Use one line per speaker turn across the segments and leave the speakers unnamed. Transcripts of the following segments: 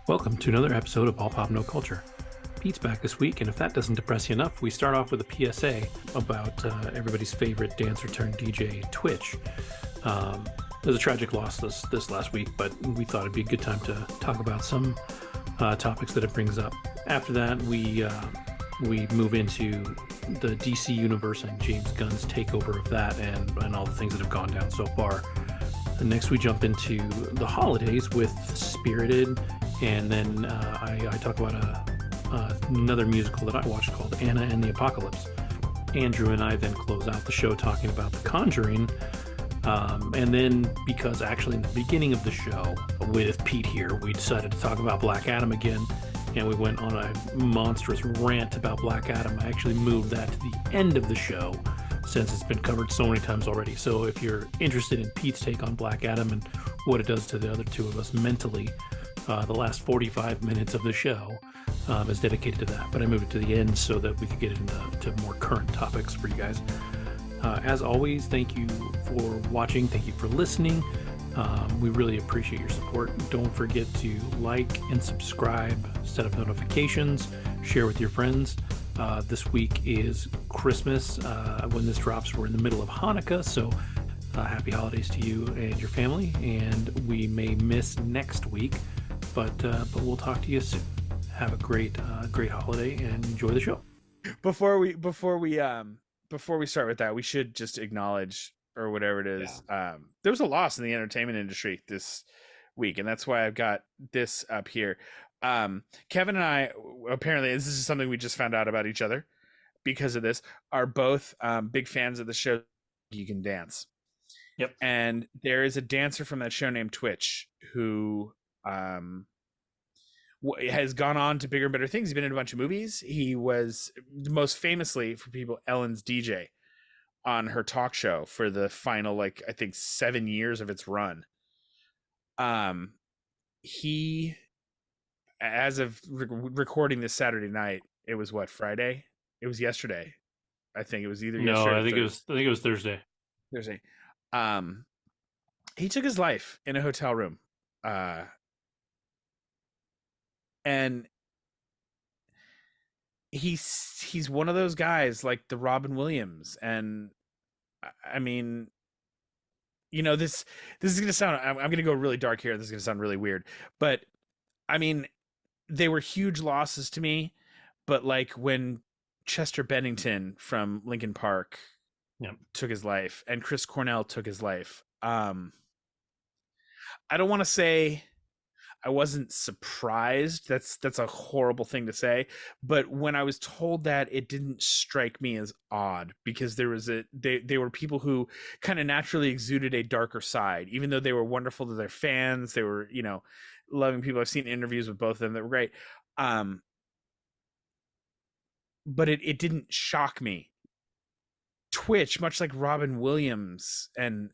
Welcome to another episode of All Pop No Culture. Pete's back this week, and if that doesn't depress you enough, we start off with a PSA about everybody's favorite dancer turned DJ, Twitch. There's a tragic loss this last week, but we thought it'd be a good time to talk about some topics that it brings up. After that, we move into the DC universe and James Gunn's takeover of that and all the things that have gone down so far. And next, we jump into the holidays with Spirited, and then I talk about another musical that I watched called Anna and the Apocalypse. Andrew and I then close out the show talking about The Conjuring. And then, because actually in the beginning of the show with Pete here, we decided to talk about Black Adam again, and we went on a monstrous rant about Black Adam. I actually moved that to the end of the show since it's been covered so many times already. So if you're interested in Pete's take on Black Adam and what it does to the other two of us mentally, the last 45 minutes of the show is dedicated to that. But I moved it to the end so that we could get into more current topics for you guys. As always, thank you for watching. Thank you for listening. We really appreciate your support. Don't forget to like and subscribe, set up notifications, share with your friends. This week is Christmas. When this drops, we're in the middle of Hanukkah, so happy holidays to you and your family. And we may miss next week, but we'll talk to you soon. Have a great holiday and enjoy the show.
Before we start with that, we should just acknowledge, or whatever it is, there was a loss in the entertainment industry this week, and that's why I've got this up here. Kevin and I, apparently this is something we just found out about each other because of this, are both big fans of the show You Can Dance.
Yep.
And there is a dancer from that show named Twitch who has gone on to bigger and better things. He's been in a bunch of movies. He was most famously, for people, Ellen's DJ on her talk show for the final, I think 7 years of its run. He, as of recording this Saturday night, it was Friday? It was yesterday. I think it was either yesterday.
No, I think it was Thursday.
Thursday. He took his life in a hotel room. And he's one of those guys like the Robin Williams. And I mean, this is going to sound, I'm going to go really dark here. This is going to sound really weird, but I mean, they were huge losses to me, but like when Chester Bennington from Linkin Park took his life and Chris Cornell took his life, I don't want to say I wasn't surprised. That's a horrible thing to say. But when I was told that, it didn't strike me as odd, because there was they were people who kind of naturally exuded a darker side, even though they were wonderful to their fans. They were, loving people. I've seen interviews with both of them that were great. But it didn't shock me. Twitch, much like Robin Williams, and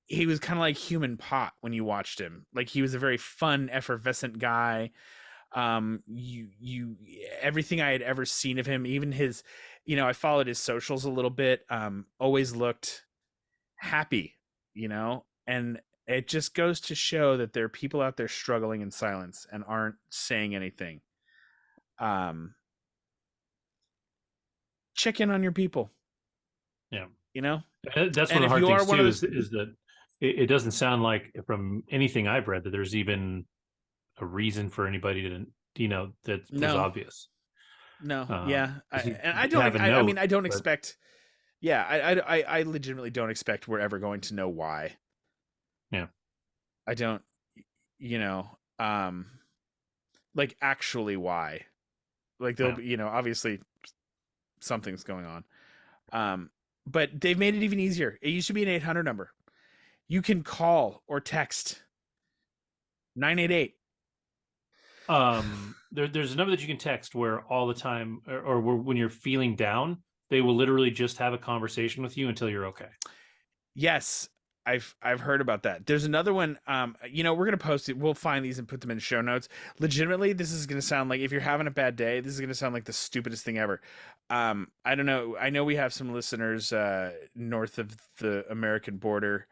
he was kind of like Human Pot when you watched him. Like, he was a very fun, effervescent guy. Everything I had ever seen of him, even his, I followed his socials a little bit, always looked happy, and it just goes to show that there are people out there struggling in silence and aren't saying anything. Check in on your people.
Yeah.
That's
one of the hard things too, is that it doesn't sound like, from anything I've read, that there's even a reason for anybody to, that was obvious.
No. I don't expect. Yeah, I legitimately don't expect we're ever going to know why.
Yeah.
I don't, like, actually why. Like, there'll be, obviously something's going on. But they've made it even easier. It used to be an 800 number. You can call or text 988.
There's a number that you can text where all the time, or when you're feeling down, they will literally just have a conversation with you until you're okay.
Yes, I've heard about that. There's another one. We're gonna post it. We'll find these and put them in show notes. Legitimately, this is gonna sound like, if you're having a bad day, this is gonna sound like the stupidest thing ever. I don't know. I know we have some listeners north of the American border.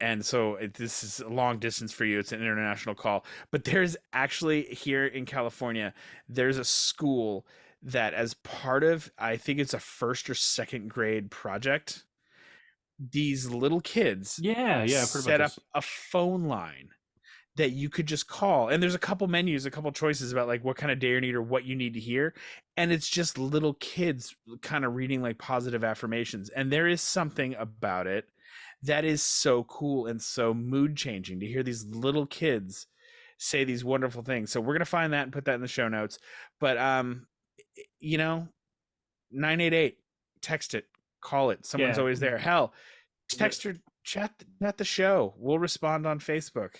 and so this is a long distance for you. It's an international call, but there's actually here in California, there's a school that, as part of, I think it's a first or second grade project, these little kids
Yeah, yeah, I've heard about
set up
this.
a phone line that you could just call, and there's a couple menus, a couple choices about like what kind of day you need or what you need to hear, and it's just little kids kind of reading like positive affirmations, and there is something about it that is so cool and so mood changing to hear these little kids say these wonderful things. So we're going to find that and put that in the show notes. But you know, 988, text it, call it, someone's
Yeah,
always there. Hell,
the,
text or chat the show, we'll respond on Facebook.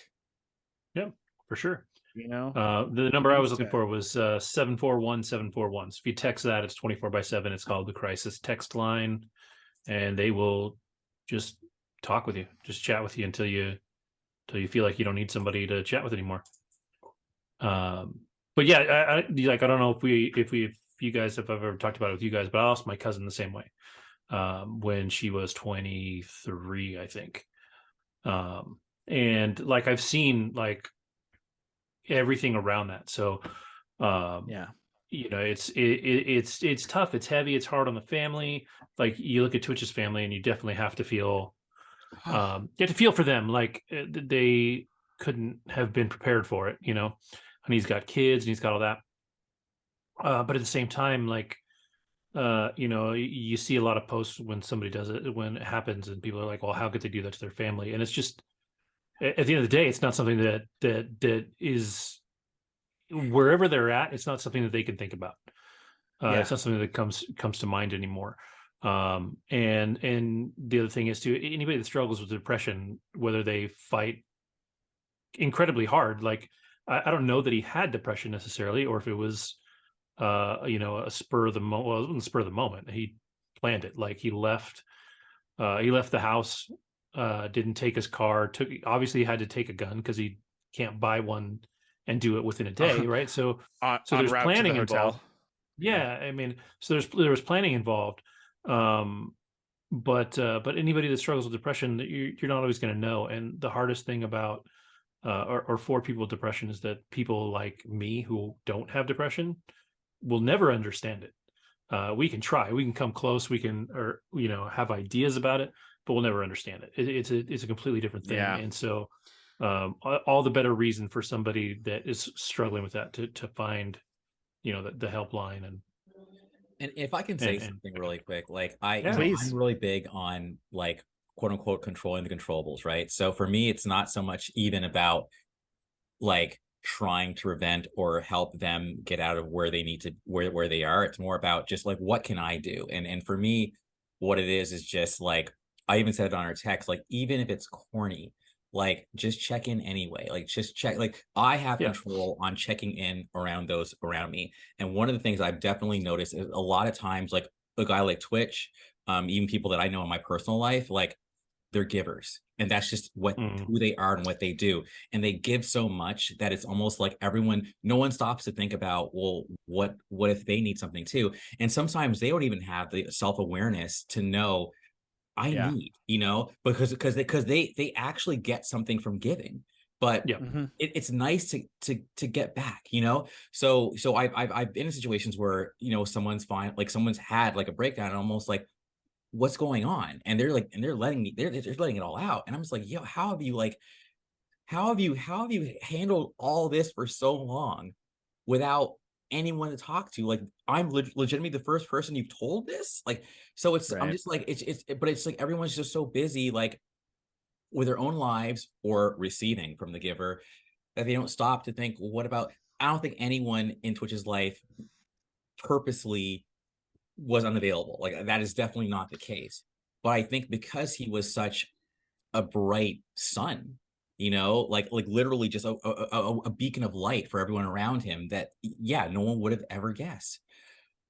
yeah, for sure.
You know,
The number I was looking
Insta.
for was 741-741. So if you text that, it's 24/7. It's called the crisis text line, and they will just talk with you, just chat with you until you feel like you don't need somebody to chat with anymore. But yeah, I don't know if you guys, if I've ever talked about it with you guys, but I lost my cousin the same way when she was 23, I think. And like I've seen like everything around that. So
Yeah.
it's tough, it's heavy, it's hard on the family. Like you look at Twitch's family and you definitely have to feel you have to feel for them, like they couldn't have been prepared for it, and he's got kids and he's got all that, but at the same time, like you see a lot of posts when somebody does it, when it happens, and people are like, well, how could they do that to their family? And it's just, at the end of the day, it's not something that is, wherever they're at, it's not something that they can think about.
Yeah.
It's not something that comes to mind anymore. And the other thing is too, anybody that struggles with depression, whether they fight incredibly hard, like I don't know that he had depression necessarily, or if it was a spur of the moment. Well, it wasn't the spur of the moment. He planned it. Like he left the house, didn't take his car, obviously he had to take a gun because he can't buy one and do it within a day, right? So
On
there's
route to the
planning involved.
hotel. Yeah.
Yeah, I mean, so there was planning involved. Um, but anybody that struggles with depression, you're not always going to know. And the hardest thing about or for people with depression is that people like me who don't have depression will never understand it. We can try, we can come close, we can, or have ideas about it, but we'll never understand it. It's a completely different thing.
Yeah.
And so all the better reason for somebody that is struggling with that to find the helpline.
And if I can say
and
something really quick, like
Yeah.
Please.
I'm really big on like quote unquote controlling the controllables, right? So for me, it's not so much even about like trying to prevent or help them get out of where they need to where they are. It's more about just like what can I do? And for me, what it is just like I even said it on our text, like even if it's corny, like just check in anyway. Like just check, like I have
Yeah.
control on checking in around those around me. And one of the things I've definitely noticed is a lot of times, like a guy like Twitch, even people that I know in my personal life, like they're givers, and that's just what who they are and what they do, and they give so much that it's almost like no one stops to think about, well, what if they need something too? And sometimes they don't even have the self-awareness to know I
Yeah.
need, because they actually get something from giving, but
Yeah.
Mhm.
it's nice to get back, so I've been in situations where someone's fine, like someone's had like a breakdown and almost like, what's going on? And they're like, and they're letting it all out. And I'm just like, yo, how have you handled all this for so long without anyone to talk to? Like, I'm legitimately the first person you've told this. Like, so I'm
Right.
just like, but it's like everyone's just so busy, like with their own lives or receiving from the giver, that they don't stop to think, well, what about, I don't think anyone in Twitch's life purposely was unavailable. Like that is definitely not the case. But I think because he was such a bright sun, like literally just a beacon of light for everyone around him, that yeah, no one would have ever guessed.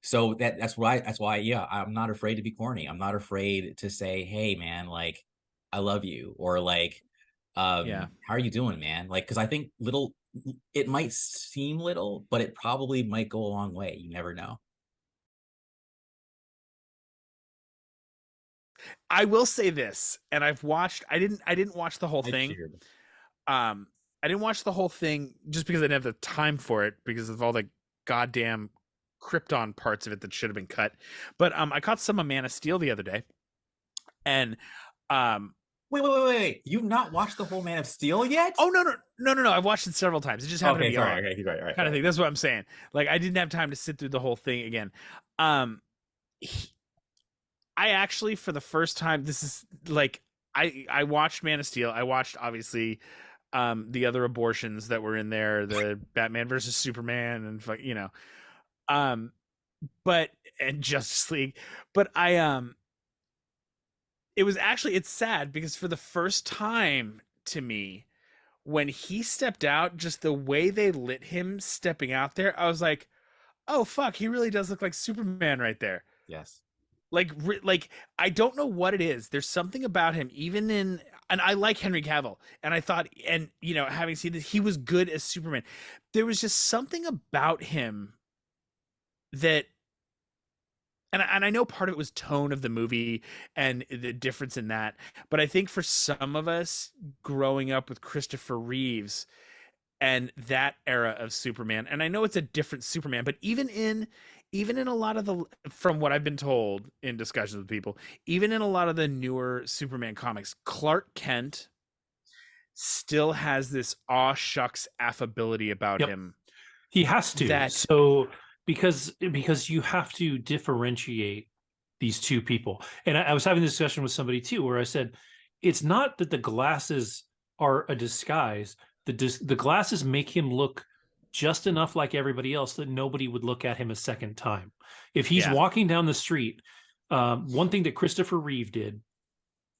So that's why yeah, I'm not afraid to be corny. I'm not afraid to say, hey man, like I love you, or like
Yeah.
how are you doing, man? Like, because I think it might seem little, but it probably might go a long way. You never know.
I will say this, and I didn't watch the whole
I
thing.
cheered.
I didn't watch the whole thing just because I didn't have the time for it because of all the goddamn Krypton parts of it that should have been cut. But I caught some of Man of Steel the other day, and um
Wait. You've not watched the whole Man of Steel yet?
oh no, I've watched it several times. It just happened to
Okay,
be
sorry.
on.
Okay, keep going. All right.
Kind of thing. That's what I'm saying. Like I didn't have time to sit through the whole thing again. Um I actually, for the first time, this is like I watched Man of Steel. I watched obviously the other abortions that were in there, the Batman versus Superman and um but and Justice League. But it's sad because for the first time to me, when he stepped out, just the way they lit him stepping out there, I was like, oh fuck, he really does look like Superman right there.
Yes.
Like I don't know what it is. There's something about him, even in, and I like Henry Cavill, and I thought, and having seen this, he was good as Superman. There was just something about him that, and I know part of it was tone of the movie and the difference in that, but I think for some of us growing up with Christopher Reeves and that era of Superman, and I know it's a different Superman, but even in a lot of the, from what I've been told in discussions with people, even in a lot of the newer Superman comics, Clark Kent still has this aw shucks affability about him.
He has to.
That
So because you have to differentiate these two people. And I was having this discussion with somebody too, where I said, it's not that the glasses are a disguise. The glasses make him look just enough like everybody else that nobody would look at him a second time. If he's walking down the street, one thing that Christopher Reeve did,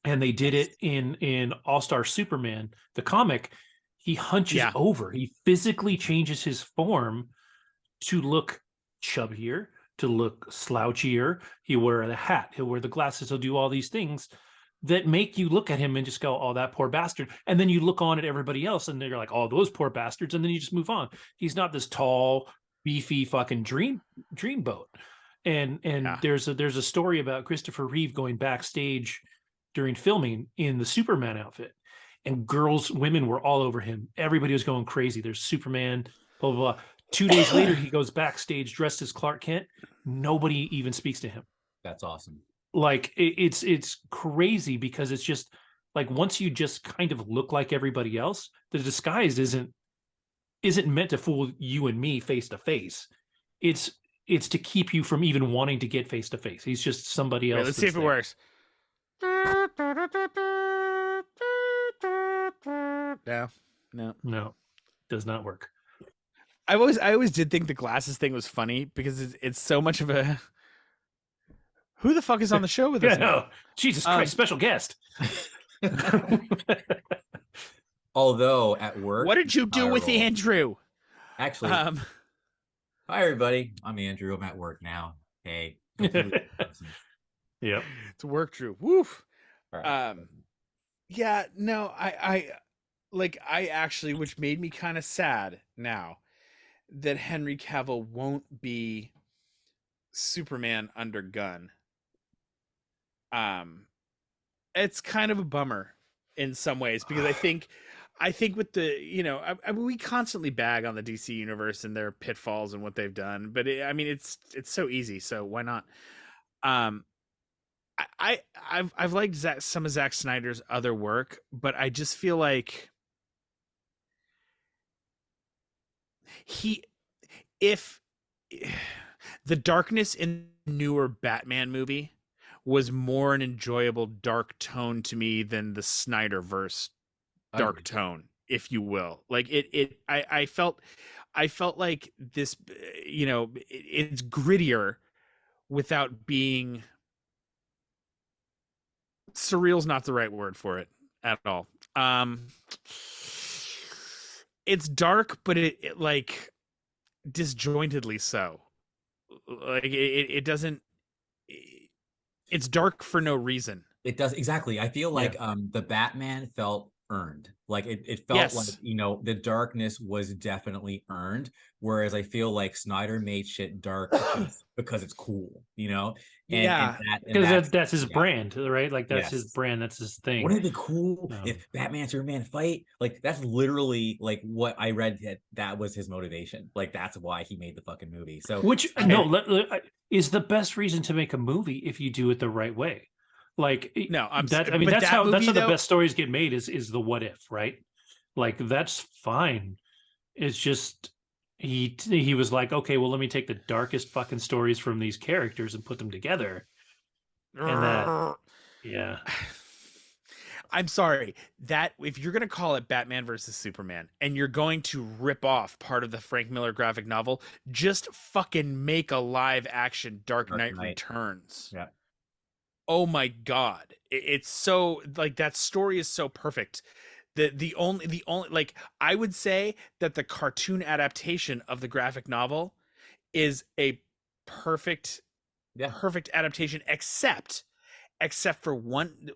and they did it in All-Star Superman, the comic, he hunches over. He physically changes his form to look chubbier, to look slouchier. He'll wear a hat, he'll wear the glasses, he'll do all these things that make you look at him and just go, oh, that poor bastard. And then you look on at everybody else and they're like, oh, those poor bastards. And then you just move on. He's not this tall, beefy fucking dreamboat. And there's a story about Christopher Reeve going backstage during filming in the Superman outfit. And women were all over him. Everybody was going crazy. There's Superman, blah, blah, blah. 2 days later, he goes backstage dressed as Clark Kent. Nobody even speaks to him.
That's awesome.
Like it's crazy because it's just like once you just kind of look like everybody else, the disguise isn't meant to fool you and me face to face. It's to keep you from even wanting to get face to face. He's just somebody else.
Wait, let's see if it works.
No, does not work.
I always did think the glasses thing was funny because it's so much of a, who the fuck is on the show with us?
No. Jesus Christ, special guest.
Although at work,
what did you do with Andrew?
Actually, hi everybody. I'm Andrew. I'm at work now. Hey.
Yeah,
it's work, Drew. Woof.
Right.
Yeah. No, I actually, which made me kind of sad now that Henry Cavill won't be Superman under Gunn. It's kind of a bummer in some ways because I think with the, we constantly bag on the DC universe and their pitfalls and what they've done, but it's so easy. So why not? I've liked some of Zack Snyder's other work, but I just feel like if the darkness in the newer Batman movie was more an enjoyable dark tone to me than the Snyderverse dark tone, if you will. Like I felt like this, it's grittier without being surreal's not the right word for it at all. It's dark, but it like disjointedly so. Like it doesn't. It's dark for no reason.
It does exactly. I feel like the Batman felt earned. Like it felt like,
Yes.
you know, the darkness was definitely earned. Whereas I feel like Snyder made shit dark because it's cool, you know? And
Yeah.
Because
that's
that's his
yeah,
brand, right? Like that's his
yes.
brand, that's his thing.
Wouldn't it be cool
Um,
if Batman Superman fight? Like that's literally like what I read that was his motivation. Like that's why he made the fucking movie. So
which
I,
is the best reason to make a movie if you do it the right way. Like
No,
that. I mean,
but
that's
that
how
movie
the
though,
best stories get made is the what if, right? Like that's fine. It's just he was like, okay, well, let me take the darkest fucking stories from these characters and put them together, and that, yeah,
I'm sorry that if you're going to call it Batman versus Superman and you're going to rip off part of the Frank Miller graphic novel, just fucking make a live action Dark
Dark
Knight
Knight.
Returns.
Yeah.
Oh my God. It's so like that story is so perfect. The only like I would say that the cartoon adaptation of the graphic novel is a perfect
Yeah.
perfect adaptation except for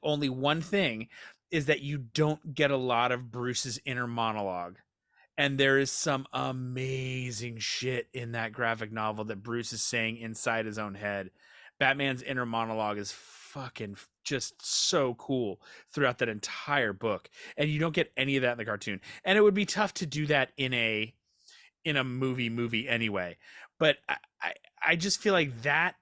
only one thing is that you don't get a lot of Bruce's inner monologue. And there is some amazing shit in that graphic novel that Bruce is saying inside his own head. Batman's inner monologue is fucking just so cool throughout that entire book. And you don't get any of that in the cartoon. And it would be tough to do that in a movie anyway. But I just feel like that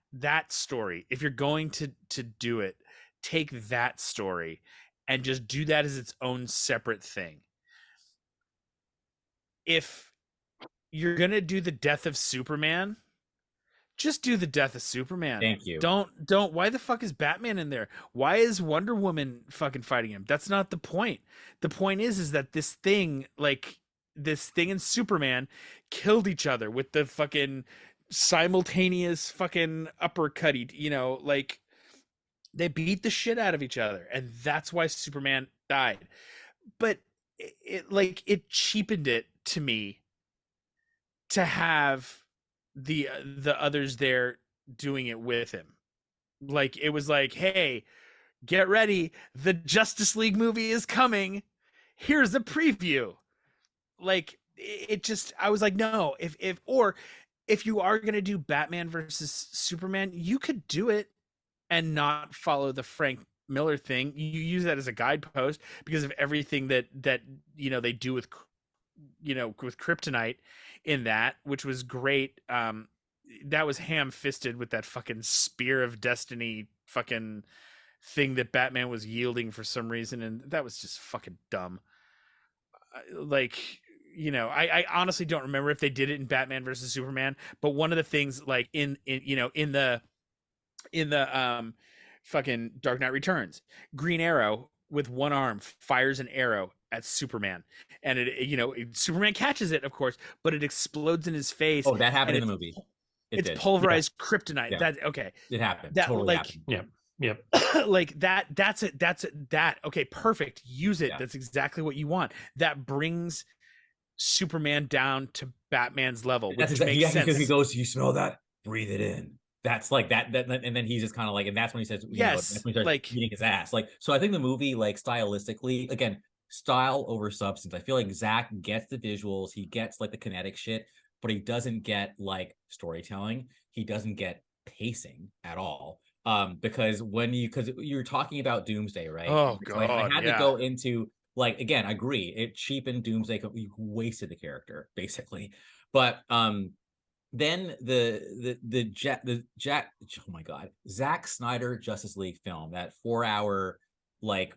story, if you're going to do it, take that story and just do that as its own separate thing. If you're gonna do the death of Superman, just do the death of Superman.
Thank you.
Don't why the fuck is Batman in there? Why is Wonder Woman fucking fighting him? That's not the point. The point is that this thing and Superman killed each other with the fucking simultaneous fucking uppercutty, like they beat the shit out of each other, and that's why Superman died. But it cheapened it to me to have the others there doing it with him. Like it was like, hey, get ready, the Justice League movie is coming. Here's a preview. Like it just, I was like, no, if you are gonna do Batman versus Superman, you could do it and not follow the Frank Miller thing. You use that as a guidepost because of everything that they do with with Kryptonite in that, which was great. That was ham-fisted with that fucking spear of destiny fucking thing that Batman was yielding for some reason, and that was just fucking dumb. Like, I honestly don't remember if they did it in Batman versus Superman, but one of the things like in the fucking Dark Knight Returns, Green Arrow with one arm fires an arrow at Superman, and Superman catches it, of course, but it explodes in his face.
Oh, that happened
and
in the movie.
It's pulverized kryptonite.
Yeah.
That okay.
It happened.
That
Totally
like
happened.
yeah, yep.
like that's it. That okay, perfect. Use it.
Yeah.
That's exactly what you want. That brings Superman down to Batman's level, which makes sense.
Because he goes, "You smell that? Breathe it in." That's like that, and then he's just kind of like, and that's when he says,
Yes,
that's when he starts beating his ass. Like, so I think the movie, like stylistically, again, style over substance. I feel like Zach gets the visuals, he gets like the kinetic shit, but he doesn't get like storytelling. He doesn't get pacing at all. Because because you're talking about Doomsday, right?
Oh
So I
God,
had
yeah.
to go into like, again, I agree, it cheapened Doomsday. You wasted the character basically, but then the Jack, oh my God, Zack Snyder Justice League film, that 4-hour, like,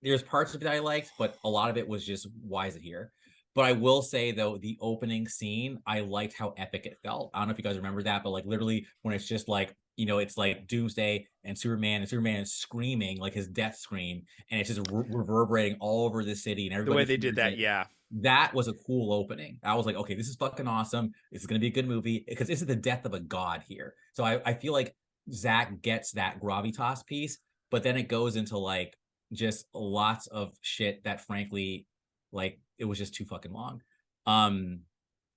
there's parts of it I liked, but a lot of it was just, why is it here? But I will say though, the opening scene, I liked how epic it felt. I don't know if you guys remember that, but like literally when it's just like, it's like Doomsday and Superman is screaming like his death scream, and it's just reverberating all over the city, and everybody.
The way they did that, yeah.
That was a cool opening. I was like, okay, this is fucking awesome. This is going to be a good movie because this is the death of a god here. So I feel like Zach gets that gravitas piece, but then it goes into like just lots of shit that frankly, like, it was just too fucking long.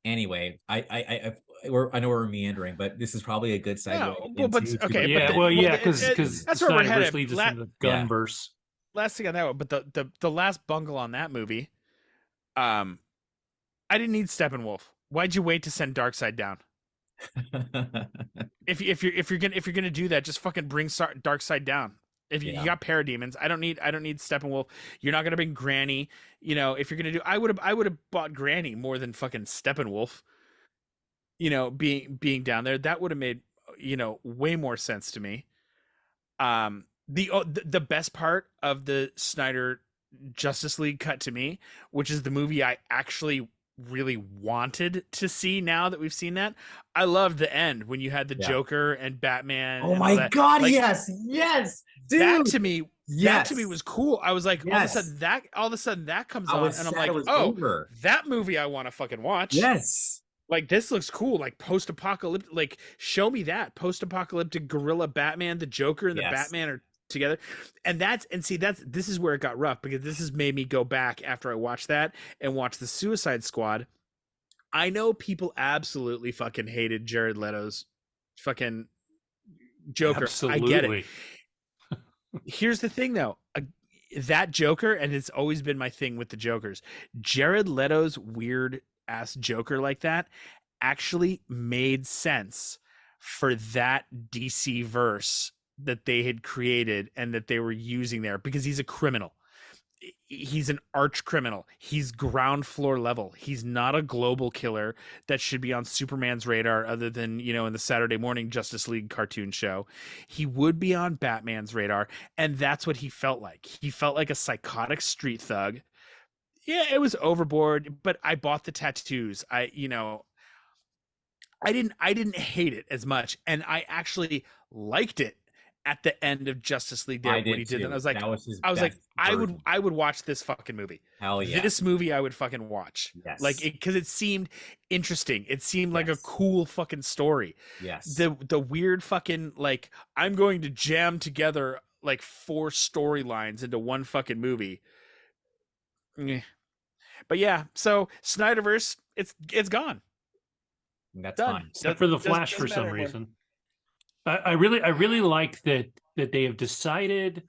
Anyway, I know we're meandering, but this is probably a good segue.
No, well, but okay,
Yeah,
but
well, yeah, because
that's where we're
Snyderverse
headed.
leads us into the Gunverse.
last thing on that one, but the last bungle on that movie, I didn't need Steppenwolf. Why'd you wait to send Darkseid down? If you're gonna do that, just fucking bring Darkseid down. If you,
Yeah.
you got parademons, I don't need Steppenwolf. You're not gonna bring Granny. You know, if you're gonna do, I would have bought Granny more than fucking Steppenwolf. You know, being down there, that would have made, you know, way more sense to me. The best part of the Snyder Justice League cut to me, which is the movie I actually really wanted to see now that we've seen that. I loved the end when you had the
Yeah.
Joker and Batman.
Oh
and
my
all that.
God,
Like,
yes, dude.
that to me,
Yes.
was cool. I was like,
Yes.
all of a sudden that comes
I
on,
was
and I'm
sad
like,
it was
oh,
over.
that movie I want to fucking watch.
Yes.
Like, this looks cool. Like, post-apocalyptic, like, show me that post-apocalyptic gorilla Batman, the Joker and the
Yes.
Batman are together. And this is where it got rough, because this has made me go back after I watched that and watch the Suicide Squad. I know people absolutely fucking hated Jared Leto's fucking Joker.
Absolutely.
I get it. Here's the thing, though. That Joker, and it's always been my thing with the Jokers, Jared Leto's weird ass Joker like that actually made sense for that DC verse that they had created and that they were using there, because he's a criminal. He's an arch criminal. He's ground floor level. He's not a global killer that should be on Superman's radar, other than, you know, in the Saturday morning Justice League cartoon show. He would be on Batman's radar, and that's what he felt like. He felt like a psychotic street thug. Yeah, it was overboard, but I bought the tattoos. I didn't hate it as much, and I actually liked it at the end of Justice League there
I
when
did
he did
too.
that. I was like,
That was his
I
version.
would watch this fucking movie.
Hell yeah.
This movie I would fucking watch.
Yes.
Like, because it seemed interesting. It seemed like a
Yes.
cool fucking story.
Yes.
The weird fucking, like, I'm going to jam together like 4 storylines into one fucking movie. But yeah, so Snyderverse, it's gone.
That's
Done.
fine.
Except for the Flash for some reason. I really like that they have decided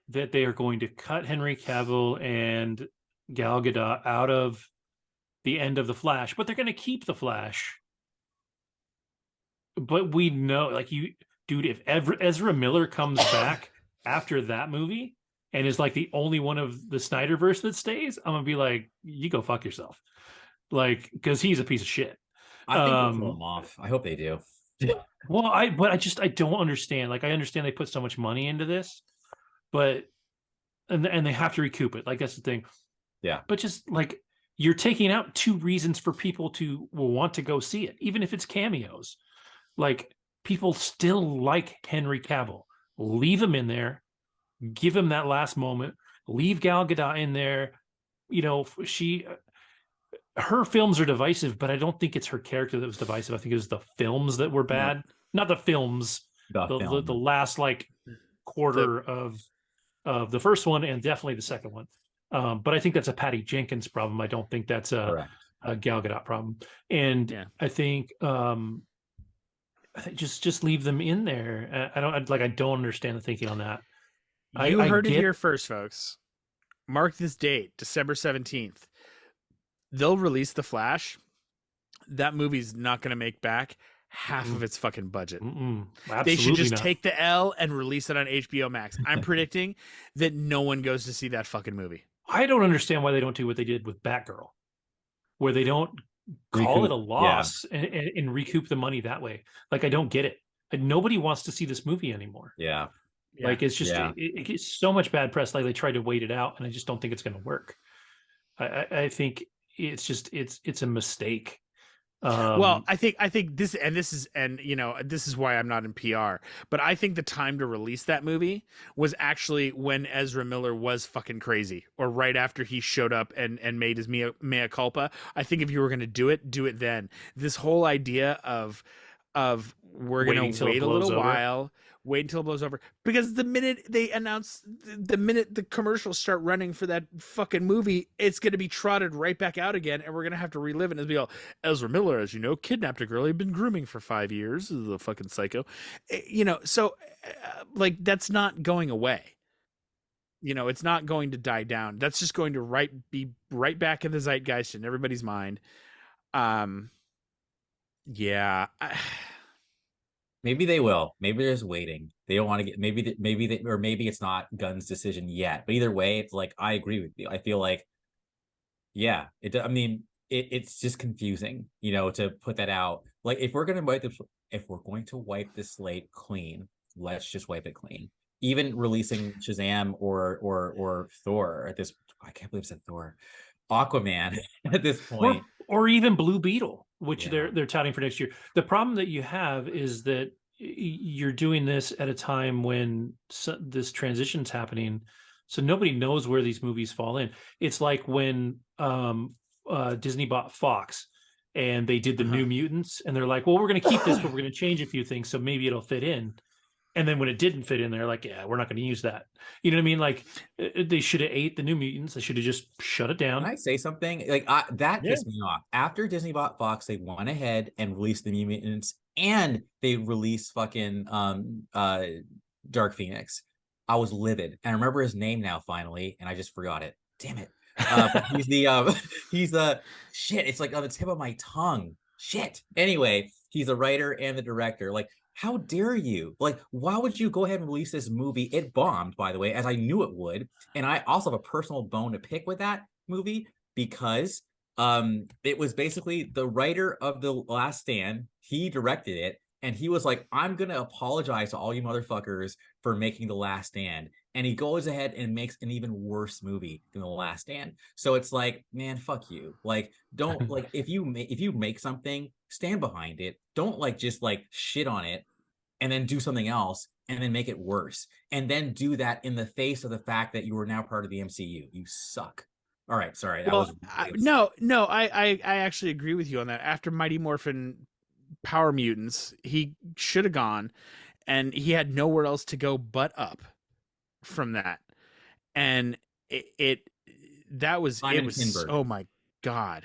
that they are going to cut Henry Cavill and Gal Gadot out of the end of the Flash, but they're going to keep the Flash. But we know, like, dude, if Ezra Miller comes back after that movie and is like the only one of the Snyderverse that stays, I'm gonna be like, you go fuck yourself, like, because he's a piece of shit.
I think they'll pull him off. I hope they do.
Well, I don't understand. Like, I understand they put so much money into this, but and they have to recoup it. Like, that's the thing.
Yeah.
But just like, you're taking out 2 reasons for people to want to go see it, even if it's cameos. Like, people still like Henry Cavill. Leave him in there. Give him that last moment. Leave Gal Gadot in there. You know, her films are divisive, but I don't think it's her character that was divisive. I think it was the films that were bad. Not the films. The last like quarter of the first one, and definitely the second one. But I think that's a Patty Jenkins problem. I don't think that's a Gal Gadot problem. And I think just leave them in there. I don't understand the thinking on that.
You heard it here first, folks. Mark this date, December 17th. They'll release The Flash. That movie's not going to make back half of its fucking budget. They should just take the L and release it on HBO Max. I'm predicting that no one goes to see that fucking movie.
I don't understand why they don't do what they did with Batgirl, where they don't call it a loss and recoup the money that way. Like, I don't get it. Nobody wants to see this movie anymore.
Yeah.
Like, it's just it gets so much bad press. Like, they tried to wait it out, and I just don't think it's going to work. I think it's a mistake.
Well, I think this is why I'm not in PR, but I think the time to release that movie was actually when Ezra Miller was fucking crazy, or right after he showed up and made his mea culpa. I think if you were going to do it then. This whole idea of we're going to wait a little while, wait until it blows over, because the minute the commercials start running for that fucking movie, it's going to be trotted right back out again, and we're going to have to relive it and be all, Ezra Miller, as you know, kidnapped a girl he'd been grooming for 5 years. This is a fucking psycho. So like, that's not going away. it's not going to die down. That's just going to be right back in the zeitgeist in everybody's mind. Yeah.
Maybe they will. Maybe they're just waiting. They don't want to get. Or maybe it's not Gunn's decision yet. But either way, it's like I agree with you. I feel like, yeah. I mean, it's just confusing, to put that out. Like if we're going to wipe the slate clean, let's just wipe it clean. Even releasing Shazam or Thor at this. I can't believe I said Thor, Aquaman at this point.
Or even Blue Beetle, which they're touting for next year. The problem that you have is that you're doing this at a time when this transition's happening, so nobody knows where these movies fall in. It's like when Disney bought Fox and they did the New Mutants, and they're like, well, we're going to keep this, but we're going to change a few things, so maybe it'll fit in. And then when it didn't fit in, they're like, yeah, we're not going to use that. You know what I mean? Like they should have ate the New Mutants. They should have just shut it down.
Can I say something? Like that pissed me off. After Disney bought Fox, they went ahead and released the New Mutants, and they released fucking Dark Phoenix. I was livid. And I remember his name now finally, and I just forgot it. Damn it. But he's the shit. It's like on the tip of my tongue. Shit. Anyway, he's a writer and the director. Like, how dare you? Like, why would you go ahead and release this movie? It bombed, by the way, as I knew it would. And I also have a personal bone to pick with that movie because it was basically the writer of The Last Stand. He directed it, and he was like, I'm going to apologize to all you motherfuckers for making The Last Stand. And he goes ahead and makes an even worse movie than The Last Stand. So it's like, man, fuck you. Like, don't like if you make something, stand behind it. Don't just shit on it and then do something else and then make it worse. And then do that in the face of the fact that you are now part of the MCU. You suck. All right, sorry.
No, I actually agree with you on that. After Mighty Morphin Power Mutants, he should have gone, and he had nowhere else to go but up from that. And it was
Kinberg.
Oh my God.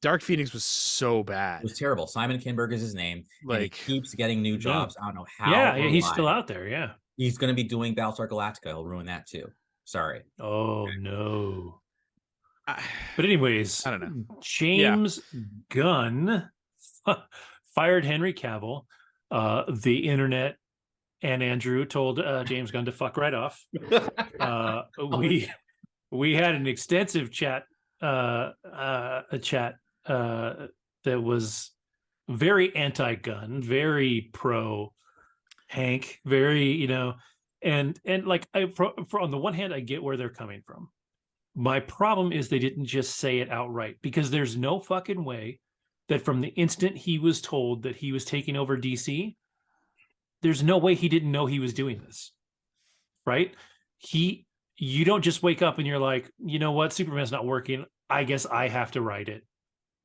Dark Phoenix was so bad.
It was terrible. Simon Kinberg is his name. Like, he keeps getting new jobs. I don't know how.
Yeah, he's still out there. Yeah.
He's going to be doing Battlestar Galactica. He'll ruin that too. Sorry.
Oh, no. But anyways,
I don't know.
James Gunn fired Henry Cavill. The internet and Andrew told James Gunn to fuck right off. We had an extensive chat, that was very anti-Gunn, very pro Hank, very and like on the one hand, I get where they're coming from. My problem is they didn't just say it outright, because there's no fucking way that from the instant he was told that he was taking over DC, there's no way he didn't know he was doing this, right? You don't just wake up and you're like, you know what, Superman's not working, I guess I have to write it.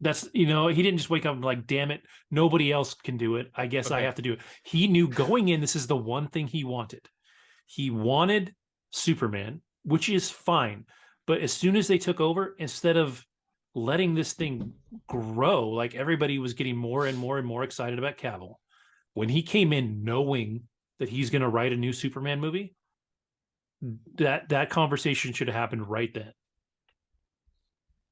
That's, he didn't just wake up and like, damn it, nobody else can do it, I guess I have to do it. He knew going in, this is the one thing he wanted. He wanted Superman, which is fine. But as soon as they took over, instead of letting this thing grow, like everybody was getting more and more and more excited about Cavill, when he came in knowing that he's going to write a new Superman movie, that conversation should have happened right then.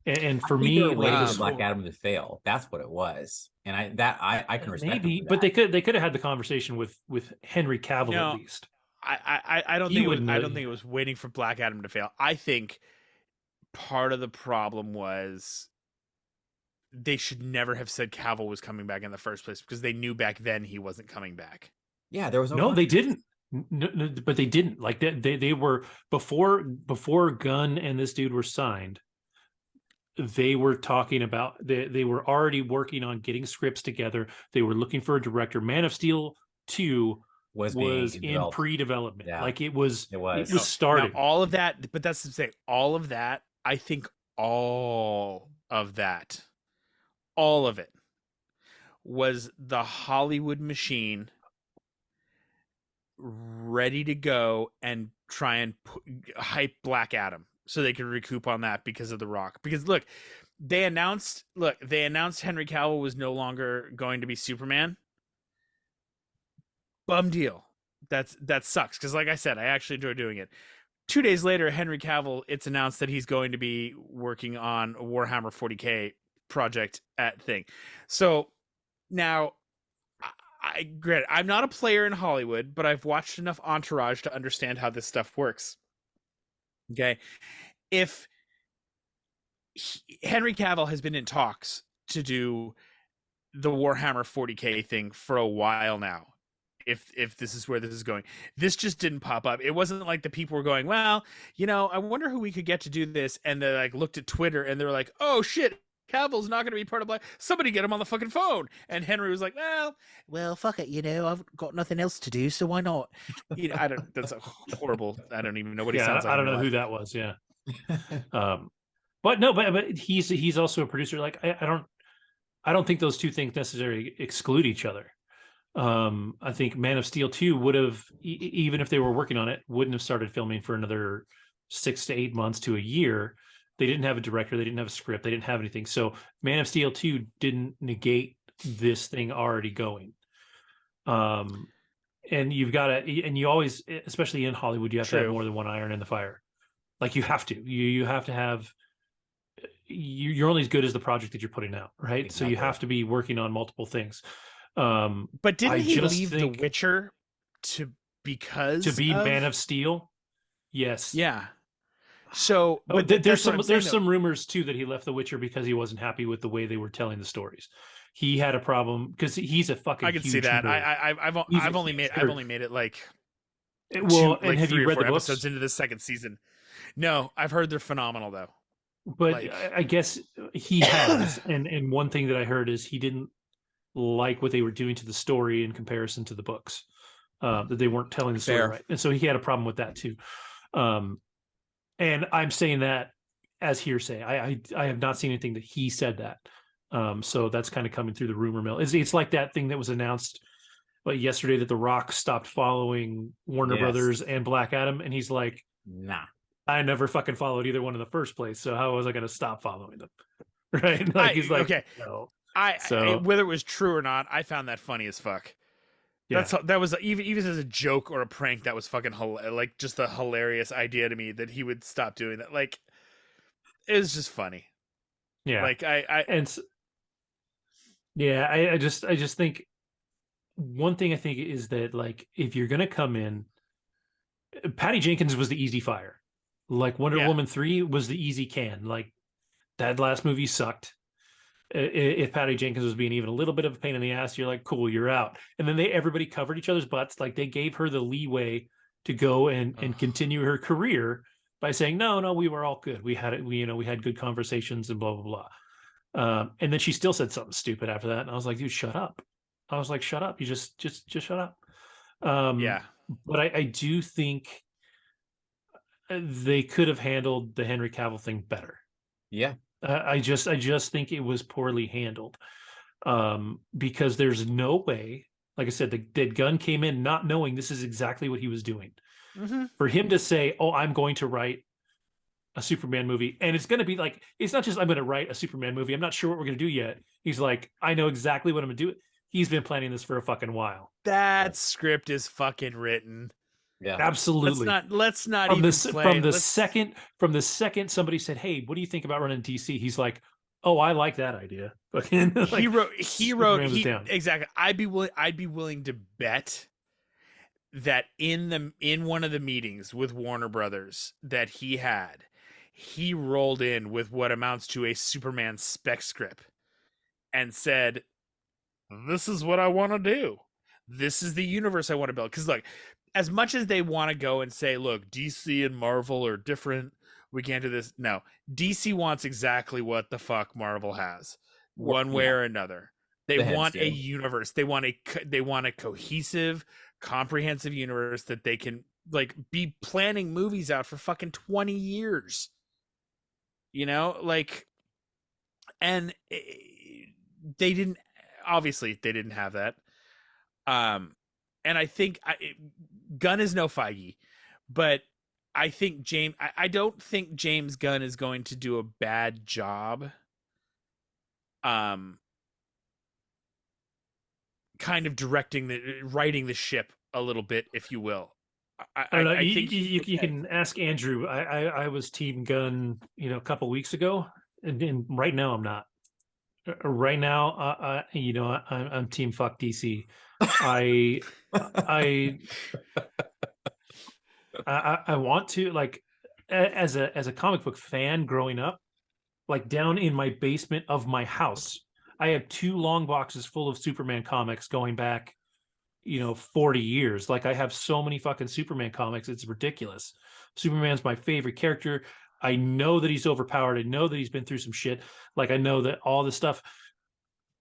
And for me,
waiting for Black Adam to fail. That's what it was, and I can respect
maybe, but they could have had the conversation with Henry Cavill at least.
I don't think it was waiting for Black Adam to fail. I think part of the problem was they should never have said Cavill was coming back in the first place, because they knew back then he wasn't coming back.
Yeah, there was
no, they didn't. No, but they didn't. Like they were before Gunn and this dude were signed. They were talking about they were already working on getting scripts together. They were looking for a director. Man of Steel 2 was in pre-development. Yeah. Like it was started.
Now, all of that, but that's to say, all of that, I think all of it was the Hollywood machine ready to go and try and hype Black Adam so they could recoup on that because of The Rock. Because look, they announced Henry Cavill was no longer going to be Superman. Bum deal. That sucks, because like I said, I actually enjoy doing it. 2 days later, Henry Cavill, it's announced that he's going to be working on a Warhammer 40K project at thing. So now, granted, I'm not a player in Hollywood, but I've watched enough Entourage to understand how this stuff works. Okay, if Henry Cavill has been in talks to do the Warhammer 40K thing for a while now. If this is where this is going, this just didn't pop up. It wasn't like the people were going, well, I wonder who we could get to do this, and they like looked at Twitter and they're like, oh shit, Cavill's not going to be part of Black. Somebody get him on the fucking phone. And Henry was like, well, fuck it, I've got nothing else to do, so why not? I don't. That's a horrible. I don't even know what he sounds like.
I don't know who that was. Yeah. But no, but he's also a producer. Like I don't think those two things necessarily exclude each other. I think Man of Steel 2 would have, even if they were working on it, wouldn't have started filming for another 6 to 8 months to a year. They didn't have a director, they didn't have a script, they didn't have anything. So Man of Steel 2 didn't negate this thing already going. And you've got to, and you always, especially in Hollywood, you have to have more than one iron in the fire. Like you have to, you have to have. You're only as good as the project that you're putting out, right? Exactly. So you have to be working on multiple things.
But didn't he leave The Witcher to be Man
of Steel? Yes.
Yeah. So, but
there's some rumors too that he left The Witcher because he wasn't happy with the way they were telling the stories. He had a problem because he's a fucking.
I can see that. I've only made it like.
Well, and have you read the books?
Episodes into the second season? No, I've heard they're phenomenal though.
But I guess he has, and one thing that I heard is he didn't like what they were doing to the story in comparison to the books, that they weren't telling the story right, and so he had a problem with that too. And I'm saying that as hearsay. I have not seen anything that he said that. So that's kind of coming through the rumor mill. It's like that thing that was announced yesterday that The Rock stopped following Warner Brothers and Black Adam, and he's like,
nah.
I never fucking followed either one in the first place, so how was I going to stop following them? Right? Like he's like,
okay,
no.
Whether it was true or not, I found that funny as fuck. Yeah. That was even as a joke or a prank, that was fucking like just a hilarious idea to me that he would stop doing that. Like it was just funny.
Yeah.
Like I
just think one thing I think is that like if you're going to come in, Patty Jenkins was the easy fire. Like Wonder Woman 3 was the easy can. Like that last movie sucked. If Patty Jenkins was being even a little bit of a pain in the ass, you're like, cool, you're out. And then everybody covered each other's butts. Like they gave her the leeway to go and continue her career by saying, no, we were all good. We had it. We had good conversations and blah, blah, blah. And then she still said something stupid after that. And I was like, dude, shut up. I was like, shut up. You just shut up. But I do think they could have handled the Henry Cavill thing better.
Yeah.
I just think it was poorly handled, because there's no way, like I said, that Gunn came in not knowing this is exactly what he was doing.
Mm-hmm.
For him to say, oh, I'm going to write a Superman movie, and it's going to be like, it's not just I'm going to write a Superman movie, I'm not sure what we're going to do yet. He's like, I know exactly what I'm going to do. He's been planning this for a fucking while.
That script is fucking written.
Yeah, absolutely.
Let's not
from
even
from the second somebody said, "Hey, what do you think about running DC?" He's like, "Oh, I like that idea."
He wrote exactly. I'd be willing to bet that in one of the meetings with Warner Brothers that he rolled in with what amounts to a Superman spec script and said, "This is what I want to do. This is the universe I want to build." Because like, as much as they want to go and say, look, DC and Marvel are different, we can't do this. No, DC wants exactly what the fuck Marvel has, one way or another. They want a universe. They want a cohesive, comprehensive universe that they can like be planning movies out for fucking 20 years. Like, and they didn't have that. And I think Gunn is no Feige, but I think I don't think James Gunn is going to do a bad job. Kind of writing the ship a little bit, if you will.
I don't know.
I think
You can ask Andrew. I was Team Gunn, a couple weeks ago, and right now I'm not. Right now, I'm Team Fuck DC. I I I want to, like, as a comic book fan growing up, like down in my basement of my house, I have 2 long boxes full of Superman comics going back 40 years. Like, I have so many fucking Superman comics, it's ridiculous. Superman's my favorite character. I know that he's overpowered. I know that he's been through some shit. Like, I know that all this stuff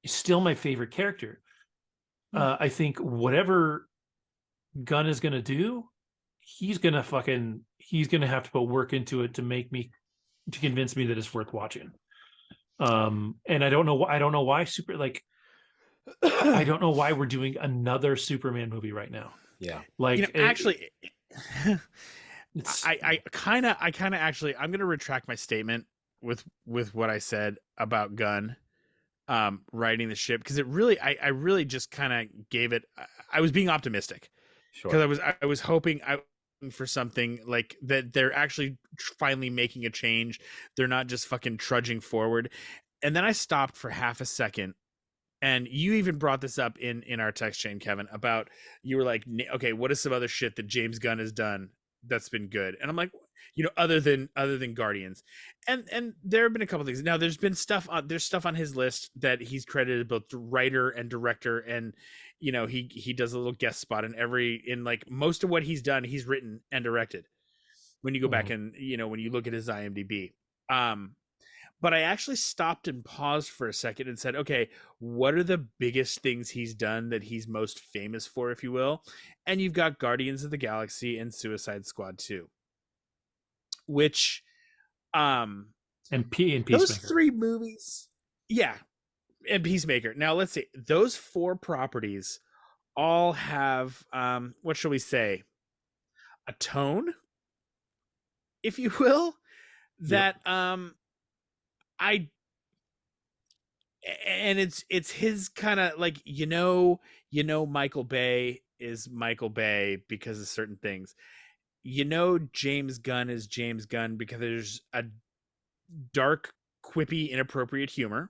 is still my favorite character. I think whatever Gunn is gonna do, he's gonna have to put work into it to convince me that it's worth watching. And I don't know why I don't know why we're doing another Superman movie right now.
Yeah.
Like,
actually, I kind of actually, I'm going to retract my statement with what I said about Gunn writing the ship, because I really just kind of gave it. I was being optimistic because I was hoping for something like that. They're actually finally making a change. They're not just fucking trudging forward. And then I stopped for half a second. And you even brought this up in our text chain, Kevin, about, you were like, okay, what is some other shit that James Gunn has done that's been good? And I'm like, other than Guardians, and there have been a couple things. Now there's stuff on his list that he's credited both writer and director, and he does a little guest spot in like most of what he's done, he's written and directed. When you go back and when you look at his IMDb. But I actually stopped and paused for a second and said, okay, what are the biggest things he's done that he's most famous for, if you will? And you've got Guardians of the Galaxy and Suicide Squad 2, which,
and Peacemaker.
Those 3 movies. Yeah. And Peacemaker. Now let's see. Those 4 properties all have, what shall we say? A tone, if you will, that, and it's his kind of like, Michael Bay is Michael Bay because of certain things. James Gunn is James Gunn because there's a dark, quippy, inappropriate humor,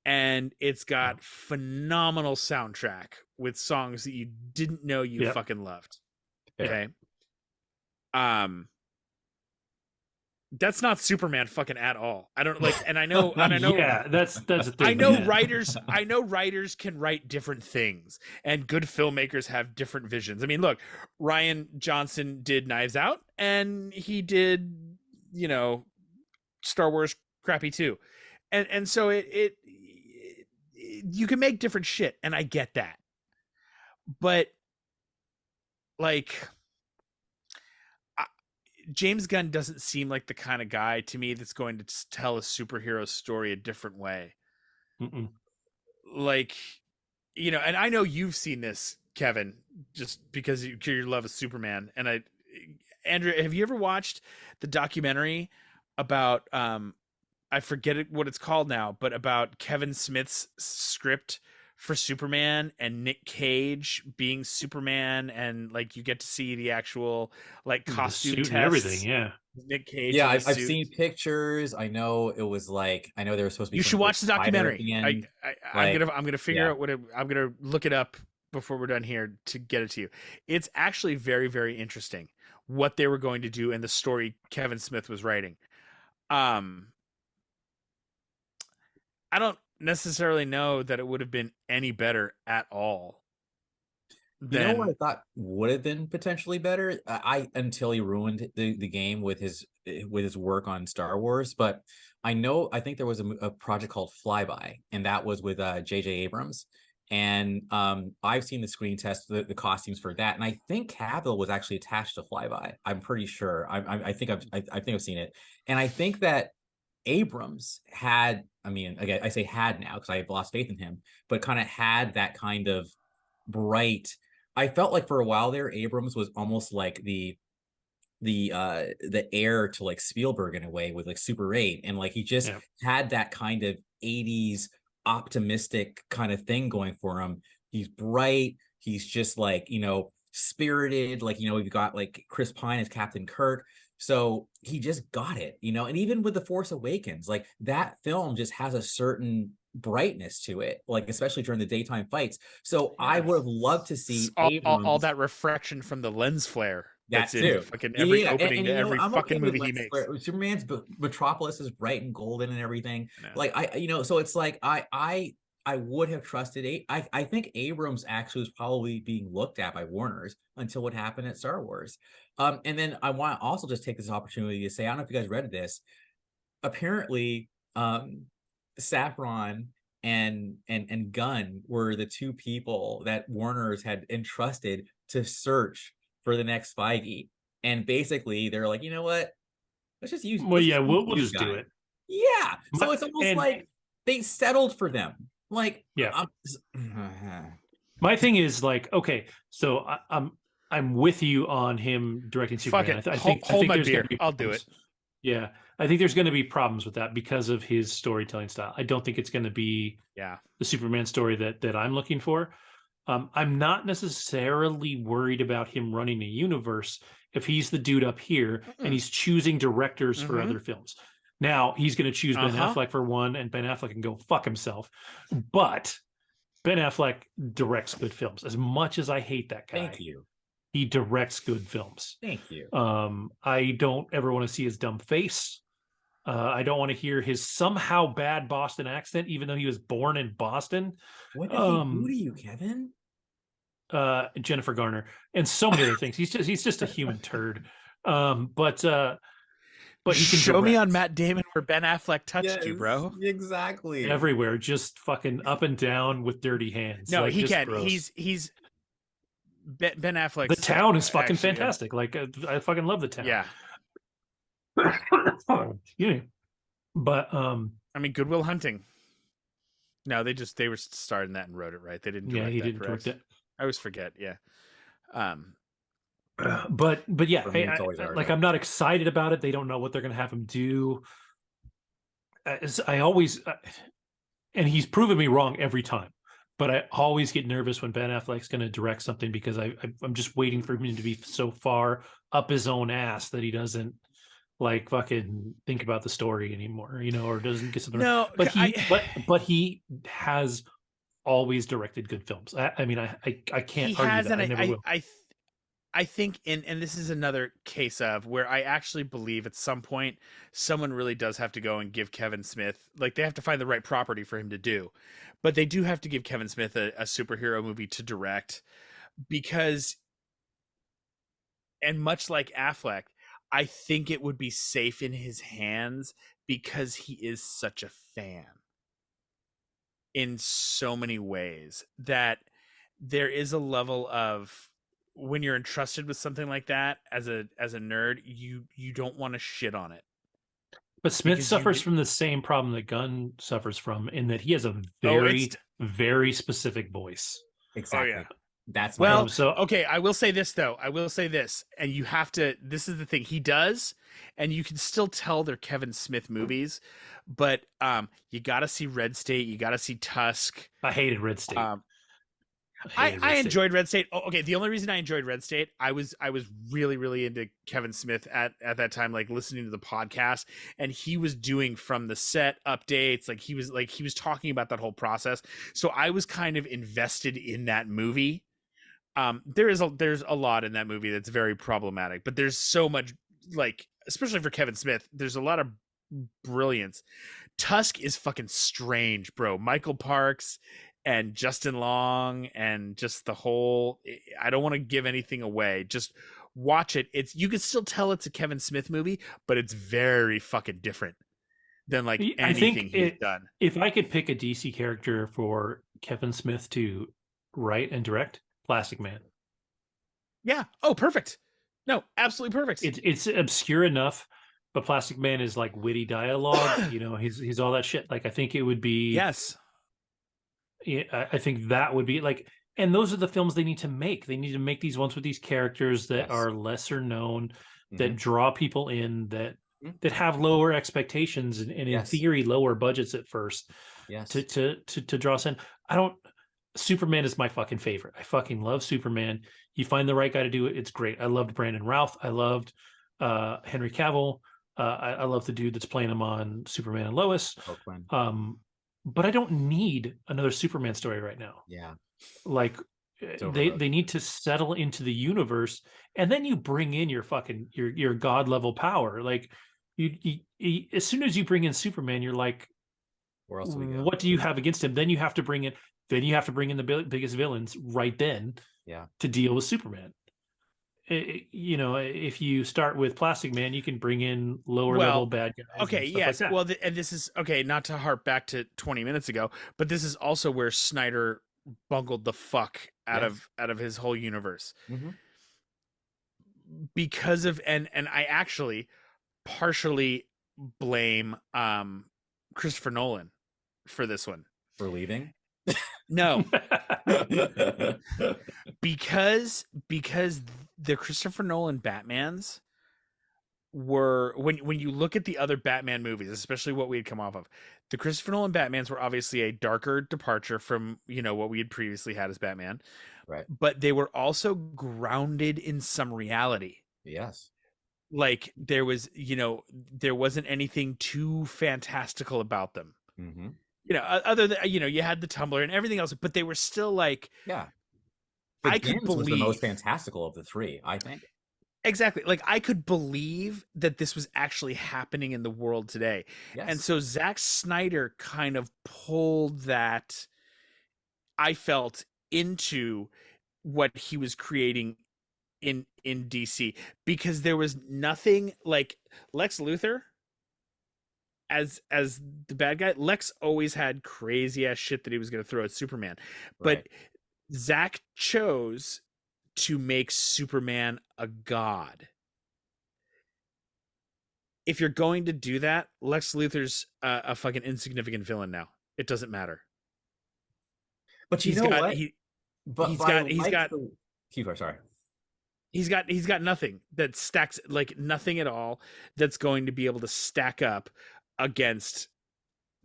and it's got phenomenal soundtrack with songs that you didn't know you fucking loved. Okay. That's not Superman fucking at all. I don't like, and I know,
yeah, that's the thing.
I know writers can write different things, and good filmmakers have different visions. I mean, look, Rian Johnson did Knives Out, and he did, Star Wars crappy too. And so it you can make different shit, and I get that. But like, James Gunn doesn't seem like the kind of guy to me that's going to tell a superhero story a different way. Like, and I know you've seen this, Kevin, just because your love of Superman. And Andrew, have you ever watched the documentary about, I forget what it's called now, but about Kevin Smith's script for Superman and Nick Cage being Superman, and like you get to see the actual like costume tests
and everything. Yeah,
Nick Cage.
Yeah, I've seen pictures. I know it was like, I know there was supposed to be.
You should watch the documentary. I'm gonna figure out I'm gonna look it up before we're done here to get it to you. It's actually very, very interesting what they were going to do and the story Kevin Smith was writing. I don't necessarily know that it would have been any better at all.
You know what I thought would have been potentially better? Until he ruined the game with his work on Star Wars. But I think there was a project called Flyby, and that was with J.J. Abrams. And I've seen the screen test, the costumes for that, and I think Cavill was actually attached to Flyby. I'm pretty sure. I think I've seen it, and I think that Abrams had. I mean, again, I say had now because I've lost faith in him, but kind of had that kind of bright. I felt like for a while there, Abrams was almost like the heir to like Spielberg in a way with like Super 8, and like he just had that kind of 80s optimistic kind of thing going for him. He's bright. He's just like, spirited. Like, we've got like Chris Pine as Captain Kirk. So he just got it, and even with The Force Awakens, like that film just has a certain brightness to it, like especially during the daytime fights. So I would have loved to see
all
Abrams,
that refraction from the lens flare
that
that's in
too.
fucking every opening to every
I'm
fucking
okay with
movie he
lens
makes.
flare. Superman's Metropolis is bright and golden and everything.
No.
Like so it's like I would have trusted I think Abrams actually was probably being looked at by Warner's until what happened at Star Wars. And then I want to also just take this opportunity to say, I don't know if you guys read this. Apparently, Saffron and Gunn were the two people that Warner's had entrusted to search for the next Feige. And basically they're like, you know what? Let's just use
we'll just do it.
Yeah. So it's almost like they settled for them. Like,
yeah. My thing is like, okay, so I'm with you on him directing Superman.
I think my beer. I'll do it.
Yeah, I think there's going to be problems with that because of his storytelling style. I don't think it's going to be the Superman story that I'm looking for. I'm not necessarily worried about him running a universe if he's the dude up here and he's choosing directors for other films. Now he's going to choose Ben Affleck for one, and Ben Affleck can go fuck himself. But Ben Affleck directs good films. As much as I hate that guy,
thank you.
He directs good films.
Thank you.
I don't ever want to see his dumb face. I don't want to hear his somehow bad Boston accent, even though he was born in Boston.
What did he do to you, Kevin?
Jennifer Garner and so many other things. He's just a human turd. But he can
show me on Matt Damon where Ben Affleck touched you, bro.
Exactly.
Everywhere, just fucking up and down with dirty hands.
No,
like,
he can.
Gross.
He's Ben Affleck.
The Town is fucking fantastic. Like I fucking love The Town.
Yeah.
Yeah. But
I mean, Good Will Hunting. No, they were starred in that and wrote it, right? They didn't direct
he didn't direct it.
I always forget. Yeah.
But yeah, I'm not excited about it. They don't know what they're going to have him do. I always, and he's proven me wrong every time, but I always get nervous when Ben Affleck's going to direct something because I'm just waiting for him to be so far up his own ass that he doesn't like fucking think about the story anymore, or doesn't get something.
No,
but he has always directed good films. I mean, I can't argue that. I never will.
I think, and this is another case of where I actually believe at some point someone really does have to go and give Kevin Smith, like they have to find the right property for him to do, but they do have to give Kevin Smith a superhero movie to direct because, and much like Affleck, I think it would be safe in his hands because he is such a fan in so many ways that there is a level of, when you're entrusted with something like that as a nerd, you don't want to shit on it.
But Smith suffers from the same problem that Gunn suffers from, in that he has a very, very specific voice.
Exactly.
Oh, yeah.
That's
okay. I will say this though. And you have to. This is the thing he does, and you can still tell they're Kevin Smith movies, but you got to see Red State. You got to see Tusk.
I hated Red State.
I enjoyed Red State. Oh, okay, the only reason I enjoyed Red State, I was really, really into Kevin Smith at that time, like listening to the podcast, and he was doing from the set updates, like he was talking about that whole process. So I was kind of invested in that movie. There's a lot in that movie that's very problematic, but there's so much, like, especially for Kevin Smith, there's a lot of brilliance. Tusk is fucking strange, bro. Michael Parks and Justin Long and just the whole, I don't want to give anything away. Just watch it. You can still tell it's a Kevin Smith movie, but it's very fucking different than like anything he's done.
If I could pick a DC character for Kevin Smith to write and direct, Plastic Man.
Yeah. Oh, perfect. No, absolutely perfect.
It's obscure enough, but Plastic Man is like witty dialogue. He's all that shit. Like, I think it would be.
Yes.
I think that would be like, and those are the films they need to make. They need to make these ones with these characters that are lesser known, that draw people in, that have lower expectations and in theory lower budgets at first.
Yes.
To draw us in. Superman is my fucking favorite. I fucking love Superman. You find the right guy to do it, it's great. I loved Brandon Routh. I loved Henry Cavill. I love the dude that's playing him on Superman and Lois.
Oakland.
But I don't need another Superman story right now.
Yeah.
Like they need to settle into the universe, and then you bring in your fucking your god level power. Like you as soon as you bring in Superman, you're like,
where else do we go?
What do you have against him? Then you have to bring in the biggest villains right then.
Yeah.
To deal with Superman. You know, if you start with Plastic Man, you can bring in lower level bad guys.
Okay, yes. Like well, and this is okay. Not to harp back to 20 minutes ago, but this is also where Snyder bungled the fuck out of his whole universe because of and I actually partially blame Christopher Nolan for this one,
for leaving.
No, because the Christopher Nolan Batmans were when you look at the other Batman movies, especially what we had come off of, the Christopher Nolan Batmans were obviously a darker departure from, you know, what we had previously had as Batman,
right?
But they were also grounded in some reality.
Yes.
Like there was, you know, there wasn't anything too fantastical about them.
Mm-hmm.
You know, other than, you know, you had the Tumblr and everything else, but they were still like,
yeah.
I could believe
was the most fantastical of the three, I think.
Exactly. Like I could believe that this was actually happening in the world today. Yes. And so Zack Snyder kind of pulled that, I felt, into what he was creating in DC, because there was nothing like Lex Luthor as the bad guy. Lex always had crazy ass shit that he was going to throw at Superman, but Zack chose to make Superman a god. If you're going to do that, Lex Luthor's a fucking insignificant villain now. It doesn't matter.
But he's
got nothing that stacks, like nothing at all that's going to be able to stack up against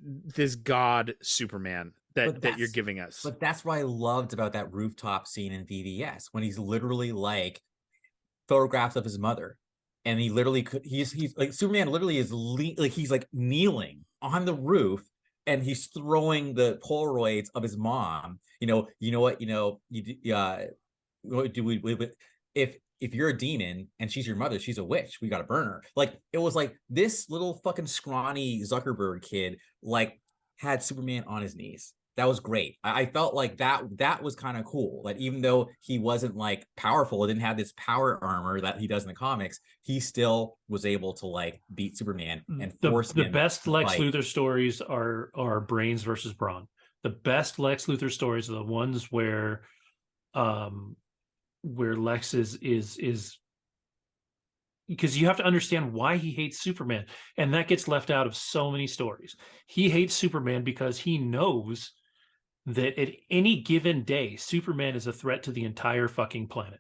this god Superman that you're giving us.
But that's what I loved about that rooftop scene in VVS, when he's literally like photographs of his mother, and he literally he's like, Superman literally is he's like kneeling on the roof, and he's throwing the Polaroids of his mom. If you're a demon and she's your mother, she's a witch. We got to burn her. Like, it was like this little fucking scrawny Zuckerberg kid like had Superman on his knees. That was great. I felt like that was kind of cool. Like, even though he wasn't like powerful, didn't have this power armor that he does in the comics, he still was able to like beat Superman and force
the best Lex Luthor stories are Brains versus Brawn. The best Lex Luthor stories are the ones where Lex is because you have to understand why he hates Superman, and that gets left out of so many stories. He hates Superman because he knows that at any given day, Superman is a threat to the entire fucking planet.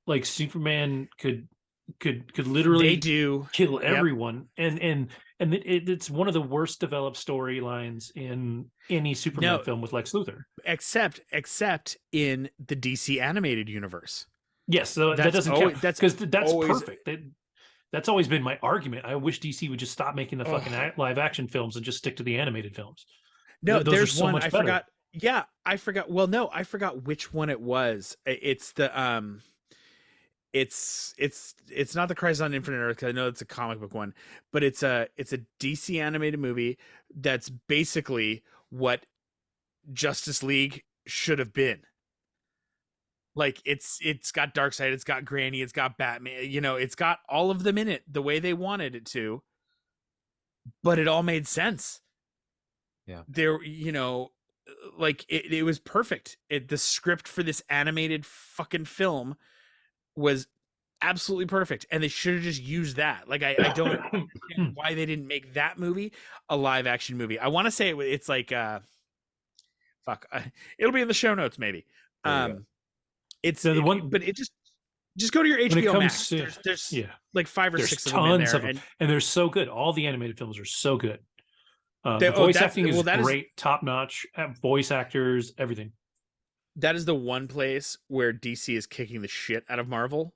Like, Superman could literally kill everyone. And it's one of the worst developed storylines in any Superman film with Lex Luthor, except
in the DC animated universe.
Yes, so that doesn't count. That's perfect. That's always been my argument. I wish DC would just stop making the fucking live action films and just stick to the animated films.
No, there's one I forgot. Yeah, I forgot. Well, no, I forgot which one it was. It's the it's not the Crisis on Infinite Earth, because I know it's a comic book one, but it's a DC animated movie that's basically what Justice League should have been. Like, it's got Darkseid, it's got Granny, it's got Batman, you know, it's got all of them in it the way they wanted it to, but it all made sense.
Yeah.
There, you know, like it was perfect. The script for this animated fucking film was absolutely perfect, and they should have just used that. Like, I don't understand why they didn't make that movie a live action movie. I want to say it's like it'll be in the show notes maybe. It's the one, but it just go to your HBO Max. There's like 5 or 6 of them in there,
and they're so good. All the animated films are so good. The voice
that's
acting is
well, that is
great, top notch. Voice actors, everything.
that is the one place where DC is kicking the shit out of Marvel.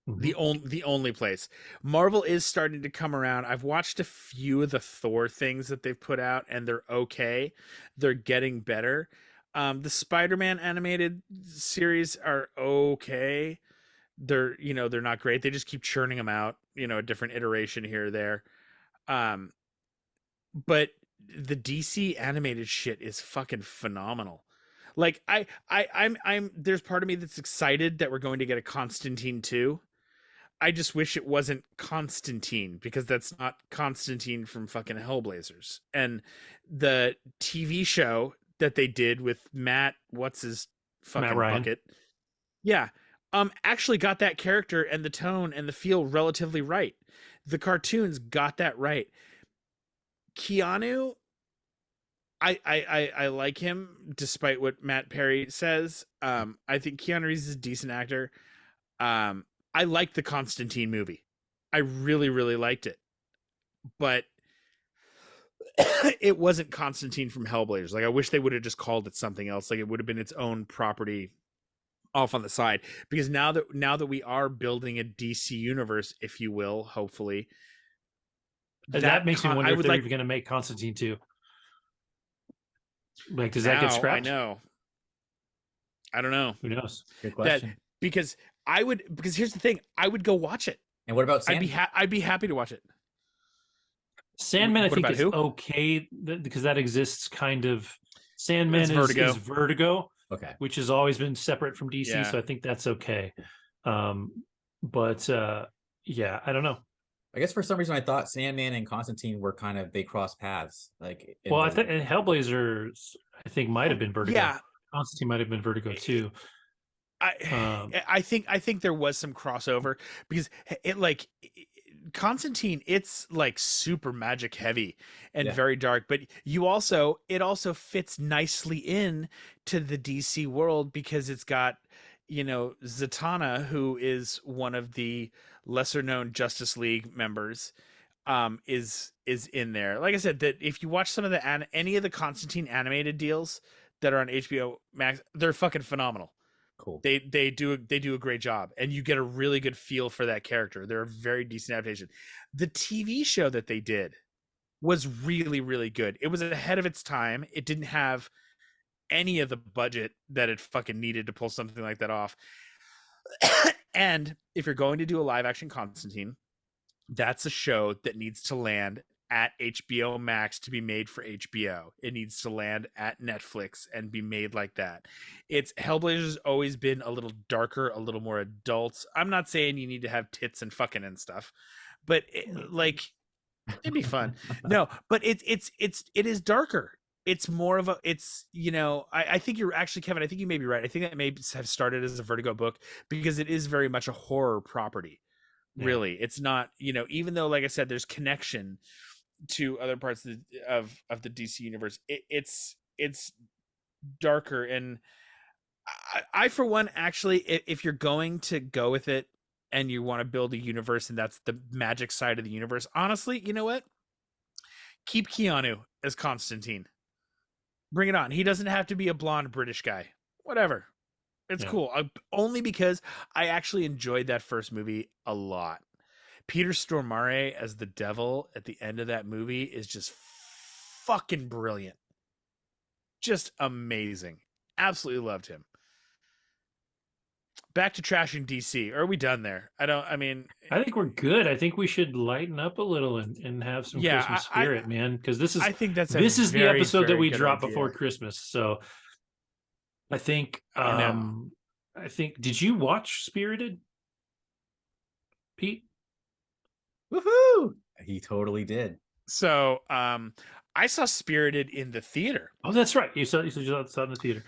The only place. Marvel is starting to come around. I've watched a few of the Thor things that they've put out, and they're okay. They're getting better. The Spider-Man animated series are okay. They're not great. They just keep churning them out, a different iteration here or there. Um, but the DC animated shit is fucking phenomenal. Like I'm there's part of me that's excited that we're going to get a Constantine 2. I just wish it wasn't Constantine, because that's not Constantine from fucking Hellblazers. And the TV show that they did with what's his
Matt
fucking
Ryan.
bucket? Yeah. Actually got that character and the tone and the feel relatively right. The cartoons got that right. Keanu, I like him despite what Matt Perry says. I think Keanu Reeves is a decent actor. I liked the Constantine movie. I really, really liked it. But it wasn't Constantine from Hellblazers. Like, I wish they would have just called it something else. Like, it would have been its own property off on the side. Because now that we are building a DC universe, if you will, hopefully.
That makes me wonder if they're even going to make Constantine 2. Like, does that get scrapped?
I know. I don't know.
Who knows?
Good question.
Because here's the thing, I would go watch it.
And what about Sandman?
I'd be happy to watch it.
Sandman, I think, is okay because that exists kind of. Sandman is Vertigo,
okay,
which has always been separate from DC,
Yeah.
so I think that's okay. But yeah, I don't know.
I guess for some reason I thought Sandman and Constantine were they crossed paths. Like,
I think Hellblazers, I think might have been Vertigo.
Yeah,
Constantine might have been Vertigo too.
I think there was some crossover, because Constantine, it's like super magic heavy and very dark, but it also fits nicely in to the DC world, because it's got Zatanna, who is one of the lesser known Justice League members, is in there. Like I said, that if you watch some of any of the Constantine animated deals that are on HBO Max, they're fucking phenomenal.
Cool.
They do a great job, and you get a really good feel for that character. They're a very decent adaptation. The TV show that they did was really, really good. It was ahead of its time. It didn't have any of the budget that it fucking needed to pull something like that off. And if you're going to do a live action Constantine, that's a show that needs to land at HBO Max to be made for HBO. It needs to land at Netflix and be made like that. Hellblazer's always been a little darker, a little more adult. I'm not saying you need to have tits and fucking and stuff, but it'd be fun. No, but it is darker. It's more of I think you're actually, Kevin, I think you may be right. I think that may have started as a Vertigo book, because it is very much a horror property. Really, it's not, even though, like I said, there's connection to other parts of the DC universe, it's darker. And I for one, actually, if you're going to go with it and you want to build a universe and that's the magic side of the universe, honestly, you know what? Keep Keanu as Constantine. Bring it on. He doesn't have to be a blonde British guy. Whatever. It's cool. Only because I actually enjoyed that first movie a lot. Peter Stormare as the devil at the end of that movie is just fucking brilliant. Just amazing. Absolutely loved him. Back to trashing DC. Are we done there? I think
we're good. I think we should lighten up a little and have some Christmas spirit, man. Because this is the episode that we drop before Christmas. So I think did you watch Spirited, Pete?
Woohoo! He totally did.
So I saw Spirited in the theater.
Oh, that's right. You saw it in the theater.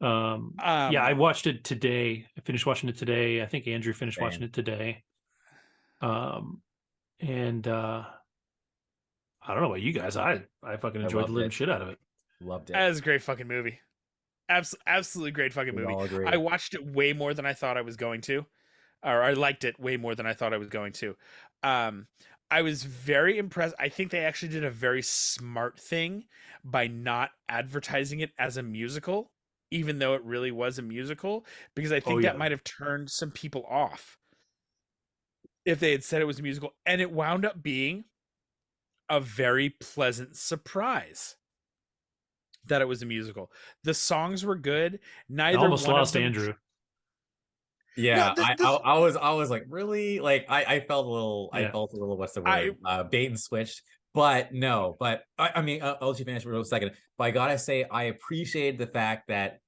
I watched it today. I finished watching it today. I think Andrew finished watching it today. And I don't know about you guys. I fucking enjoyed the living shit out of it.
Loved it.
That was a great fucking movie. Absolutely great fucking movie. I watched it way more than I thought I was going to. Or I liked it way more than I thought I was going to. Um, I was very impressed. I think they actually did a very smart thing by not advertising it as a musical, even though it really was a musical, because I
Oh
think that
yeah.
might have turned some people off if they had said it was a musical. And it wound up being a very pleasant surprise that it was a musical. The songs were good.
I
Neither
almost
one of
lost
them.
Andrew.
Yeah,
No,
I was like, really? Like I
Yeah.
felt a little, what's the
I
word? Bait and switched. But no, but I mean, I'll let you finish for a second. But I gotta say, I appreciated the fact that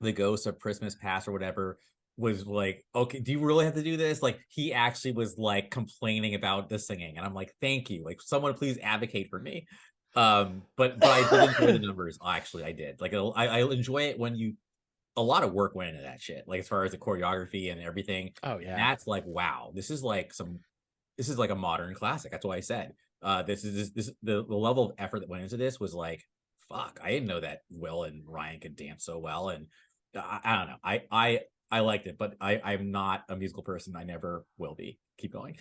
the Ghost of Christmas Past or whatever was like, okay, do you really have to do this? Like, he actually was like complaining about the singing, and I'm like, thank you. Like, someone please advocate for me. But I did enjoy the numbers. Actually, I did. Like, I enjoy it when you a lot of work went into that shit, like as far as the choreography and everything.
Oh
And
yeah.
that's like, wow, this is like a modern classic. That's why I said the level of effort that went into this was like, fuck, I didn't know that Will and Ryan could dance so well. And I don't know. I liked it, but I'm not a musical person. I never will be. Keep going.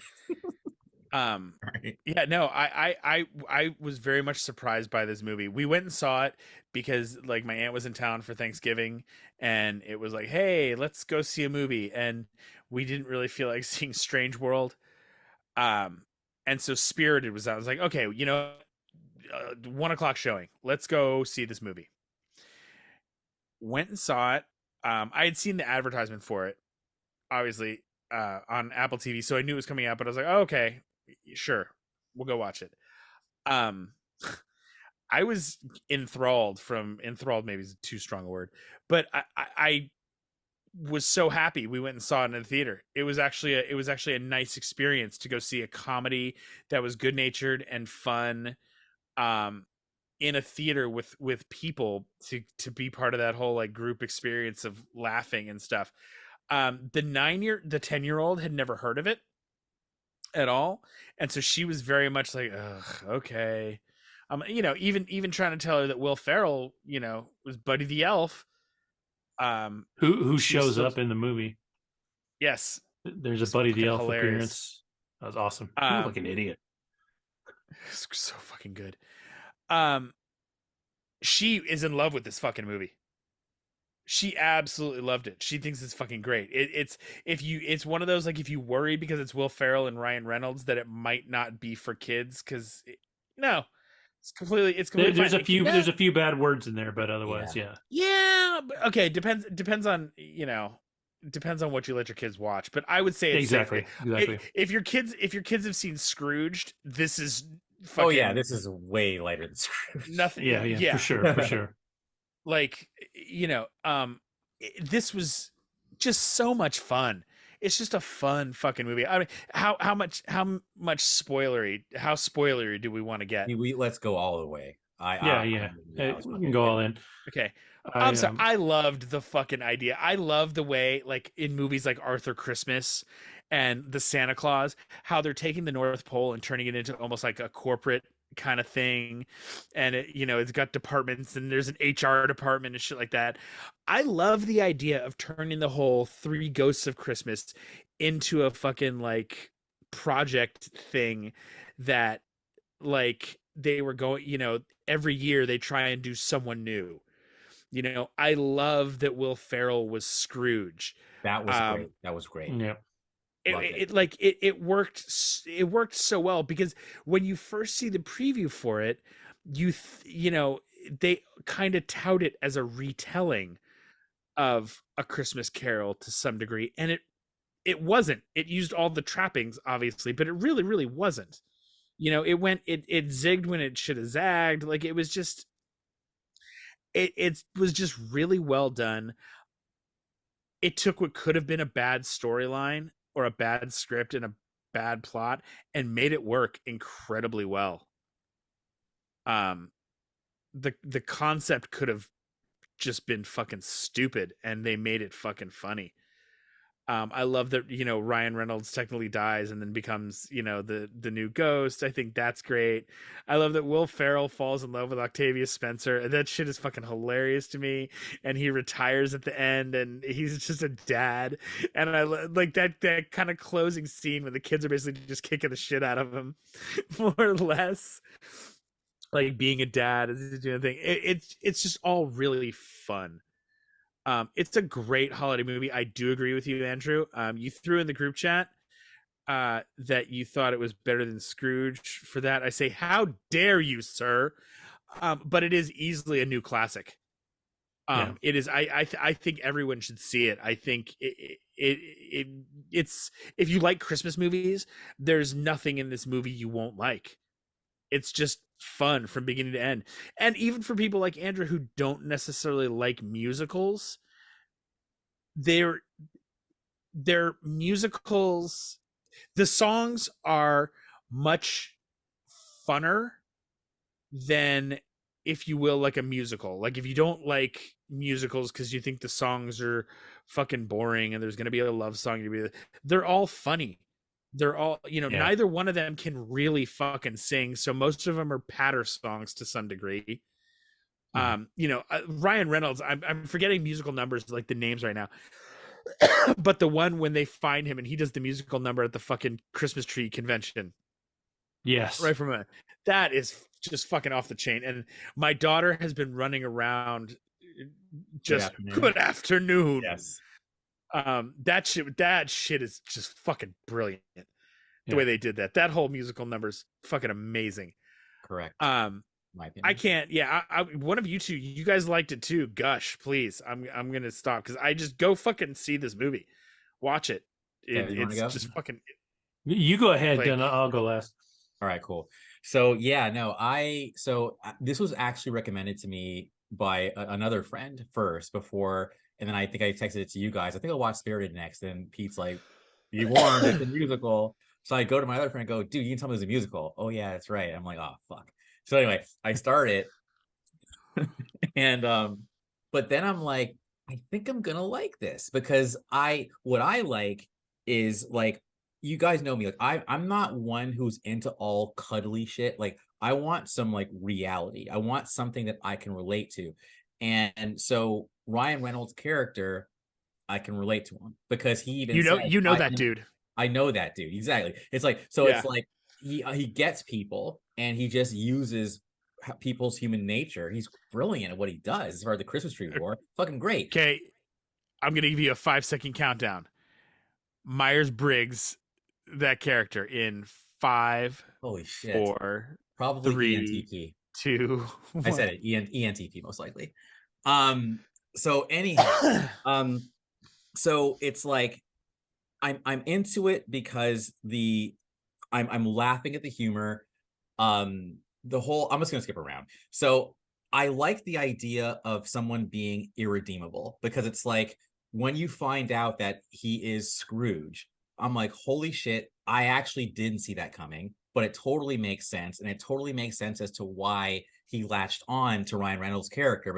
Um,
Right.
yeah, no, I was very much surprised by this movie. We went and saw it because like my aunt was in town for Thanksgiving, and it was like, hey, let's go see a movie, and we didn't really feel like seeing Strange World. Um, and so Spirited was out. I was like, okay, 1 o'clock showing. Let's go see this movie. Went and saw it. I had seen the advertisement for it, obviously, on Apple TV, so I knew it was coming out. But I was like, oh, okay, sure, we'll go watch it. Um, I was enthralled maybe is too strong a word, but I was so happy we went and saw it in the theater. It was actually a nice experience to go see a comedy that was good natured and fun, um, in a theater with people to be part of that whole like group experience of laughing and stuff. The 10-year-old had never heard of it at all, and so she was very much like, ugh, okay. Even trying to tell her that Will Ferrell, was Buddy the Elf.
Who
She was
shows
still,
up in the movie?
yes,
There's a
it's
Buddy the
fucking
Elf
hilarious.
appearance. That was awesome. You look like
Um,
an idiot.
it's so fucking good. Um, she is in love with this fucking movie. She absolutely loved it. She thinks it's fucking great. It's one of those, like, if you worry because it's Will Ferrell and Ryan Reynolds that it might not be for kids, because no, it's completely fine.
There's a few bad words in there, but otherwise,
Yeah.
yeah.
Yeah, but okay, depends on, depends on what you let your kids watch, but I would say it's safe.
Exactly.
If your kids have seen Scrooged, this is
Oh yeah,
fucking
this is way lighter than Scrooge.
nothing.
Yeah, for
Yeah,
sure, for sure.
like, this was just so much fun. It's just a fun fucking movie. I mean, how spoilery do we want to get?
We let's go all the way.
Yeah.
Let's
We
fucking
can
do
go
it.
all in.
Okay.
I
I'm sorry. I loved the fucking idea. I love the way, like in movies like Arthur Christmas and the Santa Claus, how they're taking the North Pole and turning it into almost like a corporate kind of thing. And it's got departments, and there's an HR department and shit like that. I love the idea of turning the whole Three Ghosts of Christmas into a fucking like project thing that, like, they were going, every year they try and do someone new. I love that Will Ferrell was Scrooge.
That was
Um,
great. That was great.
yeah.
it,
Loved it.
it like it worked. It worked so well because when you first see the preview for it, they kind of tout it as a retelling of A Christmas Carol to some degree, and it wasn't. It used all the trappings, obviously, but it really, really wasn't. It zigged when it should have zagged. Like, it was just it was just really well done. It took what could have been a bad storyline or a bad script and a bad plot and made it work incredibly well. Um, the concept could have just been fucking stupid, and they made it fucking funny. I love that, you know, Ryan Reynolds technically dies and then becomes, you know, the new Ghost. I think that's great. I love that Will Ferrell falls in love with Octavia Spencer, and that shit is fucking hilarious to me. And he retires at the end, and he's just a dad. And like that kind of closing scene when the kids are basically just kicking the shit out of him, more or less. Like being a dad is doing a thing. It's just all really fun. It's a great holiday movie. I do agree with you, Andrew. You threw in the group chat that you thought it was better than Scrooge. For that, I say, how dare you, sir? But it is easily a new classic. It is. I think everyone should see it. I think it's if you like Christmas movies, there's nothing in this movie you won't like. It's just fun from beginning to end. And even for people like Andrew who don't necessarily like musicals, they're musicals. The songs are much funner than, if you will, like a musical. Like if you don't like musicals because you think the songs are fucking boring and there's going to be a love song, they're all funny. They're all, you know, neither one of them can really fucking sing. So most of them are patter songs to some degree. You know, Ryan Reynolds, I'm forgetting musical numbers, like the names right now. But the one when they find him and he does the musical number at the fucking Christmas tree convention.
Yes.
Right from it. That is just fucking off the chain. And my daughter has been running around just good afternoon.
Yes.
That shit is just fucking brilliant. The way they did that whole musical number is fucking amazing.
Correct.
My opinion. I can't. Yeah, I one of you two, you guys liked it too. Gush, please. I'm gonna stop because I just go fucking see this movie, watch it. It's just fucking.
You go ahead, then I'll go last.
All right, cool. So yeah, no, this was actually recommended to me by another friend first before. And then I think I texted it to you guys. I think I'll watch Spirited next. And Pete's like, you warned, it's a musical. So I go to my other friend and go, dude, you can tell me it's a musical. Oh, yeah, that's right. I'm like, oh, fuck. So anyway, I start it. And, but then I'm like, I think I'm going to like this because what I like is like, you guys know me. Like I'm not one who's into all cuddly shit. Like I want some like reality. I want something that I can relate to. And so Ryan Reynolds' character, I can relate to him because he even
that dude.
I know that dude exactly. It's like It's like he gets people and he just uses people's human nature. He's brilliant at what he does. As far as the Christmas tree war, fucking great.
Okay, I'm gonna give you a 5-second countdown. Myers-Briggs, that character in 5.
Holy shit!
4,
probably
3,
ENTP.
2. 1.
I said it. ENTP most likely. So anyhow, so it's like I'm into it because I'm laughing at the humor. The whole, I'm just gonna skip around. So I like the idea of someone being irredeemable because it's like when you find out that he is Scrooge, I'm like, holy shit, I actually didn't see that coming, but it totally makes sense. And it totally makes sense as to why he latched on to Ryan Reynolds' character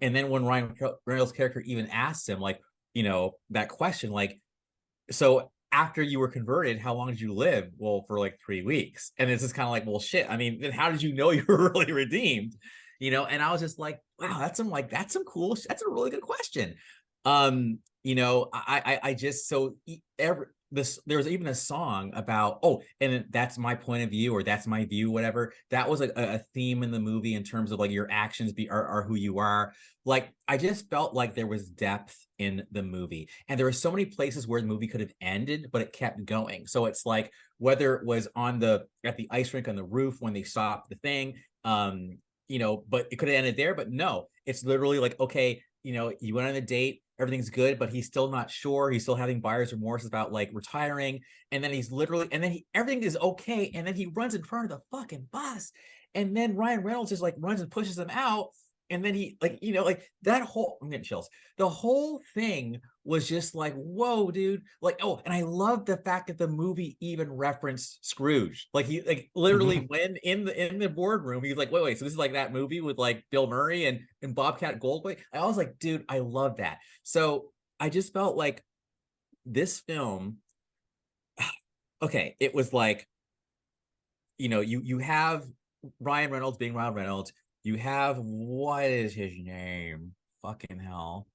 and then when Ryan Reynolds' character even asks him, like, you know, that question, like, so after you were converted, how long did you live? Well, for like 3 weeks. And it's just kind of like, well, shit. I mean, then how did you know you were really redeemed? You know, and I was just like, wow, that's a really good question. You know, I just, so there's even a song about, and that's my point of view, or that's my view, whatever. That was a theme in the movie in terms of like your actions are who you are. Like, I just felt like there was depth in the movie, and there were so many places where the movie could have ended, but it kept going. So it's like, whether it was at the ice rink on the roof when they stopped the thing, you know, but it could have ended there, but no, it's literally like, okay, you know, you went on a date, everything's good, but he's still not sure. He's still having buyer's remorse about like retiring. And then everything is okay. And then he runs in front of the fucking bus. And then Ryan Reynolds just like runs and pushes him out. And then he, like, you know, like that whole, I'm getting chills. The whole thing was just like, whoa, dude. Like, and I love the fact that the movie even referenced Scrooge. Like, he, like, literally when in the boardroom, he's like, wait, so this is like that movie with like Bill Murray and Bobcat Goldthwait. I was like, dude, I love that. So I just felt like this film, okay, it was like, you have Ryan Reynolds being Ryan Reynolds. You have, what is his name? Fucking hell.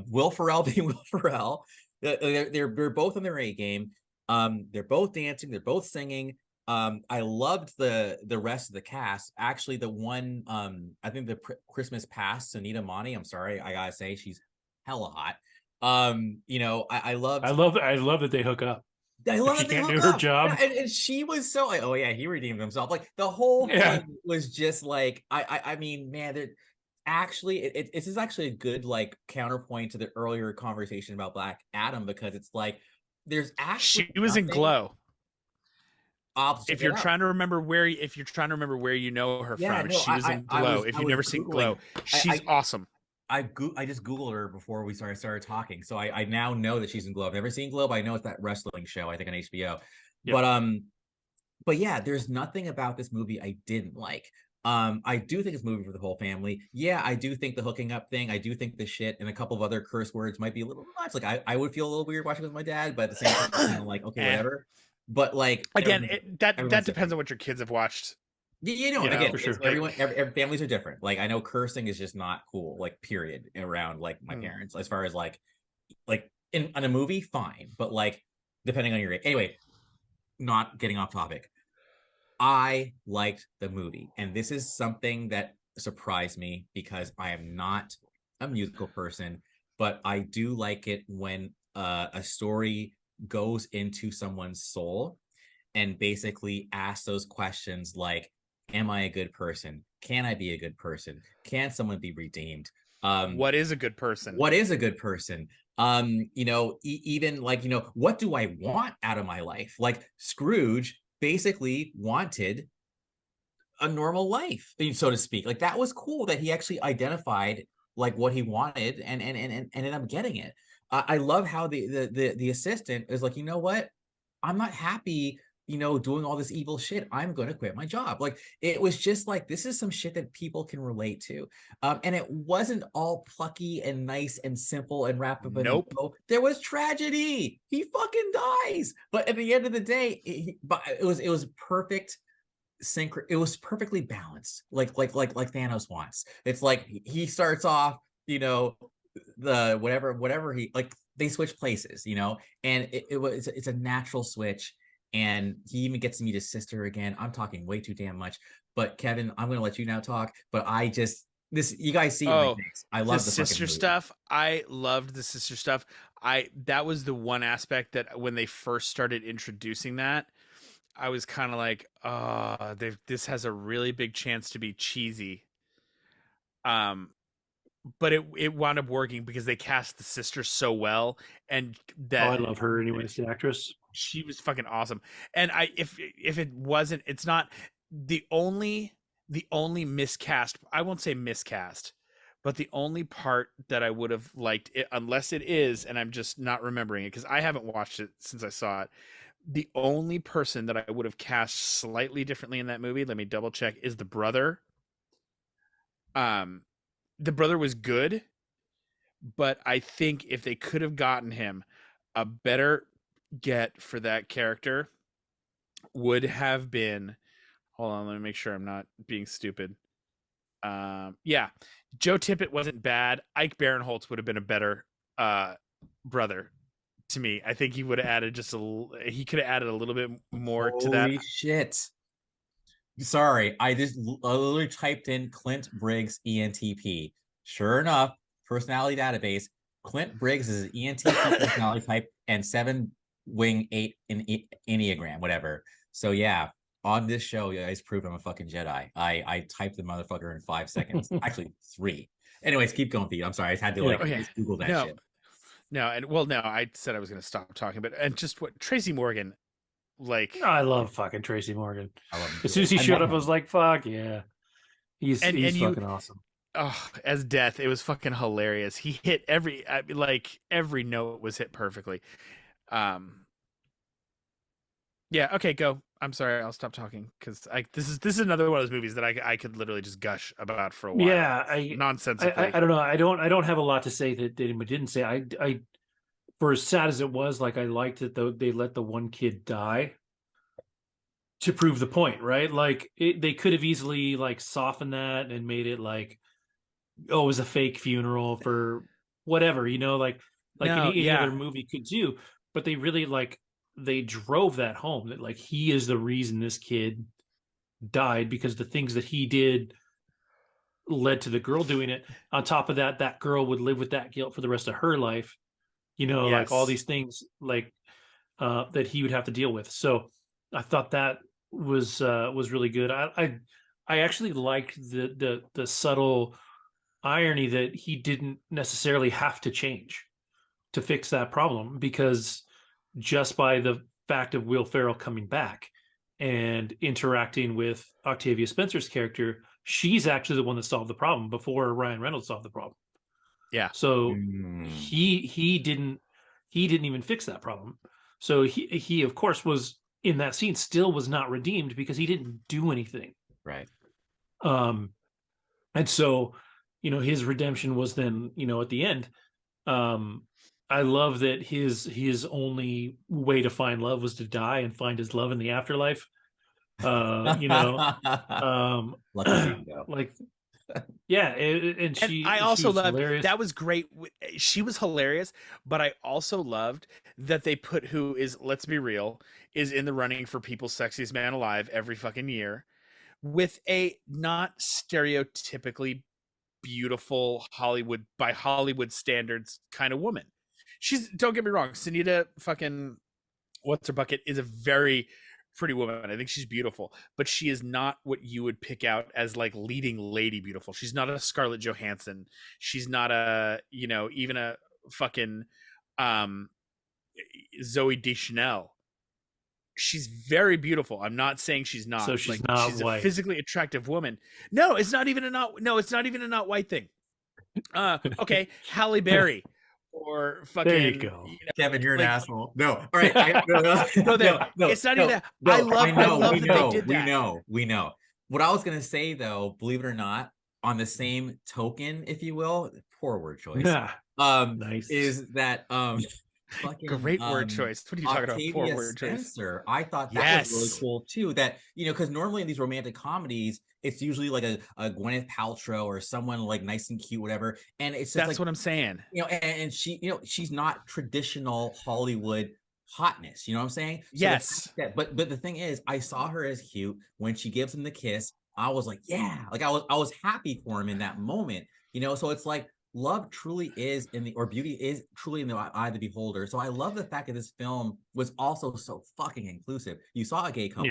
Will Ferrell being Will Ferrell. They're both on their A game. They're both dancing. They're both singing. I loved the rest of the cast. Actually, the one, I think the Christmas Past, Sunita Mani. I'm sorry, I gotta say she's hella hot. I loved.
I love that they hook up.
I love
She
that they
can't
hook
do her
up.
job.
And she was so like, oh yeah, he redeemed himself. Like the whole thing was just like, I mean, man, this is actually a good like counterpoint to the earlier conversation about Black Adam, because it's like there's actually
she was in Glow. If you're trying to remember where you know her from, she was in Glow. If you've never seen Glow, she's awesome.
I just Googled her before we started talking, so I now know that she's in Glow. I've never seen Glow, but I know it's that wrestling show, I think, on HBO. Yep. But yeah, there's nothing about this movie I didn't like. I do think it's a movie for the whole family. Yeah, I do think the hooking up thing, I do think the shit and a couple of other curse words might be a little much. Like I would feel a little weird watching with my dad, but at the same time, I'm kind of like, okay, whatever. But like
again, that depends on what your kids have watched.
Again,
for sure.
Every families are different. Like I know cursing is just not cool, like period, around like my parents. As far as like in a movie, fine, but like depending on your age. Anyway, not getting off topic. I liked the movie, and this is something that surprised me because I am not a musical person, but I do like it when a story goes into someone's soul and basically asks those questions like, am I a good person? Can I be a good person? Can someone be redeemed?
What is a good person?
What is a good person? Even like, what do I want out of my life? Like Scrooge basically wanted a normal life, so to speak. Like that was cool that he actually identified like what he wanted and ended up getting it. I love how the assistant is like, you know what? I'm not happy, doing all this evil shit. I'm going to quit my job. Like it was just like, this is some shit that people can relate to. And it wasn't all plucky and nice and simple and wrapped up.
Nope.
There was tragedy. He fucking dies. But at the end of the day, it was perfect. It was perfectly balanced, like Thanos wants. It's like he starts off, the whatever he like, they switch places, and it's a natural switch. And he even gets to meet his sister again. I'm talking way too damn much, but Kevin, I'm gonna let you now talk. But you guys see my face. I love the
sister stuff. I loved the sister stuff. That was the one aspect that when they first started introducing that, I was kind of like, this has a really big chance to be cheesy. But it wound up working because they cast the sister so well, and that
I love her anyways, the actress.
She was fucking awesome. And if it wasn't, it's not the only miscast. I won't say miscast, but the only part that I would have liked it, unless it is, and I'm just not remembering it because I haven't watched it since I saw it. The only person that I would have cast slightly differently in that movie, let me double check, is the brother. The brother was good, but I think if they could have gotten him, a better get for that character would have been, hold on, let me make sure I'm not being stupid. Yeah, Joe Tippett wasn't bad. Ike Barinholtz would have been a better brother to me. I think he would have added he could have added a little bit more to that.
Holy shit. Sorry, I just literally typed in Clint Briggs ENTP. Sure enough, personality database, Clint Briggs is an ENTP personality type and 7-wing 8 in Enneagram, whatever. So yeah, on this show, you guys proved I'm a fucking Jedi. I typed the motherfucker in 5 seconds. Actually, 3. Anyways, keep going, Pete. I'm sorry, I just had to Google that shit.
No, I said I was going to stop talking, but and just what Tracy Morgan. Like,
I love fucking Tracy Morgan. As soon as he showed up, I was like, "Fuck yeah, he's fucking awesome."
Oh, as Death, it was fucking hilarious. He hit every note was hit perfectly. Yeah. Okay, go. I'm sorry. I'll stop talking because this is another one of those movies that I could literally just gush about for a while.
Yeah,
nonsensically.
I don't know. I don't have a lot to say that he didn't say. for as sad as it was, like I liked that they let the one kid die to prove the point, right? Like they could have easily like softened that and made it like, oh, it was a fake funeral for whatever, like
No,
any other
yeah.
movie could do. But they really like they drove that home that like he is the reason this kid died because the things that he did led to the girl doing it. On top of that, that girl would live with that guilt for the rest of her life. Like all
Yes.
these things like that he would have to deal with. So I thought that was really good. I actually liked the subtle irony that he didn't necessarily have to change to fix that problem because just by the fact of Will Ferrell coming back and interacting with Octavia Spencer's character, she's actually the one that solved the problem before Ryan Reynolds solved the problem.
Yeah.
So he didn't even fix that problem. So he of course was in that scene still was not redeemed because he didn't do anything.
Right.
And so, his redemption was then, at the end. I love that his only way to find love was to die and find his love in the afterlife.
Lucky bingo.
Like, yeah, and
I also
was
loved
hilarious.
that was great. She was hilarious, but I also loved that they put who is, let's be real, is in the running for People's Sexiest Man Alive every fucking year with a not stereotypically beautiful Hollywood by Hollywood standards kind of woman. She's, don't get me wrong, Sunita fucking what's her bucket is a very pretty woman. I think she's beautiful, but she is not what you would pick out as like leading lady beautiful. She's not a Scarlett Johansson. She's not a, even a fucking Zoe Deschanel. She's very beautiful. I'm not saying she's not.
So she's not
she's
white.
a physically attractive woman. No, it's not even a not white thing. Okay, Halle Berry or fucking.
There you go.
Kevin, you're an asshole. No, all right. No,
it's not even that. I love that they did that.
We know. What I was gonna say though, believe it or not, on the same token, if you will, poor word choice.
Yeah. Nice.
Is that fucking
great word choice. What are you talking about? Poor word
Spencer.
choice.
I thought that was really cool too. That because normally in these romantic comedies, it's usually like a Gwyneth Paltrow or someone like nice and cute, whatever. And it's just
that's
like,
what I'm saying.
And she, she's not traditional Hollywood hotness. You know what I'm saying? So
yes.
But the thing is, I saw her as cute when she gives him the kiss. I was like, yeah, like I was happy for him in that moment. So it's like love truly is beauty is truly in the eye of the beholder. So I love the fact that this film was also so fucking inclusive. You saw a gay couple,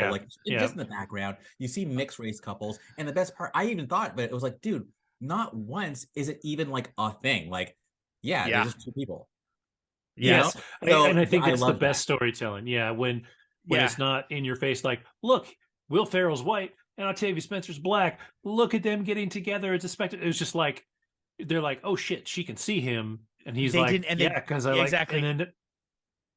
just in the background. You see mixed race couples, and the best part, I even thought, but it was like, dude, not once is it even like a thing. Like, they're just two people.
Yes, and I think it's the best storytelling. Yeah, when it's not in your face, like, look, Will Ferrell's white and Octavia Spencer's black. Look at them getting together. It's a spectacle. It was just like, they're like, oh shit, she can see him, and he's because I like
exactly.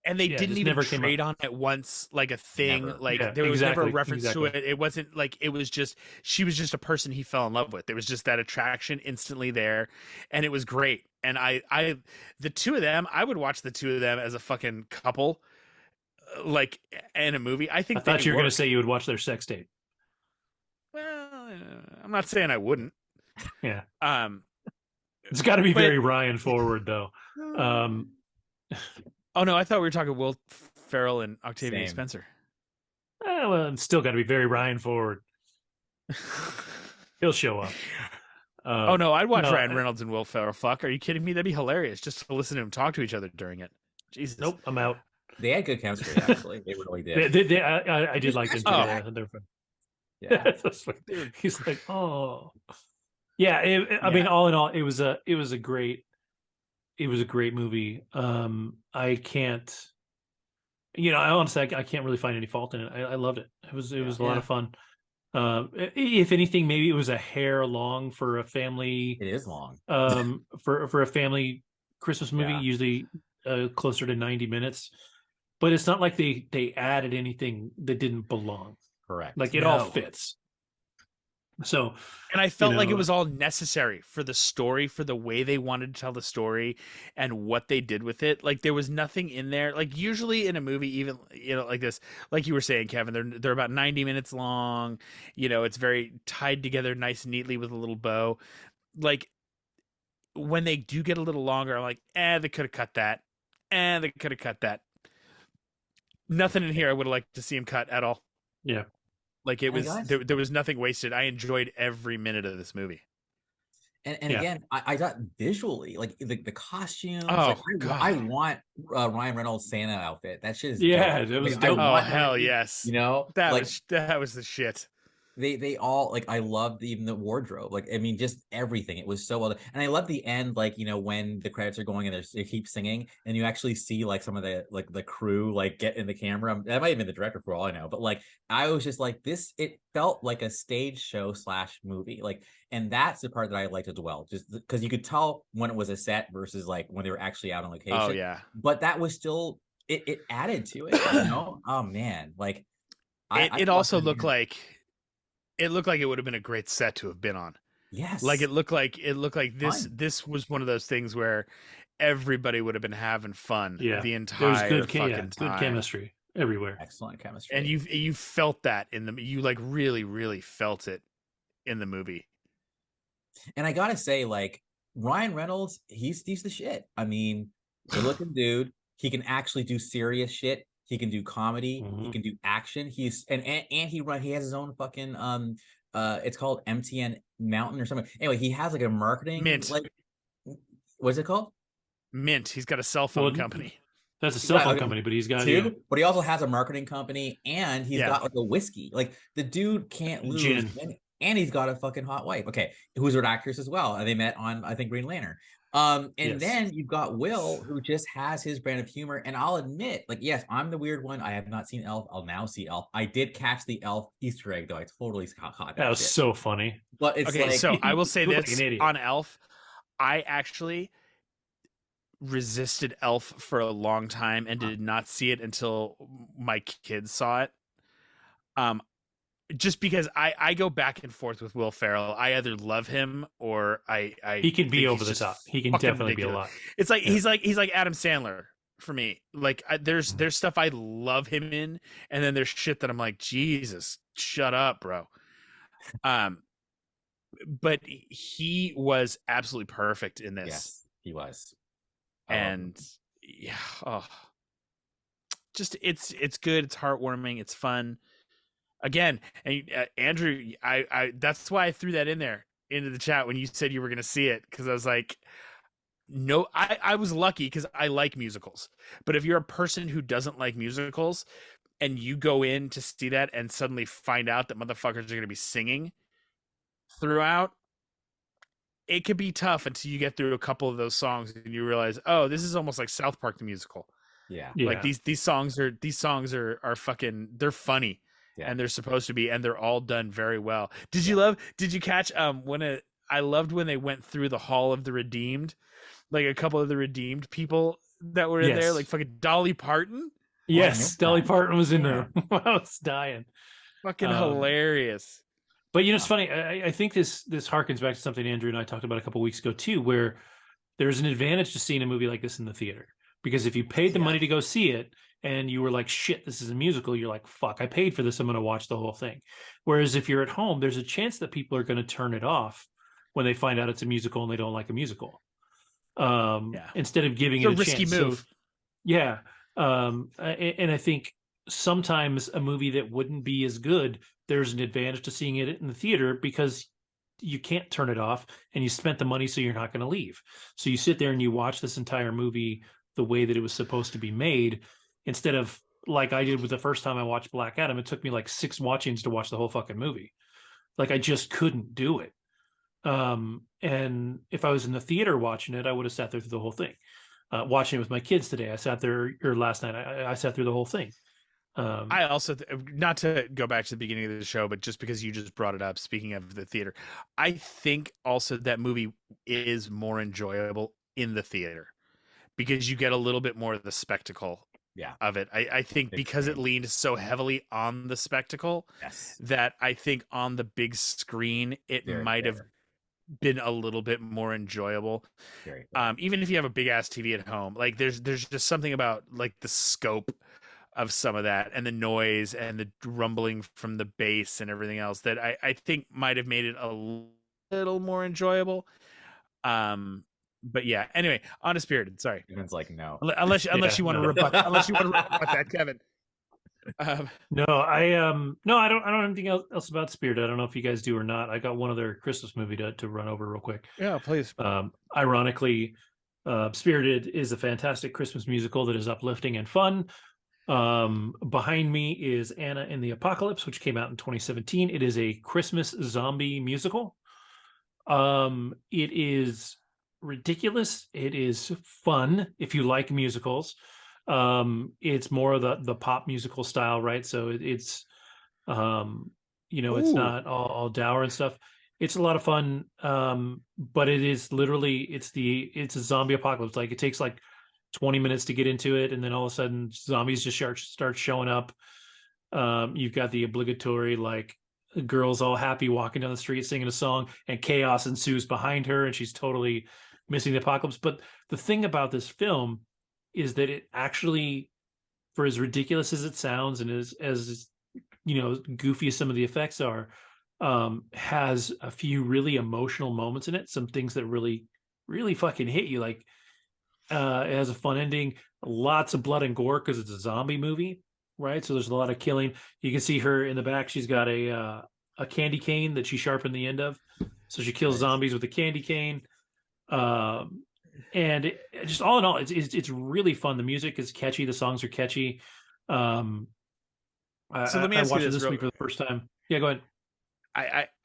And they didn't even trade on it once, like a thing. Never. Like there was never a reference to it. It wasn't like it was just she was just a person he fell in love with. There was just that attraction instantly there, and it was great. And I the two of them, I would watch the two of them as a fucking couple, like in a movie. I thought
you were going to say you would watch their sex tape.
Well, I'm not saying I wouldn't.
Yeah. It's got to be very Ryan forward, though.
Oh no, I thought we were talking Will Ferrell and Octavia Spencer.
Well, it's still got to be very Ryan forward. He'll show up.
Oh no, I'd watch Ryan Reynolds and Will Ferrell fuck. Are you kidding me? That'd be hilarious just to listen to them talk to each other during it. Jesus.
Nope, I'm out.
They had good chemistry, actually. They really did.
I did like them too. They're fun. Yeah, he's like, oh. Yeah, I mean, all in all, it was a great movie. I can't, honestly, I can't really find any fault in it. I loved it. It was a lot of fun. If anything, maybe it was a hair long for a family.
It is long.
For a family Christmas movie, usually closer to 90 minutes. But it's not like they added anything that didn't belong.
Correct.
Like it all fits. So,
And I
you
felt like it
know,
was all necessary for the story, for the way they wanted to tell the story and what they did with it. Like there was nothing in there. Like usually in a movie, even like this, like you were saying, Kevin, they're about 90 minutes long. It's very tied together nice and neatly with a little bow. Like when they do get a little longer, I'm like, they could have cut that. They could have cut that. Nothing in here I would have liked to see him cut at all.
yeah,
Like it
And I
was
got
there was nothing wasted. I enjoyed every minute of this movie.
and
yeah,
again, I got visually like the costumes. Like
Oh
I
God.
want Ryan Reynolds Santa outfit. That shit is dope.
yeah, that was
Like I
dope.
Oh
want
hell
everything.
yes.
Like
That was the shit.
they all like I loved even the wardrobe. Like I mean, just everything. It was so well done. And I love the end, like when the credits are going and they keep singing, and you actually see like some of the crew like get in the camera. That might have been the director for all I know, but like I was just like this. It felt like a stage show / movie. Like, and that's the part that I liked as well, just because you could tell when it was a set versus like when they were actually out on
Oh
location.
yeah.
But that was still it added to it. Oh man, like I
It
watched
also
it again.
looked like it would have been a great set to have been on. Like
Yes,
it looked like
fun.
this was one of those things where everybody would have been having fun
Yeah,
the
there was
entire
yeah,
fucking
good
time.
chemistry everywhere.
Excellent
And
chemistry.
you felt that you like really really felt it in the movie.
And I gotta say, like Ryan Reynolds, he's the shit. I mean, good looking dude. He can actually do serious shit. He can do comedy. He
Hmm.
can do action. He's and he has his own fucking it's called MTN Mountain or something. Anyway, he has like a marketing
Mint.
like what's it called?
Mint. He's got a cell phone
Well,
company.
that's a cell
Yeah,
phone
okay,
company, but he's got
too. But he also has a marketing company and he's
Yeah.
got like a whiskey. Like the dude can't lose.
gin.
And he's got a fucking hot wife. Okay, who's an actress as well. And they met on I think Green Lantern. And
Yes,
then you've got Will, who just has his brand of humor. And I'll admit, like, yes, I'm the weird one. I have not seen Elf. I'll now see Elf. I did catch the Elf Easter egg, though. I totally caught
that
that
was
shit.
so funny.
But it's
Okay,
like,
so I will
You
say
look like an
this
idiot.
on Elf. I actually resisted Elf for a long time and did not see it until my kids saw it. Um, just because I go back and forth with Will Ferrell. I either love him or I
He can be
think
over
he's
the
just
top. He can
fucking
definitely be a
ridiculous.
lot.
It's like
Yeah.
he's like Adam Sandler for me. Like there's stuff I love him in, and then there's shit that I'm like, Jesus, shut up, bro. Um, but he was absolutely perfect in this,
yes, he was. I love him.
and yeah, oh, just it's good. It's heartwarming. It's fun. Again, and Andrew, I that's why I threw that in there into the chat when you said you were going to see it, because I was like, no, I was lucky because I like musicals. But if you're a person who doesn't like musicals and you go in to see that and suddenly find out that motherfuckers are going to be singing throughout, it could be tough until you get through a couple of those songs and you realize, oh, this is almost like South Park the musical.
Yeah,
Like
Yeah.
these songs are fucking, they're funny,
yeah.
and they're supposed to be, and they're all done very well. Did you catch I loved when they went through the Hall of the Redeemed, like a couple of the redeemed people that were in there, like
Yes.
fucking Dolly Parton,
Oh, I missed
Yes. Dolly
that.
Parton was in
Yeah.
there. I was dying.
fucking
Um,
hilarious.
but it's
Oh,
funny. I think this harkens back to something Andrew and I talked about a couple weeks ago too, where there's an advantage to seeing a movie like this in the theater. Because if you paid the
yeah.
money to go see it and you were like, shit, this is a musical, you're like, fuck, I paid for this. I'm going to watch the whole thing. Whereas if you're at home, there's a chance that people are going to turn it off when they find out it's a musical and they don't like a musical.
Yeah,
Instead of giving
it's
it
a
a
risky
chance. So,
move.
yeah. And I think sometimes a movie that wouldn't be as good, there's an advantage to seeing it in the theater because you can't turn it off and you spent the money, so you're not going to leave. So you sit there and you watch this entire movie the way that it was supposed to be made, instead of like I did with the first time I watched Black Adam. It took me like 6 watchings to watch the whole fucking movie. Like I just couldn't do it. And if I was in the theater watching it, I would have sat there through the whole thing. Watching it with my kids today, I sat there, or last night, I sat through the whole thing.
I also, not to go back to the beginning of the show, but just because you just brought it up, speaking of the theater, I think also that movie is more enjoyable in the theater because you get a little bit more of the spectacle
Yeah.
of it. I think
Big
because it
screen.
leaned so heavily on the spectacle,
Yes.
that I think on the big screen it
Very
might have
fair.
been a little bit more enjoyable.
Very fair.
Even if you have a big ass TV at home, like there's just something about like the scope of some of that and the noise and the rumbling from the bass and everything else that I think might have made it a little more enjoyable. But yeah, anyway, on to Spirited. Sorry.
Kevin's like, no.
Unless
Yeah,
you want to
no.
rebut that, Kevin.
No, no, I don't know anything else about Spirit. I don't know if you guys do or not. I got one other Christmas movie to run over real quick.
Yeah, please.
Ironically, Spirited is a fantastic Christmas musical that is uplifting and fun. Behind me is Anna and the Apocalypse, which came out in 2017. It is a Christmas zombie musical. It is ridiculous. It is fun if you like musicals. It's more of the pop musical style, right? So it's it's not all dour and stuff. It's a lot of fun. But it is literally it's a zombie apocalypse. Like it takes like 20 minutes to get into it, and then all of a sudden zombies just start showing up. You've got the obligatory like girls all happy walking down the street singing a song, and chaos ensues behind her, and she's totally missing the apocalypse. But the thing about this film is that it actually, for as ridiculous as it sounds and as goofy as some of the effects are, has a few really emotional moments in it. Some things that really, really fucking hit you. Like it has a fun ending, lots of blood and gore because it's a zombie movie, right? So there's a lot of killing. You can see her in the back. She's got a candy cane that she sharpened the end of, so she kills
Nice.
zombies with a candy cane. And just all in all, it's really fun. The music is catchy. The songs are catchy.
So let me
I
ask you
watched it
this
this week for the first time. Yeah, go ahead.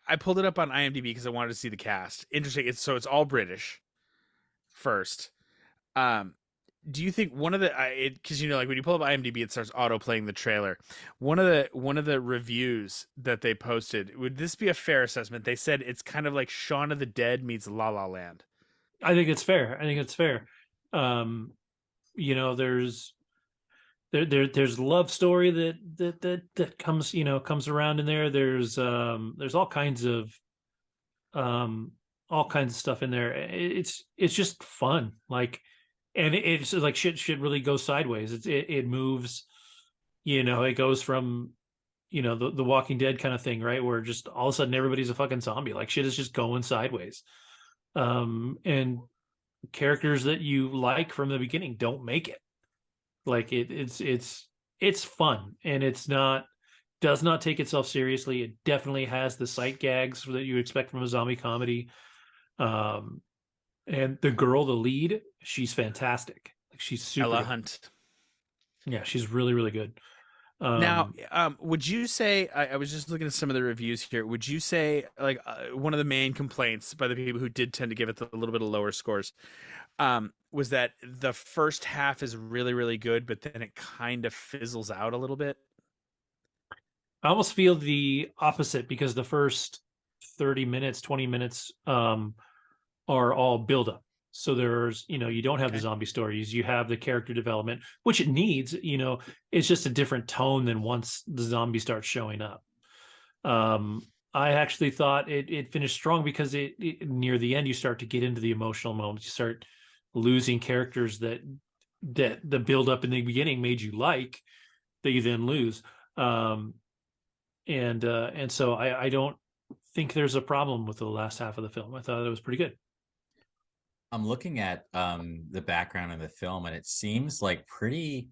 I pulled it up on IMDb because I wanted to see the cast. Interesting. It's all British first. Do you think one of the because like when you pull up IMDb, it starts auto playing the trailer. One of the reviews that they posted, would this be a fair assessment? They said it's kind of like Shaun of the Dead meets La La Land.
I think it's fair. There's love story that comes around in there. There's all kinds of stuff in there. It's just fun. Like, and it's like shit really goes sideways. It moves, it goes from the Walking Dead kind of thing, right? Where just all of a sudden everybody's a fucking zombie. Like shit is just going sideways. And characters that you like from the beginning don't make it. Like it's fun, and does not take itself seriously. It definitely has the sight gags that you expect from a zombie comedy. And the girl, the lead, she's fantastic. Like she's super
Ella
good.
Hunt.
Yeah, she's really, really good.
Now, would you say, I was just looking at some of the reviews here, would you say like one of the main complaints by the people who did tend to give it a little bit of lower scores was that the first half is really, really good, but then it kind of fizzles out a little bit?
I almost feel the opposite, because the first 30 minutes, 20 minutes are all build up. So there's, you don't have the zombie stories, you have the character development, which it needs. It's just a different tone than once the zombie starts showing up. I actually thought it finished strong because it near the end, you start to get into the emotional moments. You start losing characters that the build up in the beginning made you like, that you then lose. And so I don't think there's a problem with the last half of the film. I thought it was pretty good.
I'm looking at the background of the film, and it seems like pretty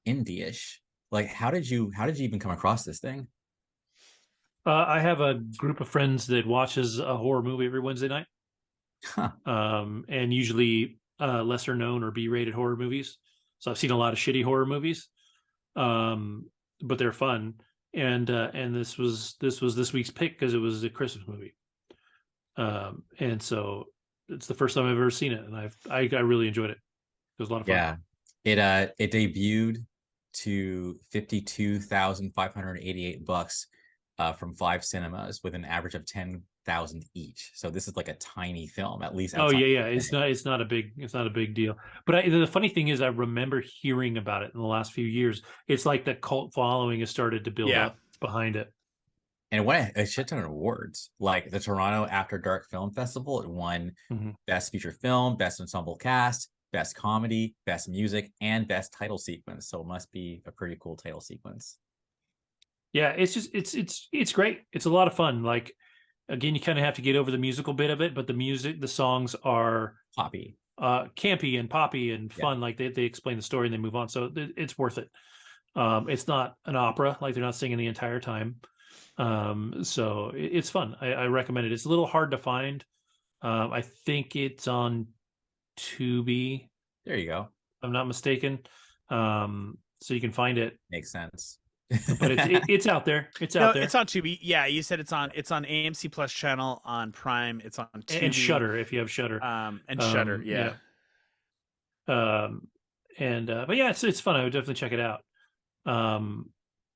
indie-ish. Like, how did you even come across this thing?
I have a group of friends that watches a horror movie every Wednesday night.
Huh.
And usually lesser known or B-rated horror movies. So I've seen a lot of shitty horror movies, but they're fun. And this was this week's pick because it was a Christmas movie. And so it's the first time I've ever seen it, and I really enjoyed it. It was a lot of fun.
Yeah, it debuted to $52,588 from 5 cinemas with an average of 10 $100,000 each. So this is like a tiny film, at least.
Oh
Outside
yeah. It's not a big deal. But the funny thing is, I remember hearing about it in the last few years. It's like the cult following has started to build up behind it.
And it won a shit ton of awards, like the Toronto After Dark Film Festival. It won Best Feature Film, Best Ensemble Cast, Best Comedy, Best Music, and Best Title Sequence. So it must be a pretty cool title sequence.
Yeah, it's just it's great. It's a lot of fun. Like, again, you kind of have to get over the musical bit of it, but the songs are
poppy,
campy and poppy and fun. Like they explain the story and they move on, so it's worth it. It's not an opera, like they're not singing the entire time. So it's fun. I recommend it. It's a little hard to find. I think it's on Tubi.
There you go.
If I'm not mistaken. So you can find it.
Makes sense.
But it's out there. It's out there.
It's on Tubi. Yeah, you said it's on AMC Plus channel, on Prime. It's on Tubi.
And Shudder if you have Shudder.
And Shudder, yeah.
But yeah, it's fun. I would definitely check it out. And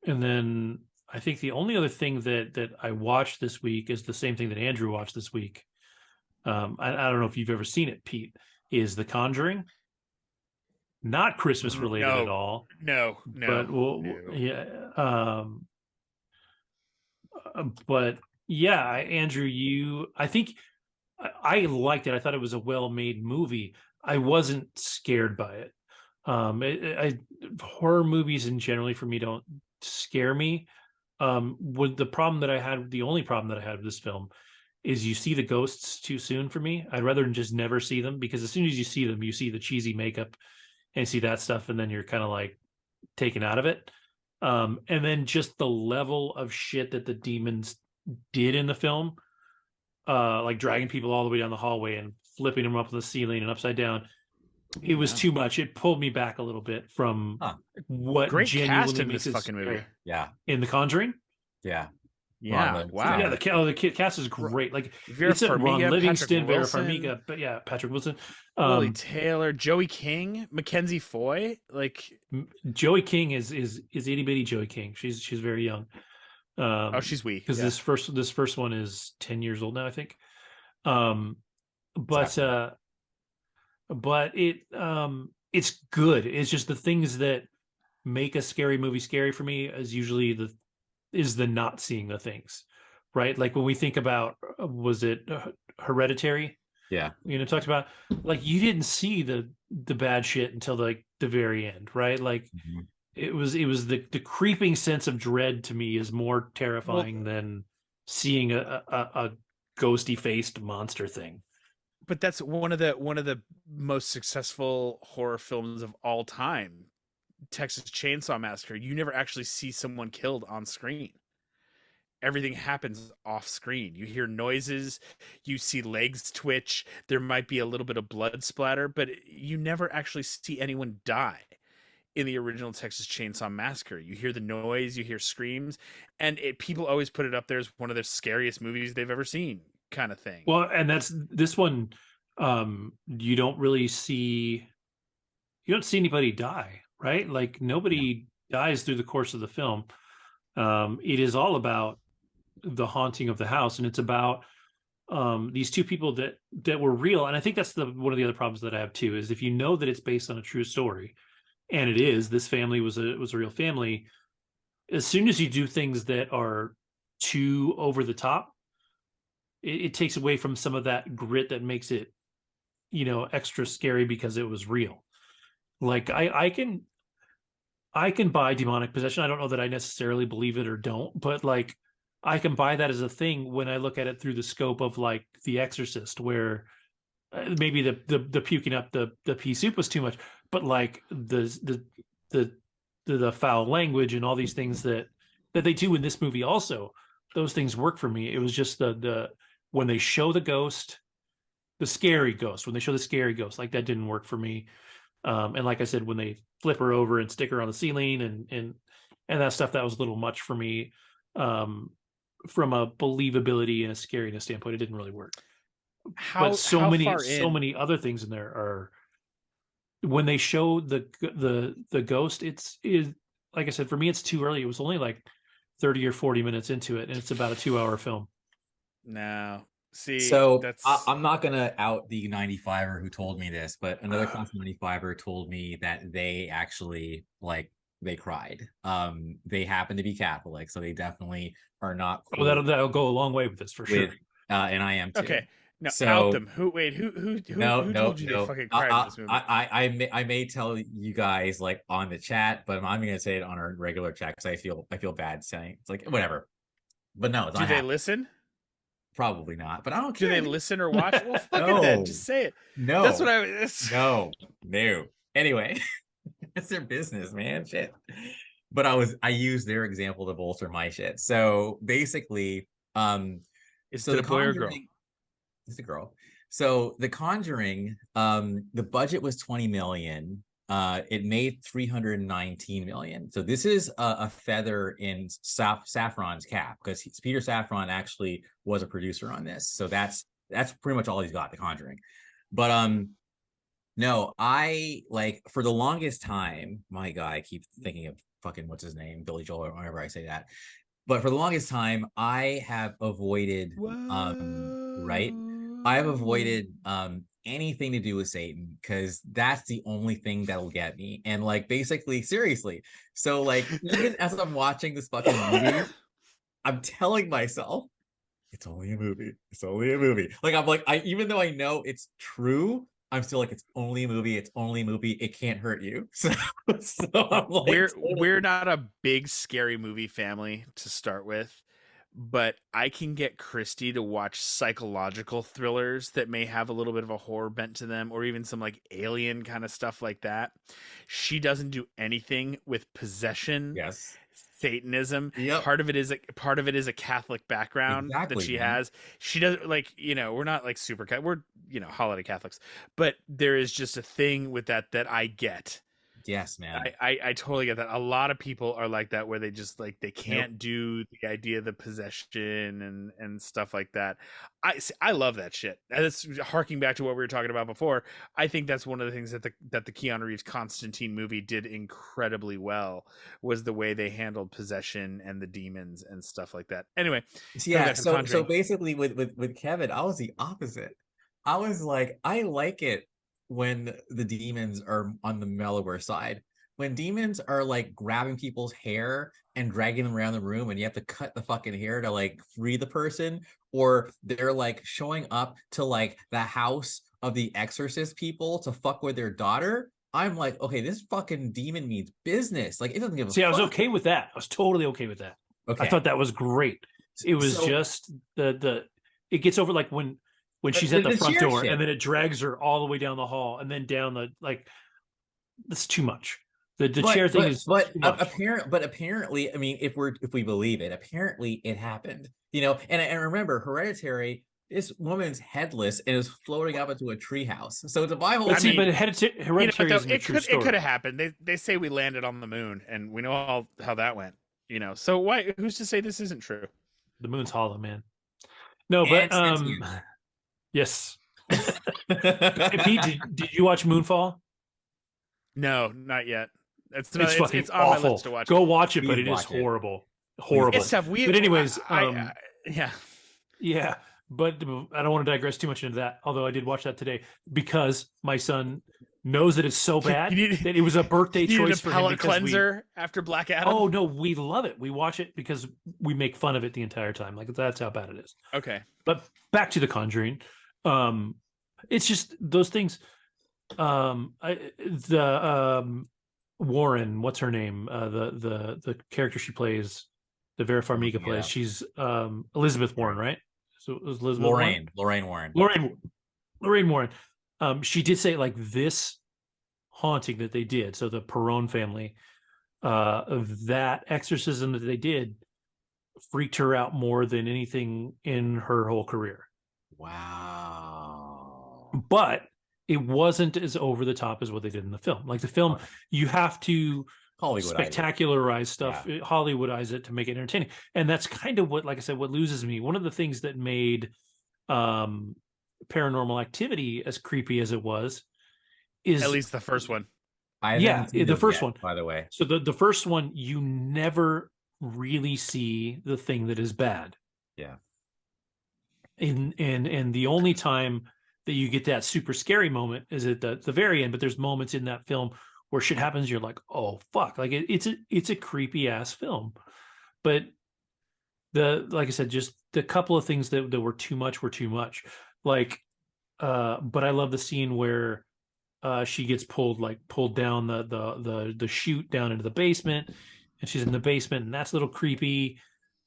then I think the only other thing that I watched this week is the same thing that Andrew watched this week. I don't know if you've ever seen it, Pete, is The Conjuring. Not Christmas related at all.
No.
But yeah. But yeah, Andrew, I think I liked it. I thought it was a well-made movie. I wasn't scared by it. Horror movies in generally for me don't scare me. With the only problem that I had with this film is you see the ghosts too soon for me. I'd rather just never see them, because as soon as you see them, you see the cheesy makeup and see that stuff, and then you're kind of like taken out of it. And then just the level of shit that the demons did in the film, like dragging people all the way down the hallway and flipping them up on the ceiling and upside down. It was too much. It pulled me back a little bit from what
great
genuinely
cast in
makes
this
it
fucking movie.
Yeah.
In The Conjuring?
Yeah.
Wow.
Yeah, the cast is great. Like
Vera
it's Ron
Farmiga,
Livingston, Vera
Patrick Wilson.
Farmiga, but yeah, Patrick Wilson,
Lily Taylor, Joey King, Mackenzie Foy. Like
Joey King is itty bitty Joey King. She's very young.
She's wee.
Because this first one is 10 years old now, I think. But it's good. It's just the things that make a scary movie scary for me is usually the not seeing the things, right? Like when we think about, was it Hereditary?
Yeah.
Talked about, like, you didn't see the bad shit until like the very end, right? Like it was the creeping sense of dread to me is more terrifying than seeing a ghosty faced monster thing.
But that's one of the most successful horror films of all time, Texas Chainsaw Massacre. You never actually see someone killed on screen. Everything happens off screen. You hear noises, you see legs twitch, there might be a little bit of blood splatter, but you never actually see anyone die in the original Texas Chainsaw Massacre. You hear the noise, you hear screams, and people always put it up there as one of the scariest movies they've ever seen, kind of thing.
Well, and that's this one. You don't see anybody die, right? Like nobody dies through the course of the film. It is all about the haunting of the house, and it's about these two people that were real. And I think that's one of the other problems that I have too, is if you know that it's based on a true story, and it is, this family was a real family, as soon as you do things that are too over the top, it takes away from some of that grit that makes it, extra scary because it was real. Like I can buy demonic possession. I don't know that I necessarily believe it or don't, but like I can buy that as a thing when I look at it through the scope of like The Exorcist, where maybe the puking up the pea soup was too much, but like the foul language and all these things that they do in this movie also, those things work for me. It was just the when they show the ghost, the scary ghost, like that didn't work for me. And like I said, when they flip her over and stick her on the ceiling and that stuff, that was a little much for me. From a believability and a scariness standpoint, it didn't really work. But so many other things in there are, when they show the ghost, it's like I said, for me, it's too early. It was only like 30 or 40 minutes into it, and it's about a 2-hour film.
No. See,
So
that's
I'm not gonna out the 95er who told me this, but another class 95er told me that they actually like they cried. They happen to be Catholic, so they definitely are not
Oh,
cool
that'll go a long way with this for sure.
with and I am too.
okay. Now out
So
them. Who
no,
told you they fucking cried in this movie?
I may tell you guys like on the chat, but I'm gonna say it on our regular chat because I feel bad saying it's like whatever. But no, it's
Do
not
they
happening.
listen?
Probably not, but I don't
Do
care.
they listen or watch? Well, fuck it
No,
then. Just say it.
no,
That's what I was.
no, no. Anyway, it's their business, man. Shit. But I used their example to bolster my shit. So basically,
Is
so
it
the
a boy or girl?
Conjuring, it's a girl. So the Conjuring, the budget was 20 million. It made 319 million. So this is a feather in Safran's cap because Peter Safran actually was a producer on this. So that's pretty much all he's got, The Conjuring. But no, I like for the longest time, my God, I keep thinking of fucking what's his name, Billy Joel, or whenever I say that. But for the longest time, I have avoided right. I have avoided anything to do with Satan because that's the only thing that'll get me. And like basically, seriously. So like even as I'm watching this fucking movie, I'm telling myself, it's only a movie. It's only a movie. Like I'm like, even though I know it's true, I'm still like, it's only a movie. It's only a movie. It can't hurt you. So I'm like,
we're not a big scary movie family to start with, but I can get Christy to watch psychological thrillers that may have a little bit of a horror bent to them, or even some like alien kind of stuff like that. She doesn't do anything with possession.
yes.
Satanism.
Yep.
Part of it is a Catholic background
Exactly,
that she
man.
has. She does like, we're not like super we're, holiday Catholics, but there is just a thing with that I get.
Yes, man.
I totally get that. A lot of people are like that, where they just like they
Nope.
can't do the idea of the possession and stuff like that. I love that shit. And it's harking back to what we were talking about before. I think that's one of the things that the Keanu Reeves Constantine movie did incredibly well, was the way they handled possession and the demons and stuff like that. Anyway,
Yeah, so basically with Kevin, I was the opposite. I was like, I like it when the demons are on the mellower side. When demons are like grabbing people's hair and dragging them around the room and you have to cut the fucking hair to like free the person, or they're like showing up to like the house of the exorcist people to fuck with their daughter, I'm like, okay, this fucking demon means business. Like it doesn't give a fuck.
I was okay with that. I was totally okay with that.
Okay.
I thought that was great. It was just it gets over like when she's at the front door and then it drags her all the way down the hall and then down the like. That's too much. The chair thing is
apparently, I mean, if we believe it, apparently it happened. And remember, Hereditary. This woman's headless and is floating up into a treehouse. So it's a Bible.
But Hereditary is a true story.
It could have happened. They say we landed on the moon, and we know how that went. So why? Who's to say this isn't true?
The moon's hollow, man. No, but yes. Pete, did you watch Moonfall?
No, not yet. It's
on awful. My list to watch. Go watch it, but it is horrible. Horrible.
It's tough.
But anyways,
yeah.
But I don't want to digress too much into that. Although I did watch that today because my son knows that it's so bad that it was a birthday choice for him.
Palate cleanser after Black Adam.
Oh no, we love it. We watch it because we make fun of it the entire time. Like that's how bad it is.
Okay.
But back to The Conjuring. It's just those things. Warren, what's her name? The character she plays, the Vera Farmiga plays. She's Elizabeth Warren, right? So it was Elizabeth
Lorraine
Warren. She did say like this haunting that they did. So the Perron family, of that exorcism that they did freaked her out more than anything in her whole career.
Wow.
But it wasn't as over the top as what they did in the film. Like the film, you have to spectacularize stuff, Hollywoodize it to make it entertaining. And that's kind of what, like I said, what loses me. One of the things that made Paranormal Activity as creepy as it was is
at least the first one.
The first one,
by the way.
So the first one, you never really see the thing that is bad.
Yeah.
and the only time that you get that super scary moment is at the very end. But there's moments in that film where shit happens. You're like, oh fuck! Like it's a creepy ass film. But like I said, just the couple of things that were too much were too much. Like, but I love the scene where she gets pulled down the chute down into the basement, and she's in the basement, and that's a little creepy.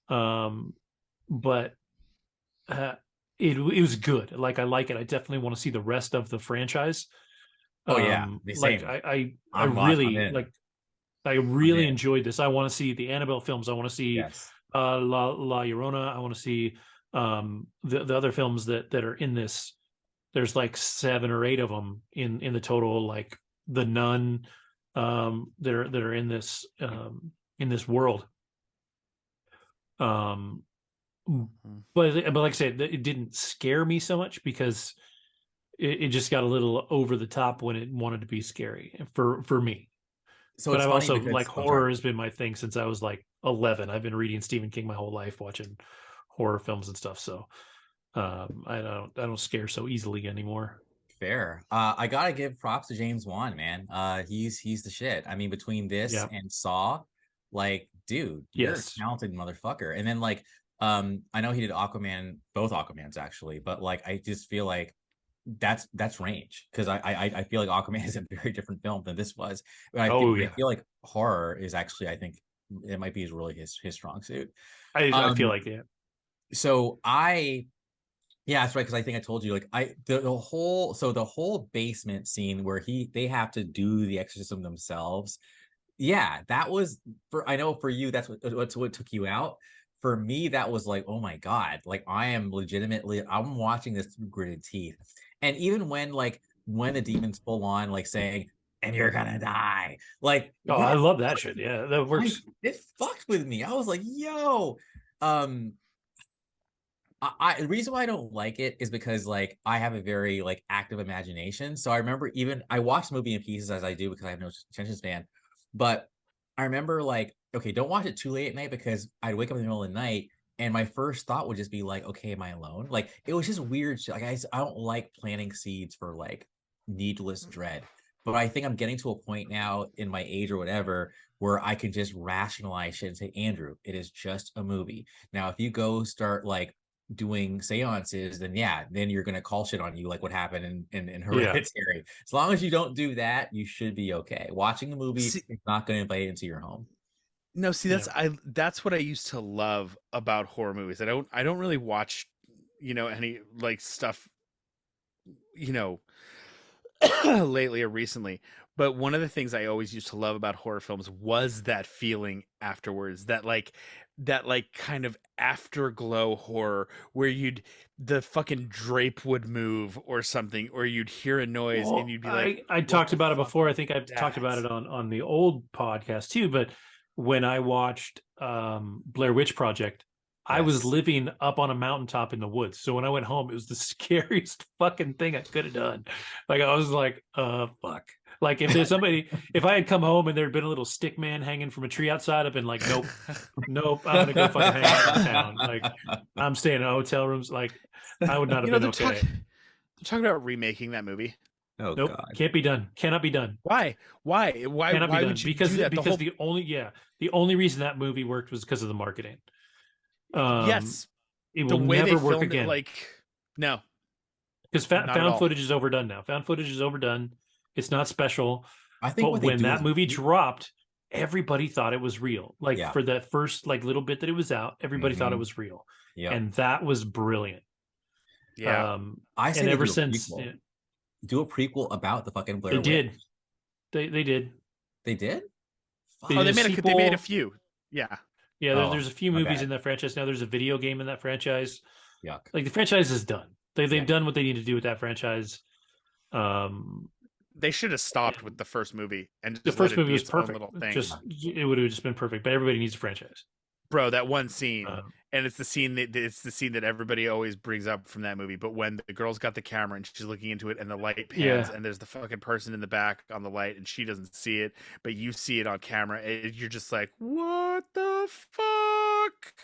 But uh, it was good. Like I like it. I definitely want to see the rest of the franchise.
Oh yeah, the
Like
same.
I
I'm
really
in.
like I
I'm
really
in.
enjoyed this. I want to see the Annabelle films. I want to see
Yes.
La Llorona. I want to see the other films that are in this. There's like 7 or 8 of them in the total. Like the Nun, that are in this world. Um, but like I said, it didn't scare me so much because it just got a little over the top when it wanted to be scary for me.
So
But
it's
I've
funny
also like
because I'm sorry.
horror has been my thing since I was like 11. I've been reading Stephen King my whole life, watching horror films and stuff. So I don't scare so easily anymore.
Fair. I gotta give props to James Wan, man. He's the shit. I mean, between this
Yeah.
and Saw, like, dude, you're a
Yes.
talented motherfucker. And then like, I know he did Aquaman, both Aquamans actually, but like, I just feel like that's range because I feel like Aquaman is a very different film than this was. But
Oh
I
yeah.
feel like horror is actually, I think it might be his strong suit.
I feel
Um,
like yeah.
so I Yeah, that's right. Because I think I told you, like, the whole basement scene where they have to do the exorcism themselves. Yeah, that was I know for you, that's what took you out. For me, that was like, oh my God, like I'm watching this through gritted teeth. And even when the demons full on like saying, and you're gonna die, like
Oh, I
that,
love that shit. Yeah, that works.
it fucked with me. I was like, yo, um, the reason why I don't like it is because like I have a very like active imagination. So I remember even I watch the movie in pieces as I do because I have no attention span. But I remember like, okay, don't watch it too late at night because I'd wake up in the middle of the night and my first thought would just be like, okay, am I alone? Like it was just weird shit. Like I don't like planting seeds for like needless dread. But I think I'm getting to a point now in my age or whatever where I can just rationalize shit and say, Andrew, it is just a movie. Now, if you go start like doing seances, then yeah, then you're gonna call shit on you like what happened in
Yeah.
Hereditary. As long as you don't do that, you should be okay. Watching the movie
See,
is not gonna invite it into your home.
no, see
Yeah.
that's what I used to love about horror movies. I don't really watch, any like stuff, you know, lately or recently. But one of the things I always used to love about horror films was that feeling afterwards, that like kind of afterglow horror where the fucking drape would move or something, or you'd hear a noise and
Well,
you'd be like,
I
what
talked
the
about it
fuck
before. I
was
think I've talked about
that?
it on the old podcast too. But when I watched Blair Witch Project, I was
Yes.
living up on a mountaintop in the woods. So when I went home, it was the scariest fucking thing I could have done. Like I was like, fuck. Like if I had come home and there'd been a little stick man hanging from a tree outside, I've been like, nope, nope, I'm gonna go fucking hang out in town. Like I'm staying in hotel rooms. Like I would not have been okay.
They're talking about remaking that movie.
Oh
Nope,
God.
can't be done. Cannot be done.
Why?
Cannot be
Why
done
would you do that?
because the only reason that movie worked was because of the marketing. Um,
Yes,
it
the
will
way they
never work
filmed it,
again
like, no,
because
not at
found
all.
footage is overdone now. Found footage is overdone. It's not special.
I think
But
what they
when
do
that
is
movie dropped, everybody thought it was real. Like
yeah.
for that first like little bit that it was out, everybody thought it
Hmm.
was real,
Yep.
and that was brilliant.
Yeah.
I say
And
they
ever
do a
since
prequel. Do a prequel about the fucking
they
Blair Witch.
did, they did.
They did?
They
Oh,
Fuck.
did a
they made a
sequel.
few. Yeah.
Yeah,
Oh,
there's a few
my
movies
bad.
in that franchise now. There's a video game in that franchise.
Yuck.
Like the franchise is done. They've
Yeah.
done what they need to do with that franchise. Um,
They should have stopped with the first movie and
the
just let
first
it
movie
be
was
its own
perfect.
little thing.
Just it would have just been perfect. But everybody needs a franchise.
Bro, that one scene,
Um,
and it's the scene that everybody always brings up from that movie. But when the girl's got the camera and she's looking into it, and the light pans,
yeah,
and there's the fucking person in the back on the light, and she doesn't see it, but you see it on camera, you're just like, what the fuck?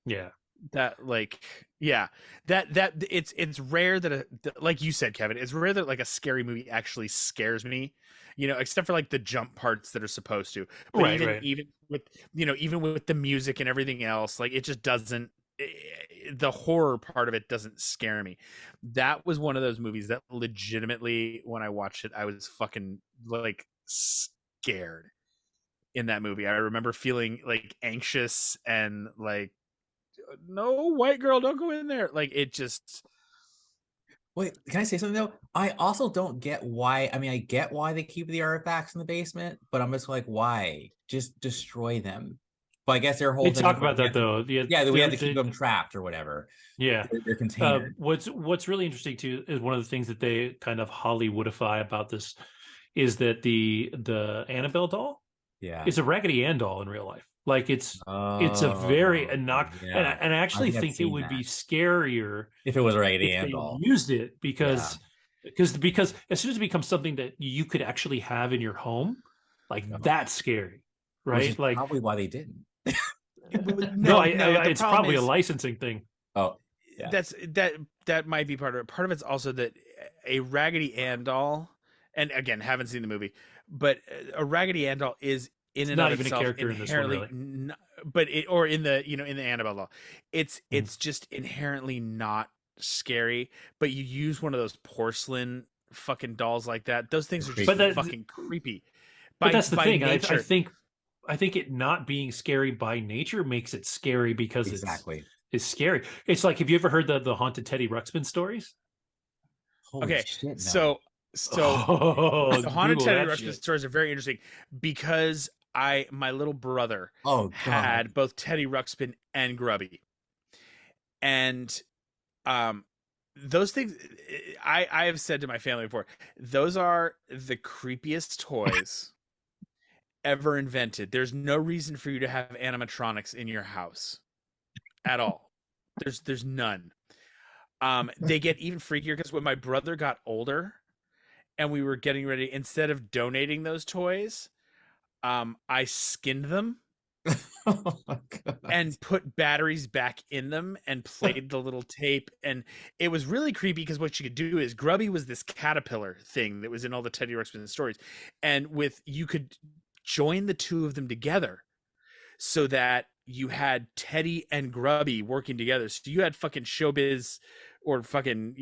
yeah.
that like yeah that it's rare that like you said, Kevin, it's rare that like a scary movie actually scares me, except for like the jump parts that are supposed to. But
Right,
even
right.
even with even with the music and everything else, like it just doesn't the horror part of it doesn't scare me. That was one of those movies that legitimately, when I watched it, I was fucking like scared in that movie. I remember feeling like anxious and like, no, white girl, don't go in there. Like it just.
Wait, can I say something though? I also don't get why. I mean, I get why they keep the artifacts in the basement, but I'm just like, why? Just destroy them. But I guess their
They
whole thing
talk
is like,
about that though.
yeah, we have to keep them trapped or whatever.
Yeah.
They're contained.
What's really interesting too is one of the things that they kind of Hollywoodify about this is that the Annabelle doll
Yeah.
is a Raggedy Ann doll in real life. Like it's a very
Oh,
and
yeah.
I actually
think I've
think it
seen
would
that.
be scarier
If it was a Raggedy
if
Ann
they
doll.
used it
Yeah.
because as soon as it becomes something that you could actually have in your home, like
Oh.
that's scary,
Which is
right? Like
probably why they didn't.
No, the
it's
problem
probably a
is
licensing thing.
Oh, yeah.
that might be part of it. Part of it's also that a Raggedy Ann doll, and again, haven't seen the movie, but a Raggedy Ann doll is in
It's
and
not
of
even a
itself
character in this one,
inherently,
really.
but it or in the in the Annabelle doll, it's
Mm.
just inherently not scary. But you use one of those porcelain fucking dolls like that; those things are just
But that
fucking creepy
but that's the
by
thing.
nature.
I think it not being scary by nature makes it scary because
Exactly.
it's scary. It's like, have you ever heard the haunted Teddy Ruxpin stories?
Holy
Okay,
shit, no.
so
Oh,
the haunted
Google
Teddy
that
Ruxpin
shit.
stories are very interesting because my little brother
Oh God.
had both Teddy Ruxpin and Grubby, and um those things I have said to my family before, those are the creepiest toys ever invented. There's no reason for you to have animatronics in your house at all. There's none. They get even freakier because when my brother got older and we were getting ready, instead of donating those toys, I skinned them
Oh my God.
and put batteries back in them and played the little tape. And it was really creepy because what you could do is Grubby was this caterpillar thing that was in all the Teddy Ruxpin stories. And you could join the two of them together so that you had Teddy and Grubby working together. So you had fucking Showbiz or fucking,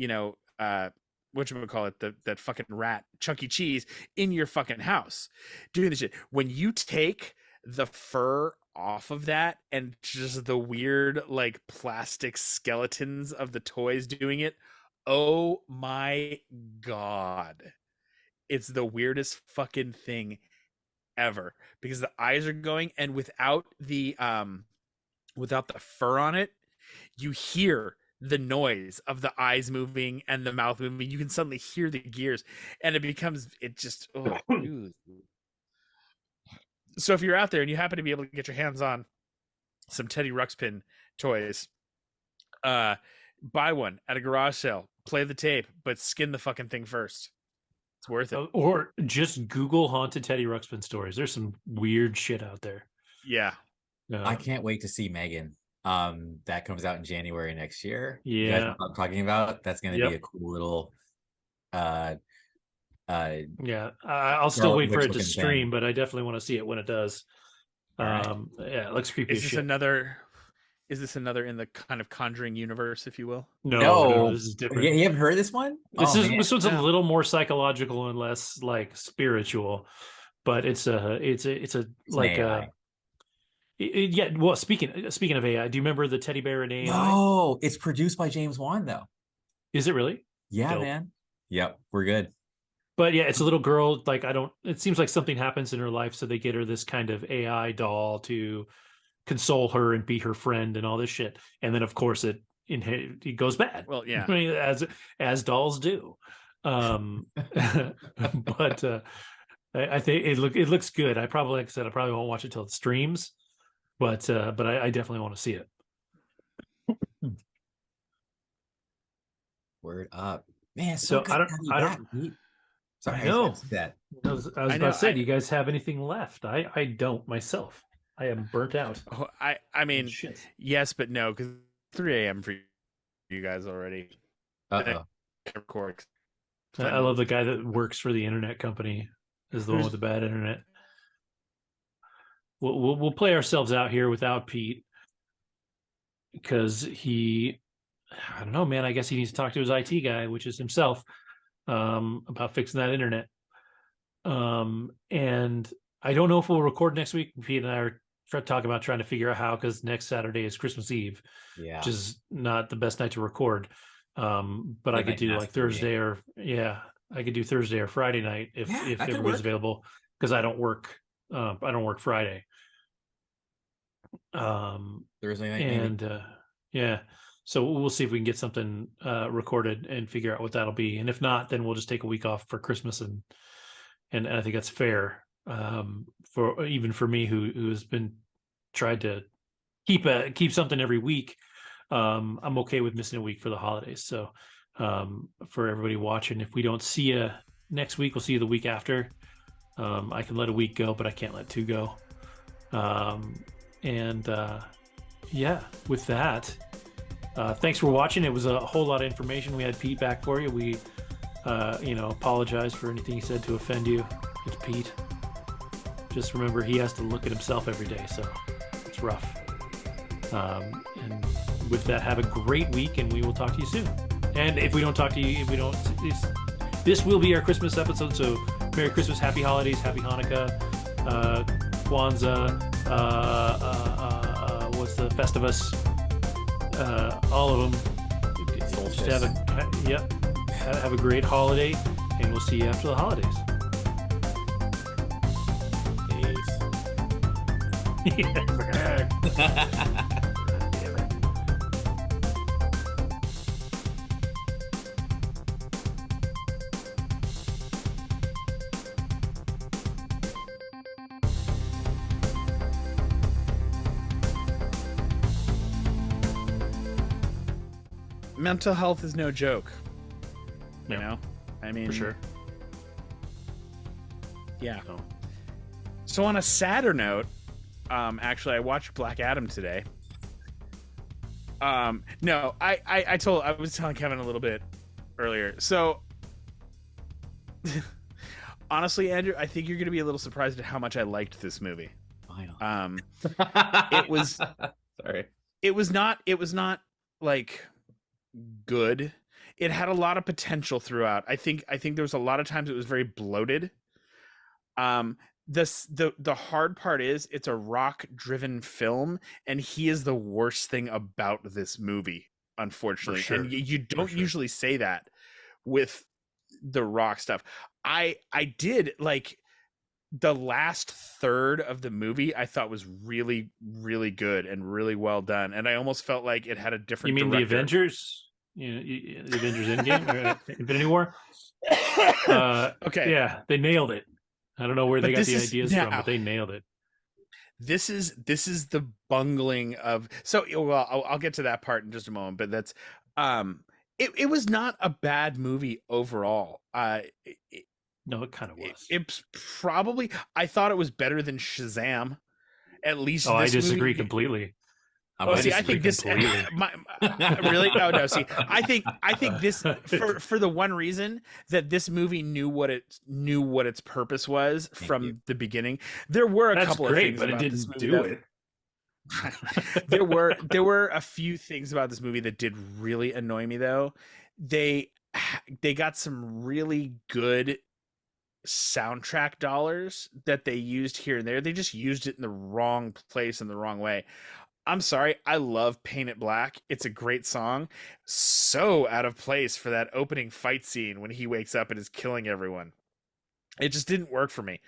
whatchamacallit, that fucking rat, Chuck E. Cheese, in your fucking house doing this shit. When you take the fur off of that and just the weird like plastic skeletons of the toys doing it, oh my God, it's the weirdest fucking thing ever because the eyes are going, and without the fur on it, you hear the noise of the eyes moving and the mouth moving. You can suddenly hear the gears, and it just so if you're out there and you happen to be able to get your hands on some Teddy Ruxpin toys, buy one at a garage sale, play the tape, but skin the fucking thing first. It's worth it.
Or just Google haunted Teddy Ruxpin stories. There's some weird shit out there.
Yeah.
I can't wait to see Megan. That comes out in January next year.
Yeah.
You guys know what I'm talking about? That's gonna
Yep.
be a cool little
yeah. I'll still wait for it to stream,
thing.
but I definitely want to see it when it does.
Right.
Yeah, it looks creepy as shit.
Is this another in the kind of Conjuring universe, if you will?
No, this is different.
You haven't heard this one?
This one's a little more psychological and less like spiritual, but it's like yeah. Well, speaking of AI, do you remember the teddy bear in AI?
No, it's produced by James Wan though.
Is it really?
Yeah,
Dope.
man. Yep, we're good.
But yeah, it's a little girl. Like it seems like something happens in her life, so they get her this kind of AI doll to console her and be her friend and all this shit. And then of course it goes bad.
Well, yeah.
I mean, as dolls do. But I think it looks good. Like I said, I probably won't watch it till it streams, but I definitely want to see it.
Word up, man.
So I don't.
Sorry,
I know
that.
I was about to say, do you guys have anything left? I don't myself. I am burnt out.
Oh, I mean, yes, but no, because 3 a.m. for you guys already.
Uh-oh.
Record.
I love the guy that works for the internet company is the one with the bad internet. We'll play ourselves out here without Pete because I don't know, man. I guess he needs to talk to his IT guy, which is himself, about fixing that internet. And I don't know if we'll record next week. Pete and I are talking about trying to figure out how, because next Saturday is Christmas Eve, which is not the best night to record. But I could do like Thursday I could do Thursday or Friday night if everybody's available, because I don't work Friday.
Thursday night,
and so we'll see if we can get something recorded and figure out what that'll be. And if not, then we'll just take a week off for Christmas, and I think that's fair, for me who has been tried to keep something every week. I'm okay with missing a week for the holidays. So for everybody watching, if we don't see you next week, we'll see you the week after. I can let a week go, but I can't let 2 go. With that, thanks for watching. It was a whole lot of information. We had Pete back for you. We apologize for anything he said to offend you. It's Pete. Just remember, he has to look at himself every day, so it's rough. And with that, have a great week, and we will talk to you soon. And if we don't talk to you, this will be our Christmas episode, so Merry Christmas, Happy Holidays, Happy Hanukkah, Kwanzaa, what's the Festivus, all of them. Just have a great holiday, and we'll see you after the holidays. Peace.
Mental health is no joke. You know? I mean,
for sure.
Yeah. So on a sadder note, actually I watched Black Adam today. No, I was telling Kevin a little bit earlier. So honestly, Andrew, I think you're going to be a little surprised at how much I liked this movie. It was
sorry.
It was not like good. It had a lot of potential throughout. I think there was a lot of times it was very bloated. The hard part is it's a Rock driven film, and he is the worst thing about this movie, unfortunately. Sure. And you don't usually say that with the Rock stuff. I did like the last third of the movie. I thought was really, really good and really well done, and I almost felt like it had a different.
You mean
director.
The Avengers? The Avengers Endgame or Infinity War?
Okay.
Yeah, they nailed it. I don't know where they got the ideas from, but they nailed it.
This is the bungling of. So, well, I'll get to that part in just a moment, but that's it was not a bad movie overall.
No, it kind of was.
It's probably, I thought it was better than Shazam. At least.
I disagree completely.
I think this really. Oh no! See, I think this for the one reason that this movie knew what its purpose was from the beginning. There were a couple of things,
but it didn't do it.
there were a few things about this movie that did really annoy me, though. They got some really good soundtrack dollars that they used here and there. They just used it in the wrong place in the wrong way. I'm sorry, I love Paint It Black. It's a great song. So out of place for that opening fight scene when he wakes up and is killing everyone. It just didn't work for me.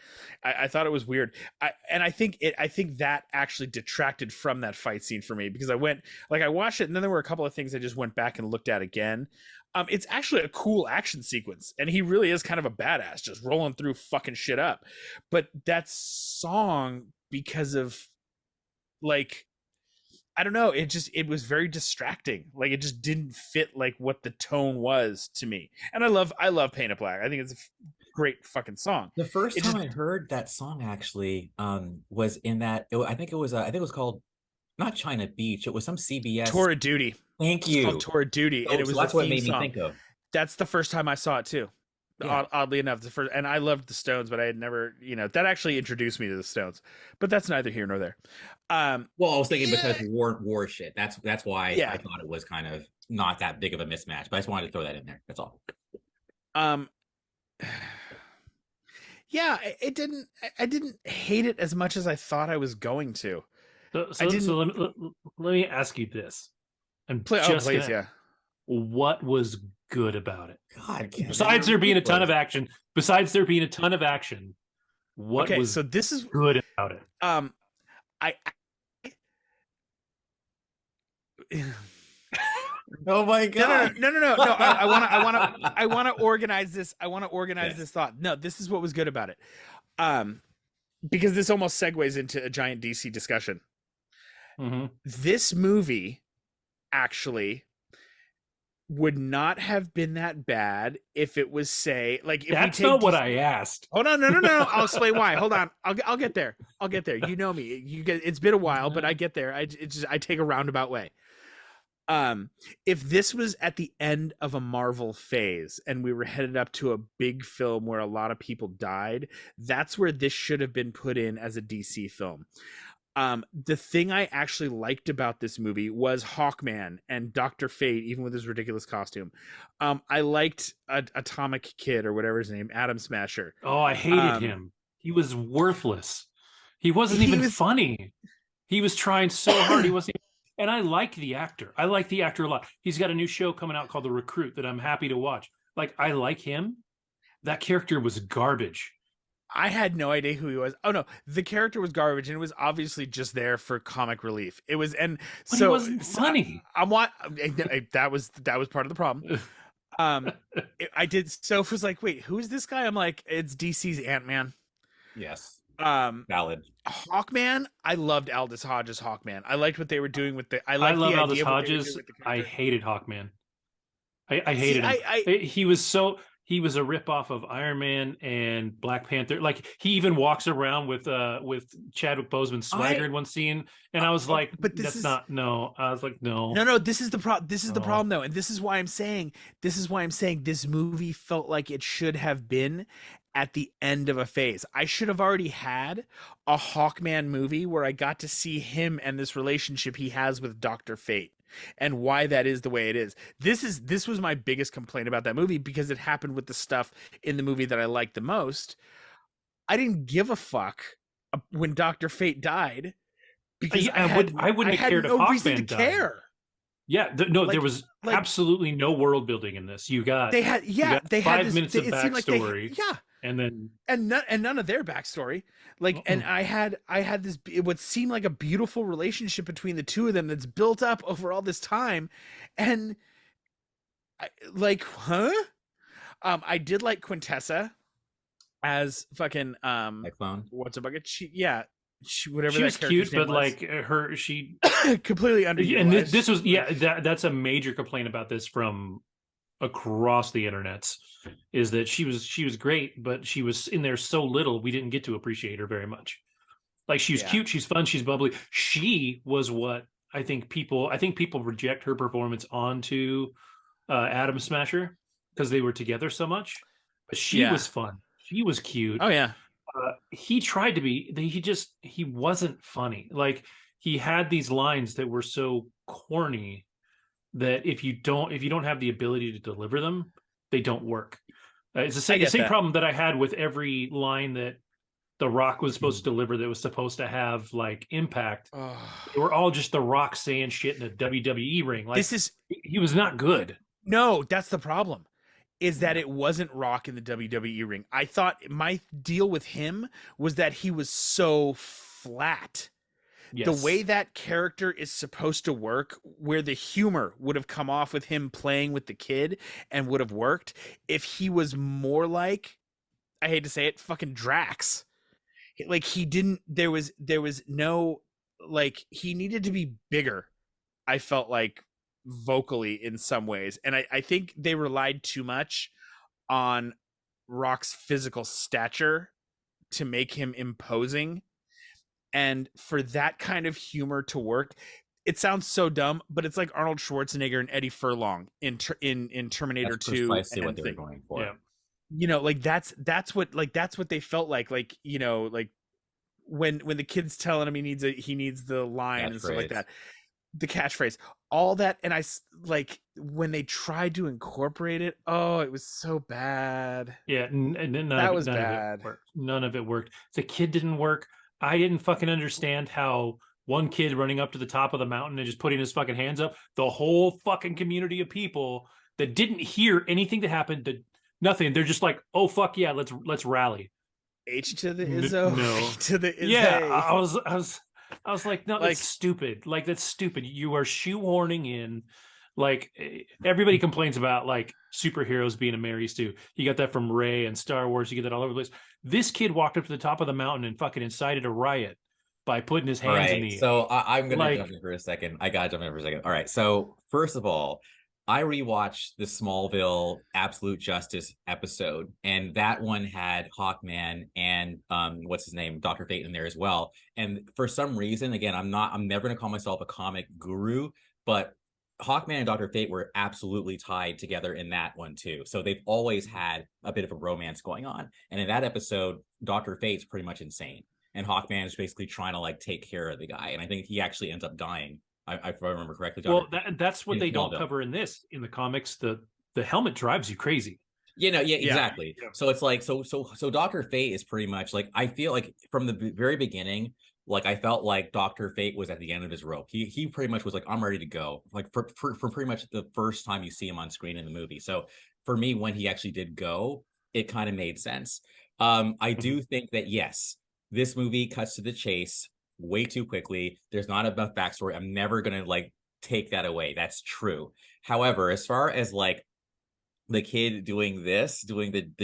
I thought it was weird. I think that actually detracted from that fight scene for me, because I watched it, and then there were a couple of things I just went back and looked at again. It's actually a cool action sequence, and he really is kind of a badass, just rolling through fucking shit up. But that song, because of like, I don't know, it was very distracting. Like, it just didn't fit like what the tone was to me. And I love Paint It Black. I think it's a great fucking song.
The first time I heard that song actually was in that, I think it was called not China Beach. It was some CBS.
Tour of Duty.
Thank
It's called
you.
Tour of Duty, and it was
So
the
that's what it
theme
made me
song.
think of.
That's the first time I saw it too.
Yeah.
Oddly enough, the first, and I loved the Stones, but I had never, that actually introduced me to the Stones. But that's neither here nor there.
Well, I was thinking because war shit. That's why
Yeah.
I thought it was kind of not that big of a mismatch. But I just wanted to throw that in there. That's all.
Yeah, it didn't. I didn't hate it as much as I thought I was going to.
So let me ask you this.
Please, yeah.
What was good about it?
God, Kevin,
besides there being a ton of action. What was
so this is
good about it?
Oh my God!
No! I want to organize this. I want to organize this thought. No, this is what was good about it. Because this almost segues into a giant DC discussion.
Mm-hmm.
This movie actually would not have been that bad if it was, say, like, if
that's not what I asked.
Hold on, no. I'll explain why. Hold on, I'll get there. You know me. It's been a while, but I get there. I take a roundabout way. If this was at the end of a Marvel phase and we were headed up to a big film where a lot of people died, that's where this should have been put in as a DC film. The thing I actually liked about this movie was Hawkman and Dr. Fate, even with his ridiculous costume. I liked Atomic Kid, or whatever his name, Atom Smasher.
Oh, I hated him. He was worthless. He wasn't even funny. He was trying so hard. He wasn't. And I like the actor. I like the actor a lot. He's got a new show coming out called The Recruit that I'm happy to watch. Like, I like him. That character was garbage.
I had no idea who he was. Oh no, the character was garbage, and it was obviously just there for comic relief. It was, and
but
so
he wasn't funny.
That was part of the problem. I did. Soph was like, "Wait, who's this guy?" I'm like, "It's DC's Ant-Man."
Yes.
Valid. Hawkman. I loved Aldous Hodge's Hawkman. I liked what they were doing with the. I
love Aldous Hodge's. I hated Hawkman. I hated him. He was a ripoff of Iron Man and Black Panther. Like, he even walks around with Chadwick Boseman's swagger in one scene, and I was like, "But no." I was like, "No,
no." This is the problem. This is the problem, though, and this is why I'm saying this movie felt like it should have been at the end of a phase. I should have already had a Hawkman movie where I got to see him and this relationship he has with Dr. Fate, and why that is the way it is. This was my biggest complaint about that movie, because it happened with the stuff in the movie that I liked the most. I didn't give a fuck when Dr. Fate died, because I wouldn't have cared if Hawkman died.
Yeah, there was absolutely no world building in this. They had
5
minutes of backstory. And
none of their backstory. And I had this, it would seem like a beautiful relationship between the two of them that's built up over all this time, and I did like Quintessa as fucking what's a bucket? She was
cute, but she
completely underutilized.
And this was that's a major complaint about this from across the internets, is that she was great, but she was in there so little we didn't get to appreciate her very much. Like, she was cute, she's fun, she's bubbly. She was what I think people reject her performance onto Atom Smasher because they were together so much. But she was fun. She was cute.
Oh yeah.
He tried to be. He wasn't funny. Like, he had these lines that were so corny that if you don't have the ability to deliver them, they don't work. It's the same problem that I had with every line that The Rock was supposed to deliver that was supposed to have like impact. They were all just The Rock saying shit in a WWE ring. Like, he was not good.
No, that's the problem. Is that it wasn't Rock in the WWE ring. I thought my deal with him was that he was so flat. Yes. The way that character is supposed to work, where the humor would have come off with him playing with the kid and would have worked if he was more like, I hate to say it, fucking Drax. Like, there was no, like, he needed to be bigger, I felt like, vocally in some ways. And I think they relied too much on Rock's physical stature to make him imposing. And for that kind of humor to work, it sounds so dumb, but it's like Arnold Schwarzenegger and Eddie Furlong in Terminator
That's
2
precisely what
and
they were
thing.
going for.
Yeah.
You know, like that's what they felt like, you know, like when the kid's telling him he needs the line and stuff like
Catchphrase.
that, the catchphrase, all that. And like when they tried to incorporate it, oh, it was so bad.
Yeah, and none
That
of
was
none of
bad.
it worked. None of it worked. The kid didn't work. I didn't fucking understand how one kid running up to the top of the mountain and just putting his fucking hands up, the whole fucking community of people that didn't hear anything that happened, that nothing. They're just like, oh fuck yeah, let's rally.
H to the Izzo.
No.
H to the Izzy.
Yeah, I was like, no,
Like-
that's stupid. Like, that's stupid. You are shoehorning in, like, everybody complains about like superheroes being a Mary Stew. You got that from Rey and Star Wars. You get that all over the place. This kid walked up to the top of the mountain and fucking incited a riot by putting his hands in the air.
So I'm gonna
Like-
jump in for a second. I gotta jump in for a second. All right. So first of all, I rewatched the Smallville Absolute Justice episode, and that one had Hawkman and what's his name, Dr. Fate in there as well. And for some reason, again, I'm never gonna call myself a comic guru, but Hawkman and Dr. Fate were absolutely tied together in that one too. So they've always had a bit of a romance going on. And in that episode, Dr. Fate's pretty much insane, and Hawkman is basically trying to like take care of the guy, and I think he actually ends up dying. If I remember correctly.
Well, that's what
in
they don't
Smallville.
cover in this. In the comics, the helmet drives you crazy.
Yeah,
Yeah.
exactly.
Yeah.
So it's like, so Dr. Fate is pretty much like, I feel like from the very beginning, like I felt like Dr. Fate was at the end of his rope. He pretty much was like, I'm ready to go. Like for pretty much the first time you see him on screen in the movie. So for me, when he actually did go, it kind of made sense. I do think that yes, this movie cuts to the chase way too quickly. There's not enough backstory. I'm never gonna like take that away. That's true. However, as far as like the kid doing the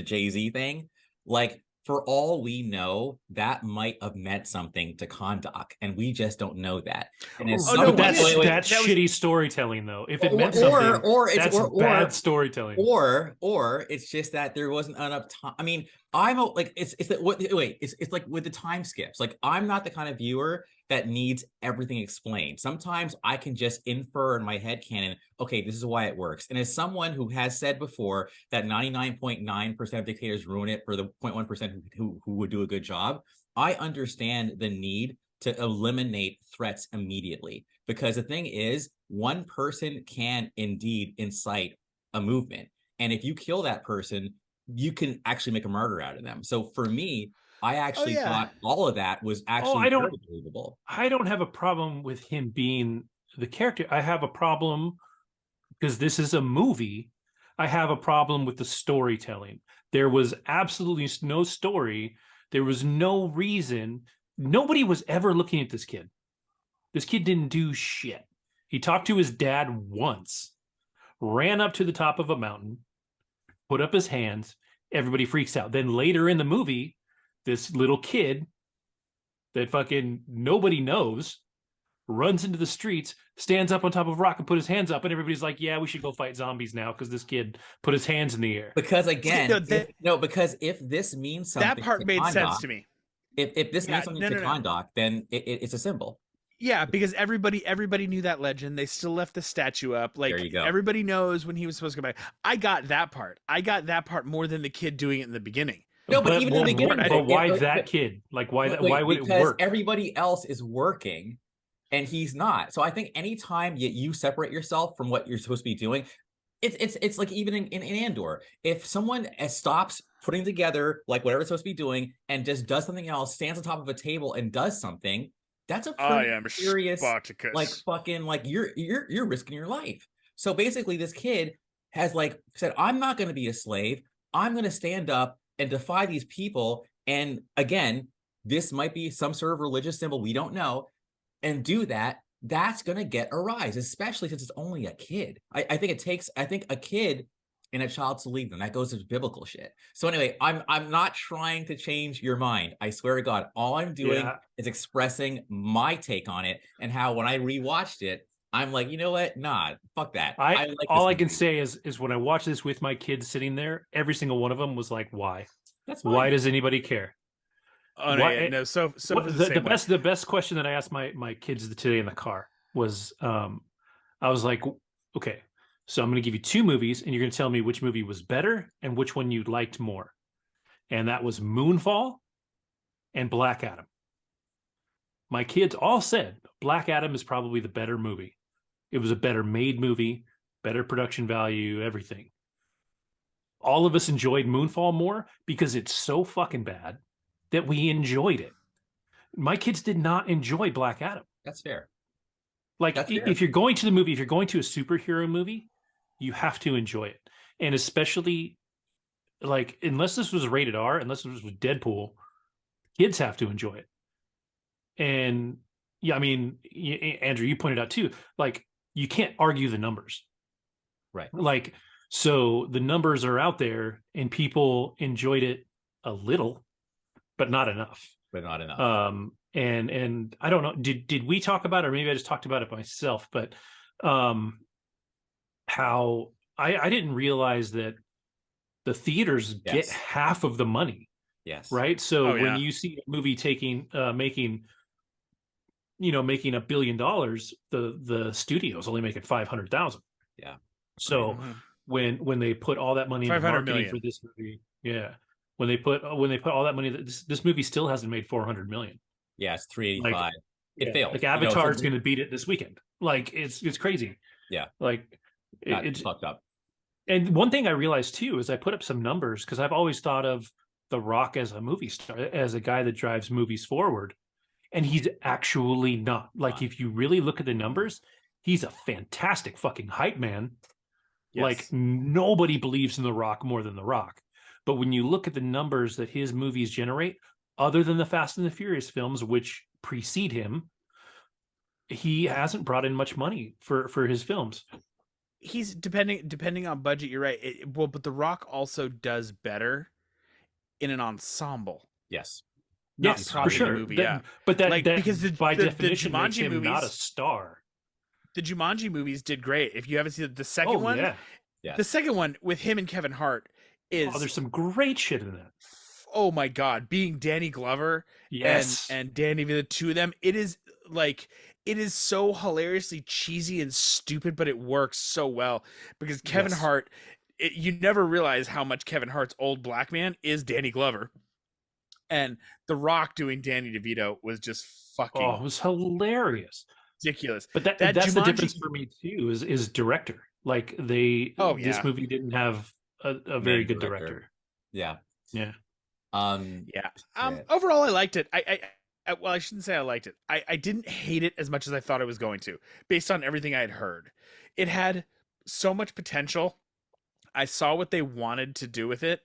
Jay-Z thing, like for all we know, that might have meant something to Kondak, and we just don't know that. And
Oh, no,
That's
wait,
that's
that was-
shitty storytelling, though. If it meant something, that's bad storytelling.
Or it's just that there wasn't enough time. I mean, I'm like it's that wait, it's like with the time skips. Like I'm not the kind of viewer that needs everything explained. Sometimes I can just infer in my head canon, okay, this is why it works. And as someone who has said before that 99.9% of dictators ruin it for the 0.1% who would do a good job, I understand the need to eliminate threats immediately. Because the thing is, one person can indeed incite a movement. And if you kill that person, you can actually make a martyr out of them. So for me, I actually thought all of that was actually very believable.
I don't have a problem with him being the character. I have a problem because this is a movie. I have a problem with the storytelling. There was absolutely no story. There was no reason. Nobody was ever looking at this kid. This kid didn't do shit. He talked to his dad once, ran up to the top of a mountain, put up his hands. Everybody freaks out. Then later in the movie, this little kid that fucking nobody knows runs into the streets, stands up on top of a rock and put his hands up, and everybody's like, yeah, we should go fight zombies now because this kid put his hands in the air.
Because again,
No,
because if this means something,
that part made sense to me.
If this means something to Kondak, then it's a symbol.
Yeah, because everybody knew that legend. They still left the statue up. Like,
There you go.
Everybody knows when he was supposed to come back. I got that part. I got that part more than the kid doing it in the beginning.
No, but even in the beginning,
but why that kid? Like, why would it work?
Because everybody else is working, and he's not. So I think anytime you separate yourself from what you're supposed to be doing, it's like even in Andor, if someone stops putting together like whatever it's supposed to be doing and just does something else, stands on top of a table and does something, that's a pretty serious,
Spartacus.
like fucking like you're risking your life. So basically, this kid has like said, I'm not going to be a slave. I'm going to stand up and defy these people. And again, this might be some sort of religious symbol. We don't know. And do that. That's going to get a rise, especially since it's only a kid. I think a kid and a child to lead them. That goes to biblical shit. So anyway, I'm not trying to change your mind. I swear to God, all I'm doing is expressing my take on it and how when I rewatched it, I'm like, you know what? Nah, fuck that.
All I can say is when I watch this with my kids sitting there, every single one of them was like, why?
That's fine.
Why does anybody care?
Oh no, yeah, no. So was the same way.
the best question that I asked my kids today in the car was, I was like, okay, so I'm going to give you two movies, and you're going to tell me which movie was better and which one you liked more. And that was Moonfall and Black Adam. My kids all said Black Adam is probably the better movie. It was a better made movie, better production value, everything. All of us enjoyed Moonfall more because it's so fucking bad that we enjoyed it. My kids did not enjoy Black Adam.
That's fair.
Like, if you're going to the movie, if you're going to a superhero movie, you have to enjoy it. And especially, like, unless this was rated R, unless this was Deadpool, kids have to enjoy it. And yeah, I mean, Andrew, you pointed out too, like, you can't argue the numbers.
Right.
Like, so the numbers are out there and people enjoyed it a little, but not enough.
But not enough.
And I don't know, did we talk about it, or maybe I just talked about it myself, but how I didn't realize that the theaters get half of the money.
Yes.
Right. So when you see a movie making $1 billion, the studio's only making 500,000.
Yeah.
So when they put all that money into marketing for this movie, when they put all that money, this movie still hasn't made 400 million.
Yeah, it's 385. It failed.
Like, Avatar's going to beat it this weekend. Like, it's crazy.
Yeah.
Like,
it's fucked up.
And one thing I realized too is I put up some numbers, because I've always thought of The Rock as a movie star, as a guy that drives movies forward, and he's actually not. Like, if you really look at the numbers, he's a fantastic fucking hype man. Yes. Like, nobody believes in The Rock more than The Rock. But when you look at the numbers that his movies generate, other than the Fast and the Furious films, which precede him, he hasn't brought in much money for his films.
He's depending on budget. You're right. But The Rock also does better in an ensemble.
Yes.
Yes, for sure.
Movie,
but that
because
by definition makes him
movies,
not a star.
The Jumanji movies did great. If you haven't seen the second one, the second one with him and Kevin Hart is
there's some great shit in that.
Oh my god, being Danny Glover and Danny, the two of them, it is so hilariously cheesy and stupid, but it works so well because Kevin Hart, you never realize how much Kevin Hart's old black man is Danny Glover. And The Rock doing Danny DeVito was just fucking
it was hilarious.
Ridiculous.
But that's Jumanji... the difference for me too, is director. Like, this movie didn't have a very good director.
Yeah.
Yeah.
Overall, I liked it. Well, I shouldn't say I liked it. I didn't hate it as much as I thought I was going to, based on everything I had heard. It had so much potential. I saw what they wanted to do with it.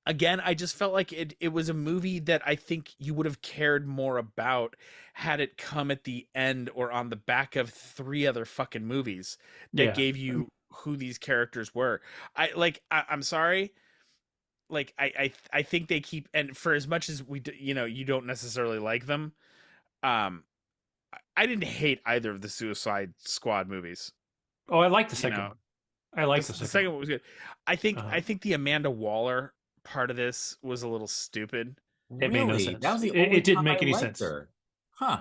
Again, I just felt like it was a movie that I think you would have cared more about had it come at the end or on the back of 3 other fucking movies that gave you who these characters were. I'm sorry. Like, I think they keep, and for as much as you don't necessarily like them, I didn't hate either of the Suicide Squad movies.
Oh, I like the second one. I like the
second one was good. I think the Amanda Waller part of this was a little stupid.
It made no sense. That was it didn't make any sense.
Huh.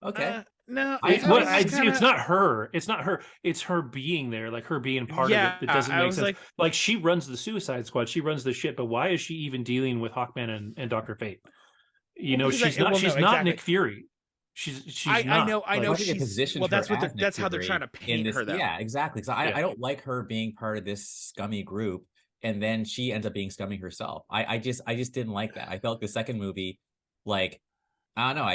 Okay.
No,
it's not her. It's not her. It's her being there, like her being part of it. That doesn't make sense. Like, she runs the Suicide Squad. She runs the shit. But why is she even dealing with Hawkman and Dr. Fate? She's not Nick Fury. She's not.
I know.
Well,
She's that's how they're trying to paint her. Though.
Yeah, exactly. Because I don't like her being part of this scummy group, and then she ends up being scummy herself. I just didn't like that. I felt the second movie, like, I don't know.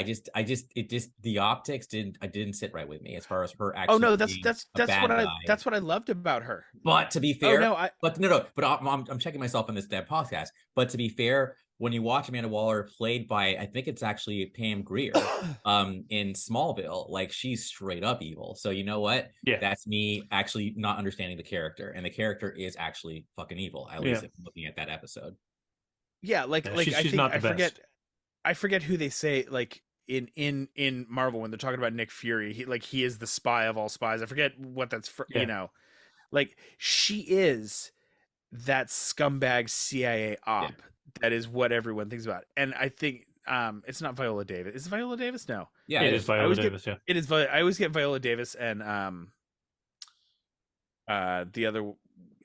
The optics didn't sit right with me as far as her actually.
Oh no, that's what I loved about her.
But to be fair, I'm checking myself on this damn podcast. But to be fair, when you watch Amanda Waller played by, I think it's actually Pam Grier, in Smallville, like, she's straight up evil. So you know what?
Yeah,
that's me actually not understanding the character, and the character is actually fucking evil. At least if I'm looking at that episode.
Yeah, I forget who they say, like, in Marvel when they're talking about Nick Fury. He is the spy of all spies. I forget what that's for. Like, she is that scumbag CIA op that is what everyone thinks about. And I think it's not Viola Davis. Is it Viola Davis? No.
Yeah,
It is Viola Davis. Yeah.
It is. I always get Viola Davis and the other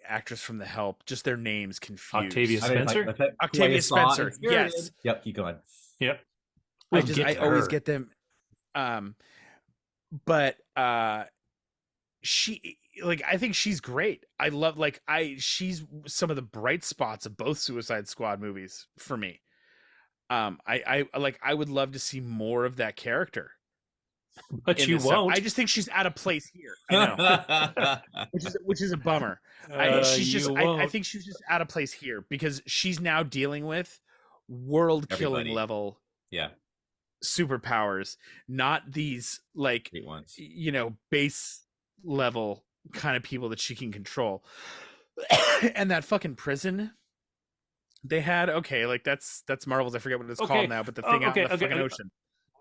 actress from The Help. Just their names confused.
Octavia Spencer.
Octavia Spencer. Yes.
Yep. Keep going.
Yep.
I always get them. But she, like, I think she's great. I love, like, she's some of the bright spots of both Suicide Squad movies for me. I would love to see more of that character.
But you won't.
I just think she's out of place here. I know, which is a bummer. I think she's just out of place here because she's now dealing with world-killing level, superpowers, not these like base level kind of people that she can control. And that fucking prison they had, like that's Marvel's. I forget what it's called now, but the thing out in the fucking ocean.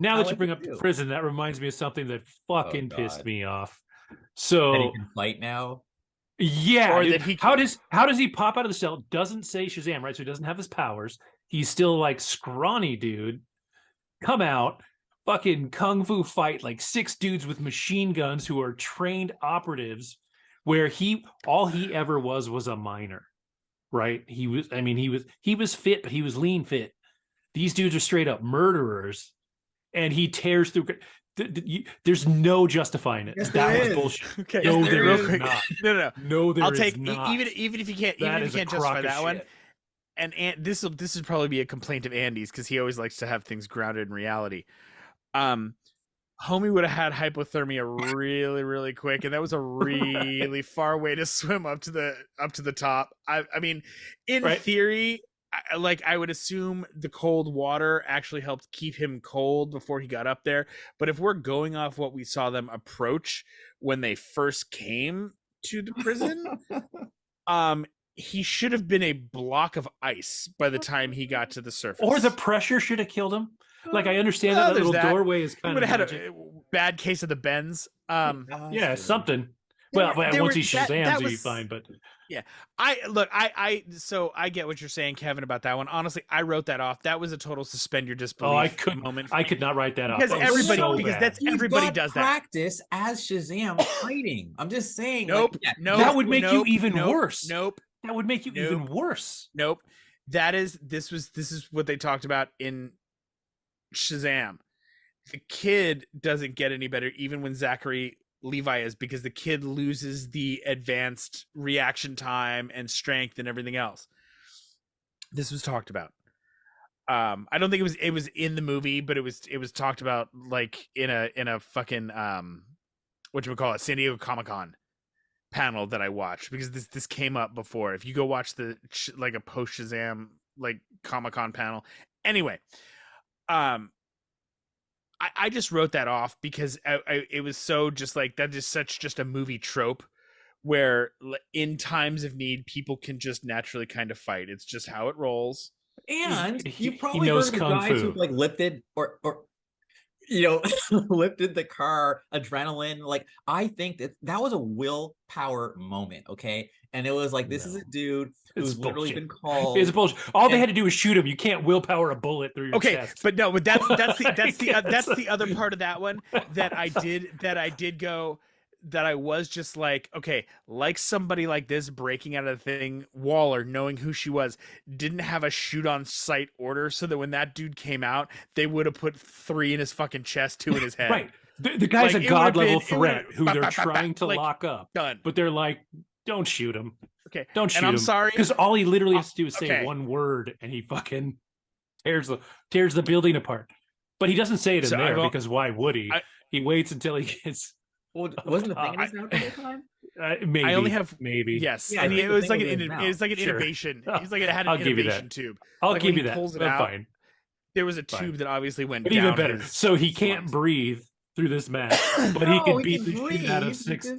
Now that you bring up the prison, that reminds me of something that fucking pissed me off. So
that he can fight now.
Yeah, or that how does he pop out of the cell? Doesn't say Shazam, right? So he doesn't have his powers. He's still like scrawny dude. Come out, fucking kung fu fight like 6 dudes with machine guns who are trained operatives. Where all he ever was a miner, right? He was fit, but he was lean fit. These dudes are straight up murderers. And he tears through. There's no justifying it.
Yes,
that was bullshit.
Okay,
no, there is not.
No,
there
I'll
is
take
not.
even if you can't justify that one. And this would probably be a complaint of Andy's because he always likes to have things grounded in reality. Homie would have had hypothermia really, really quick, and that was a really far way to swim up to the top. I mean, in theory. I would assume the cold water actually helped keep him cold before he got up there. But if we're going off what we saw them approach when they first came to the prison, he should have been a block of ice by the time he got to the surface.
Or the pressure should have killed him. Like, I understand that little doorway is kind of...
He would have had a bad case of the bends.
Yeah, something. Well, once he Shazams, he'd be fine, but...
Yeah, so I get what you're saying, Kevin, about that one. Honestly, I wrote that off. That was a total suspend your disbelief moment.
I could not write that off.
Because everybody does that.
Practice as Shazam fighting. I'm just saying.
Nope.
That would make you even worse.
Nope.
That would make you even worse.
Nope. This is what they talked about in Shazam. The kid doesn't get any better, even when Zachary Levi is, because the kid loses the advanced reaction time and strength and everything else. This was talked about. I don't think it was in the movie, but it was talked about like in a fucking whatchamacallit, San Diego Comic-Con panel that I watched, because this came up before. If you go watch the like a post Shazam like Comic-Con panel. Anyway, I just wrote that off because it was so just like, that is such just a movie trope where in times of need, people can just naturally kind of fight. It's just how it rolls.
And you probably heard of guys who like lifted or lifted the car, adrenaline. Like, I think that was a willpower moment. Okay. And it was like, this is a dude who's literally been called.
It's bullshit. All they had to do was shoot him. You can't willpower a bullet through your chest.
But that's the other part of that one that I did go, that I was just like, okay, like somebody like this breaking out of the thing, Waller, knowing who she was, didn't have a shoot on sight order, so that when that dude came out, they would have put 3 in his fucking chest, 2 in his head.
Right. The guy's a god level threat who they're trying to lock up.
Done.
But they're like, don't shoot him.
Okay.
Don't shoot him.
I'm sorry.
Because all he literally has to do is say one word and he fucking tears the building apart. But he doesn't say it in there because why would he? He waits until he gets...
Well, wasn't the thing in his mouth the whole time?
Maybe.
I only have
yes.
Yeah, and it was like an innovation. He's like, it had an innovation tube.
I'll give you that.
Pulls it
That's
out,
fine.
There was a tube that obviously went
but
down.
Even better. So he can't breathe through this mask, but he can beat the shit out of 6.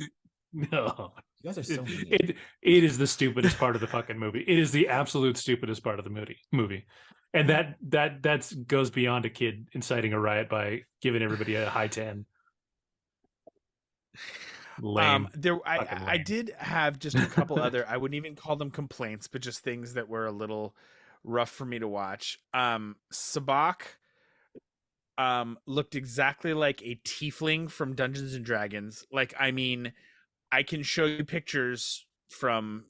No.
You guys are so mean.
It is the stupidest part of the fucking movie. It is the absolute stupidest part of the movie. And that goes beyond a kid inciting a riot by giving everybody a high 10. Lame.
I did have just a couple other, I wouldn't even call them complaints, but just things that were a little rough for me to watch. Sabak looked exactly like a tiefling from Dungeons and Dragons. Like, I mean, I can show you pictures from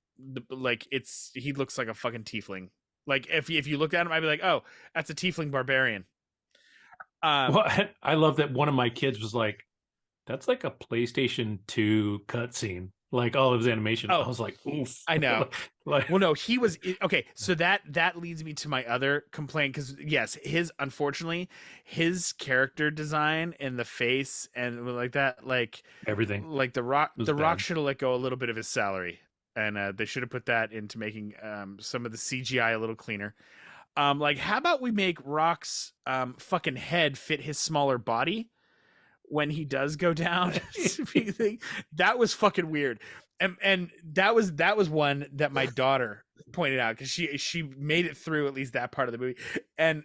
he looks like a fucking tiefling. Like, if you looked at him, I'd be like, oh, that's a tiefling barbarian.
Well, I love that one of my kids was like, that's like a PlayStation 2 cutscene. Like all of his animation.
Oh,
I was like, oof.
I know.
Like,
Well, no, he was okay. So that leads me to my other complaint, because yes, unfortunately, his character design and the face and like that, like
everything.
like the Rock
bad.
should have let go a little bit of his salary, and they should have put that into making some of the CGI a little cleaner. Like, how about we make Rock's fucking head fit his smaller body when he does go down? That was fucking weird. And that was one that my daughter pointed out, because she made it through at least that part of the movie. And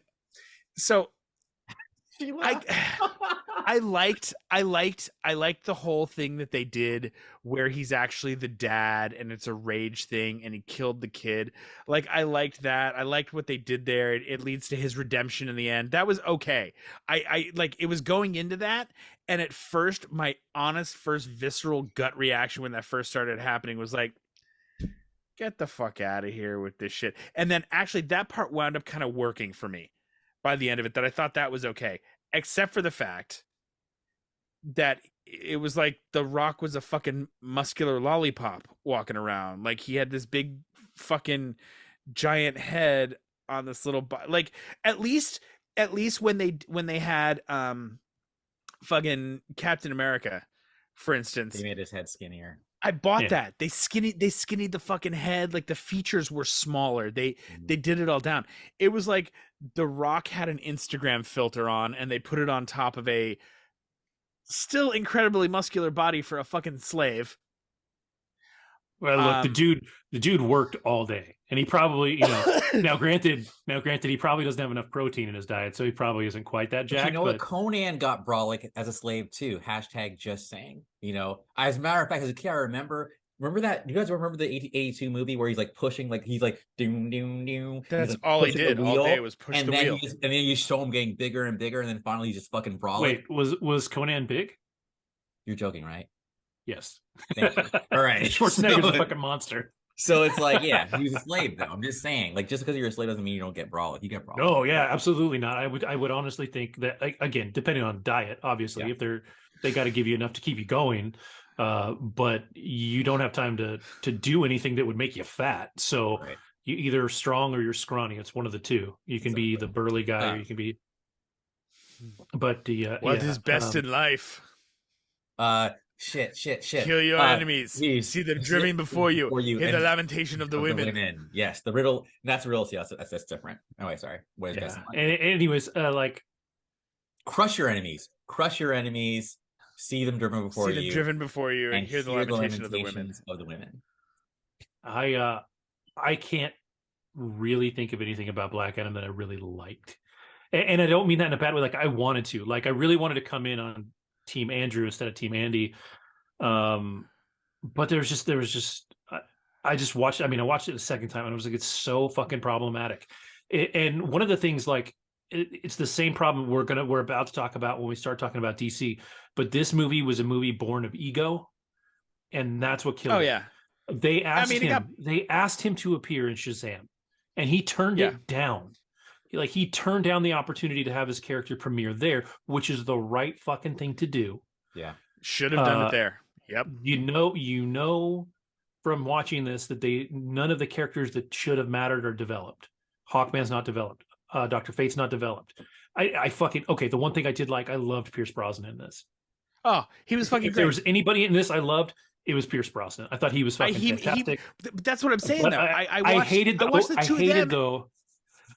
so I liked the whole thing that they did where he's actually the dad and it's a rage thing and he killed the kid. Like, I liked that. I liked what they did there. It leads to his redemption in the end. That was okay. I like, it was going into that, and at first my honest first visceral gut reaction when that first started happening was like, get the fuck out of here with this shit. And then actually that part wound up kind of working for me by the end of it, that I thought that was okay, except for the fact that it was like the Rock was a fucking muscular lollipop walking around. Like, he had this big fucking giant head on this little like, at least when they had fucking Captain America, for instance,
They made his head skinnier.
I bought that. They skinnied the fucking head. Like, the features were smaller. They did it all down. It was like the Rock had an Instagram filter on, and they put it on top of a still incredibly muscular body for a fucking slave.
Well, look, the dude worked all day, and he probably, now granted, he probably doesn't have enough protein in his diet, so he probably isn't quite that jacked.
But what, Conan got brolic as a slave too. Hashtag just saying. As a matter of fact, as a kid, I remember that. You guys remember the 82 movie where he's like pushing, like he's like doom doom doom.
That's
like,
all he did all day was push
and
the wheel.
And then you show him getting bigger and bigger, and then finally he's just fucking brolic.
Wait, was Conan big?
You're joking, right?
Yes.
Thank you. All right.
Schwarzenegger's a fucking monster.
So it's like, yeah, he was a slave though. I'm just saying, like, just because you're a slave doesn't mean you don't get brolic. You get brolic.
No, yeah, absolutely not. I would honestly think that, again, depending on diet, obviously, if they got to give you enough to keep you going, but you don't have time to do anything that would make you fat. So you either strong or you're scrawny. It's one of the two. You can be the burly guy, or you can be. But
what is best in life?
Shit.
Kill your enemies. See them driven before you. Hear the lamentation of the women.
Yes, the riddle. That's the riddle. See, that's different. Oh wait, sorry. What is best in life?
Anyways, like,
crush your enemies. See them driven before you.
And hear the lamentation of the women.
I can't really think of anything about Black Adam that I really liked, and I don't mean that in a bad way. Like, I wanted to. Like, I really wanted to come in on Team Andrew instead of Team Andy, but there was just I just watched. I mean, I watched it a second time, and I was like, it's so fucking problematic. And one of the things, like, it's the same problem we're about to talk about when we start talking about DC. But this movie was a movie born of ego, and that's what killed.
Oh
it.
Yeah,
they asked him to appear in Shazam, and he turned it down. Like, he turned down the opportunity to have his character premiere there, which is the right fucking thing to do.
Yeah, should have done it there. Yep.
You know from watching this that none of the characters that should have mattered are developed. Hawkman's not developed. Dr. Fate's not developed. I fucking okay. The one thing I did like, I loved Pierce Brosnan in this.
Oh, he was fucking
if
great.
There was anybody in this I loved, it was Pierce Brosnan. I thought he was fucking fantastic.
That's what I'm saying.
But
though.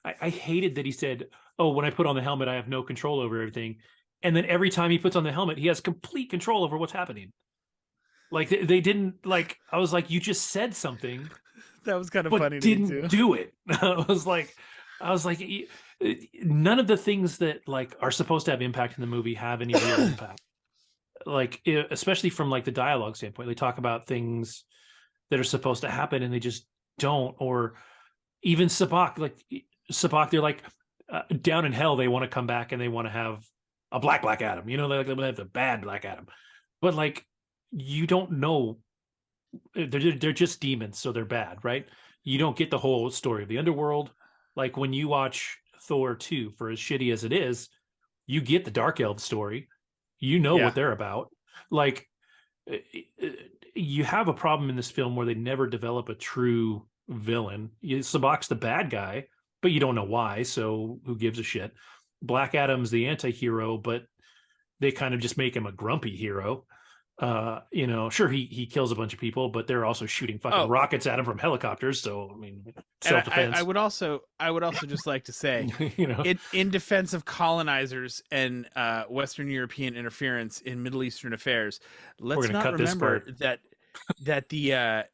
I hated that he said, "Oh, when I put on the helmet, I have no control over everything," and then every time he puts on the helmet, he has complete control over what's happening. Like, they didn't, like, I was like, you just said something
that was kind of
but
funny.
Didn't do it. I was like, none of the things that, like, are supposed to have impact in the movie have any real impact. Like, especially from, like, the dialogue standpoint, they talk about things that are supposed to happen and they just don't, or even Sabak, like Sabak, they're like down in hell. They want to come back and they want to have a Black Adam. You know, they have the bad Black Adam, but like you don't know. They're just demons, so they're bad, right? You don't get the whole story of the underworld. Like when you watch Thor 2, for as shitty as it is, you get the Dark Elf story. You know
Yeah.
what they're about. Like you have a problem in this film where they never develop a true villain. Sabak's the bad guy, but you don't know why, so who gives a shit? Black Adam's the anti-hero, but they kind of just make him a grumpy hero. You know, sure he kills a bunch of people, but they're also shooting fucking rockets at him from helicopters. So I mean, self-defense.
I would also just like to say,
you know,
in defense of colonizers and Western European interference in Middle Eastern affairs, let's not remember that the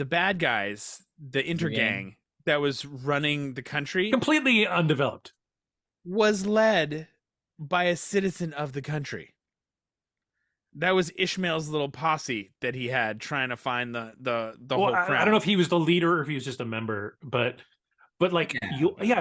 bad guys, the intergang that was running the country,
completely undeveloped,
was led by a citizen of the country. That was Ishmael's little posse that he had trying to find the whole crowd.
I don't know if he was the leader or if he was just a member, but like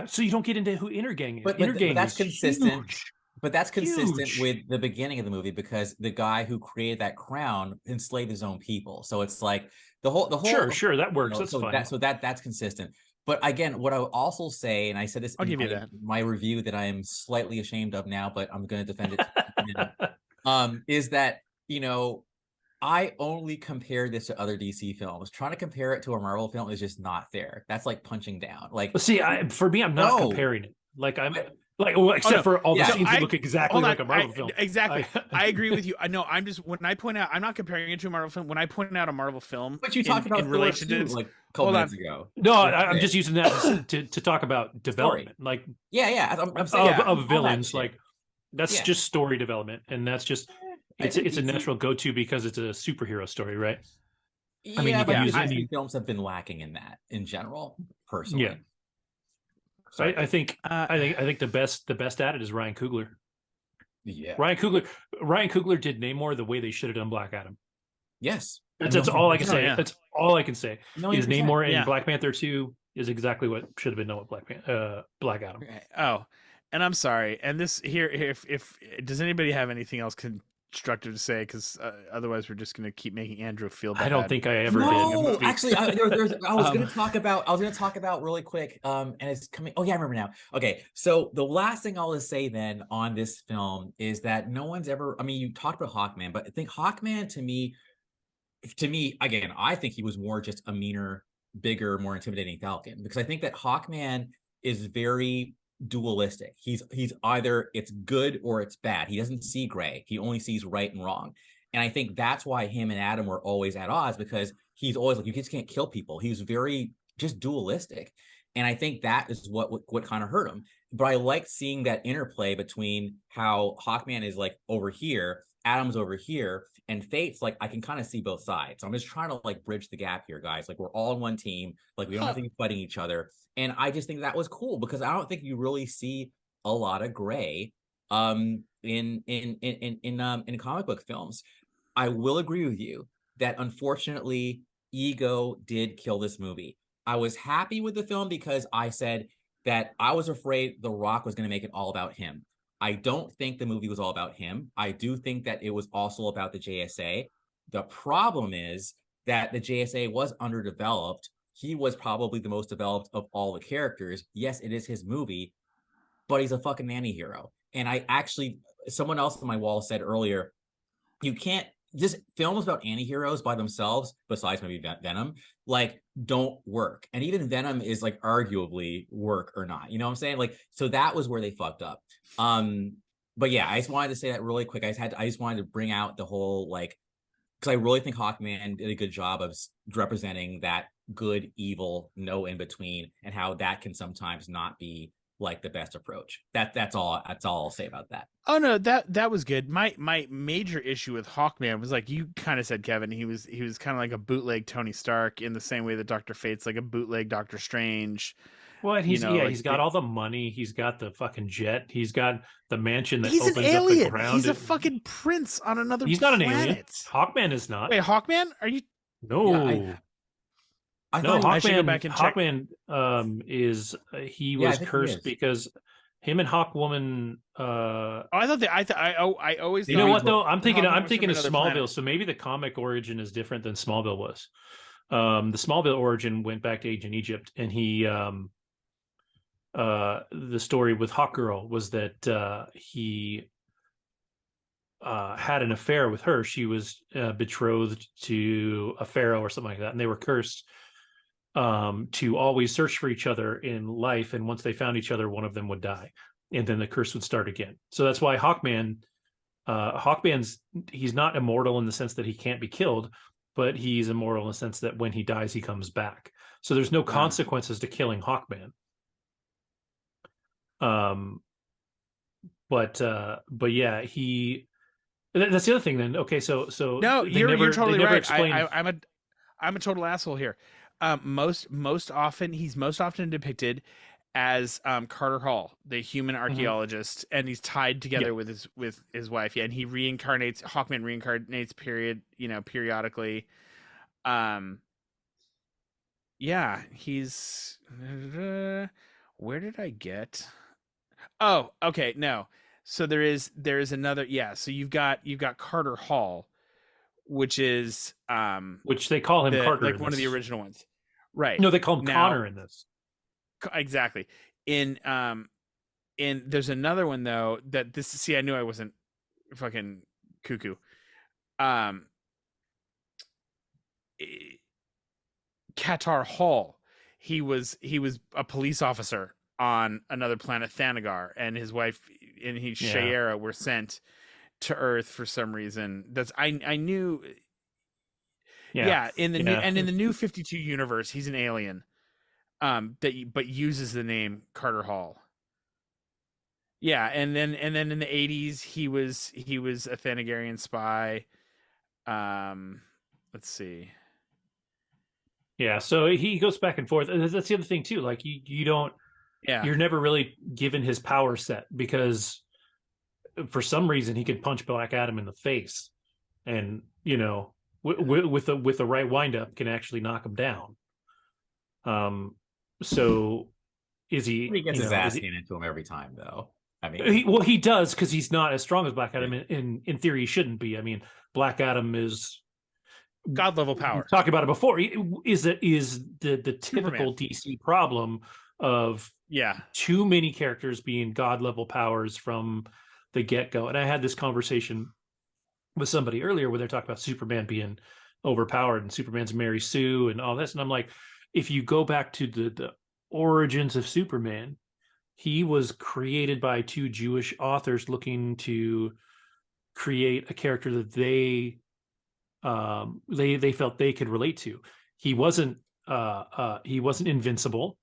so you don't get into who Intergang is.
But that's consistent.
Huge.
But that's consistent with the beginning of the movie, because the guy who created that crown enslaved his own people. So it's like the whole
sure that works. That's fine.
That's consistent. But again, what I would also say, and I said this in my review that I am slightly ashamed of now, but I'm going to defend it, is that, you know, I only compare this to other DC films. Trying to compare it to a Marvel film is just not fair. That's like punching down. Like,
see, for me, I'm not comparing it. Like except for all the scenes that look exactly like a Marvel film.
Exactly. I agree with you. I know. I'm just, when I point out, I'm not comparing it to a Marvel film. When I point out a Marvel film,
but you talked about
in relation to
like a couple minutes ago.
No, I'm just using that to talk about development.
Story.
Like
I'm saying
of villains. Like that's just story development, and that's just it's a natural go-to because it's a superhero story, right?
I mean, DC films have been lacking in that in general, personally.
Yeah. So I think the best at it is Ryan Coogler.
Yeah,
Ryan Coogler did Namor the way they should have done Black Adam.
Yes,
that's all I can say.
Yeah.
That's all I can say. Is Namor in
yeah.
Black Panther 2 is exactly what should have been done with Black Adam.
Okay. Oh, and I'm sorry. And this here, if does anybody have anything else constructive to say? Because otherwise, we're just going to keep making Andrew feel bad.
I don't think I ever did.
No, actually, I was going to talk about really quick. And it's coming. Oh yeah, I remember now. Okay, so the last thing I'll say then on this film is that no one's ever. I mean, you talked about Hawkman, but I think Hawkman to me again, I think he was more just a meaner, bigger, more intimidating Falcon, because I think that Hawkman is very dualistic. He's either it's good or it's bad. He doesn't see gray. He only sees right and wrong. And I think that's why him and Adam were always at odds, because he's always like, you just can't kill people. He's very just dualistic. And I think that is what kind of hurt him. But I like seeing that interplay between how Hawkman is like over here, Adam's over here, and Fate's like, I can kind of see both sides. So I'm just trying to like bridge the gap here, guys. Like we're all on one team. Like we don't have to be fighting each other. And I just think that was cool, because I don't think you really see a lot of gray in comic book films. I will agree with you that unfortunately ego did kill this movie. I was happy with the film because I said that I was afraid The Rock was going to make it all about him. I don't think the movie was all about him. I do think that it was also about the JSA. The problem is that the JSA was underdeveloped. He was probably the most developed of all the characters. Yes, it is his movie, but he's a fucking anti-hero. And I actually, someone else on my wall said earlier, you can't, just films about anti-heroes by themselves, besides maybe Venom, like don't work. And even Venom is like arguably work or not. You know what I'm saying? Like, so that was where they fucked up. But yeah, I just wanted to say that really quick. I just wanted to bring out the whole, like, because I really think Hawkman did a good job of representing that good, evil, no in between, and how that can sometimes not be like the best approach. That's all I'll say about that.
Oh no, that was good. My major issue with Hawkman was, like you kind of said, Kevin, he was kind of like a bootleg Tony Stark, in the same way that Dr. Fate's like a bootleg Doctor Strange.
Well, and he's got all the money. He's got the fucking jet. He's got the mansion that opens
an alien.
Up the ground.
He's a fucking prince on another planet.
He's not an alien. Hawkman is not.
Wait, Hawkman? Are you?
No.
Yeah,
I
No,
thought
I should go back and check.
Hawkman is he
Yeah, I
was
think he
cursed
is.
because him and Hawkwoman.
Oh, I thought that I always
You know
thought
what though? I'm thinking
Hawkman
I'm
was from
thinking of
another
Smallville,
planet.
so maybe the comic origin is different than Smallville was. The Smallville origin went back to ancient Egypt, and he the story with Hawkgirl was that he had an affair with her. She was betrothed to a pharaoh or something like that, and they were cursed to always search for each other in life. And once they found each other, one of them would die, and then the curse would start again. So that's why Hawkman's he's not immortal in the sense that he can't be killed, but he's immortal in the sense that when he dies, he comes back. So there's no consequences to killing Hawkman. But yeah, that's the other thing then. Okay, so
No, you're totally right.
Explain.
I'm a total asshole here. Most often he's most often depicted as Carter Hall, the human archaeologist, and he's tied together with his wife. Yeah, and he reincarnates. Hawkman reincarnates periodically. Yeah, he's. Where did I get? Oh, okay, no. So there is another. Yeah, so you've got Carter Hall, which is
which they call him Carter,
like one of the original ones, right?
No, they call him
Now,
Connor in this.
Exactly. In there's another one though that this. See, I knew I wasn't fucking cuckoo. Qatar Hall. He was a police officer on another planet, Thanagar, and his wife and Shayera were sent to Earth for some reason. That's I knew. Yeah, in the new 52 universe, he's an alien. But uses the name Carter Hall. Yeah, and then in the 80s he was a Thanagarian spy. Let's see.
Yeah, so he goes back and forth. That's the other thing too. Like you don't.
Yeah.
You're never really given his power set because for some reason he could punch Black Adam in the face, and with the right windup can actually knock him down. So is he?
He gets his ass handed to him every time, though. I mean,
he does because he's not as strong as Black Adam. In theory, he shouldn't be. I mean, Black Adam is
God level power.
Talked about it before. Is the typical DC problem of too many characters being God level powers from the get go. And I had this conversation with somebody earlier where they're talking about Superman being overpowered and Superman's Mary Sue and all this, and I'm like, if you go back to the origins of Superman, he was created by two Jewish authors looking to create a character that they felt they could relate to. He wasn't invincible.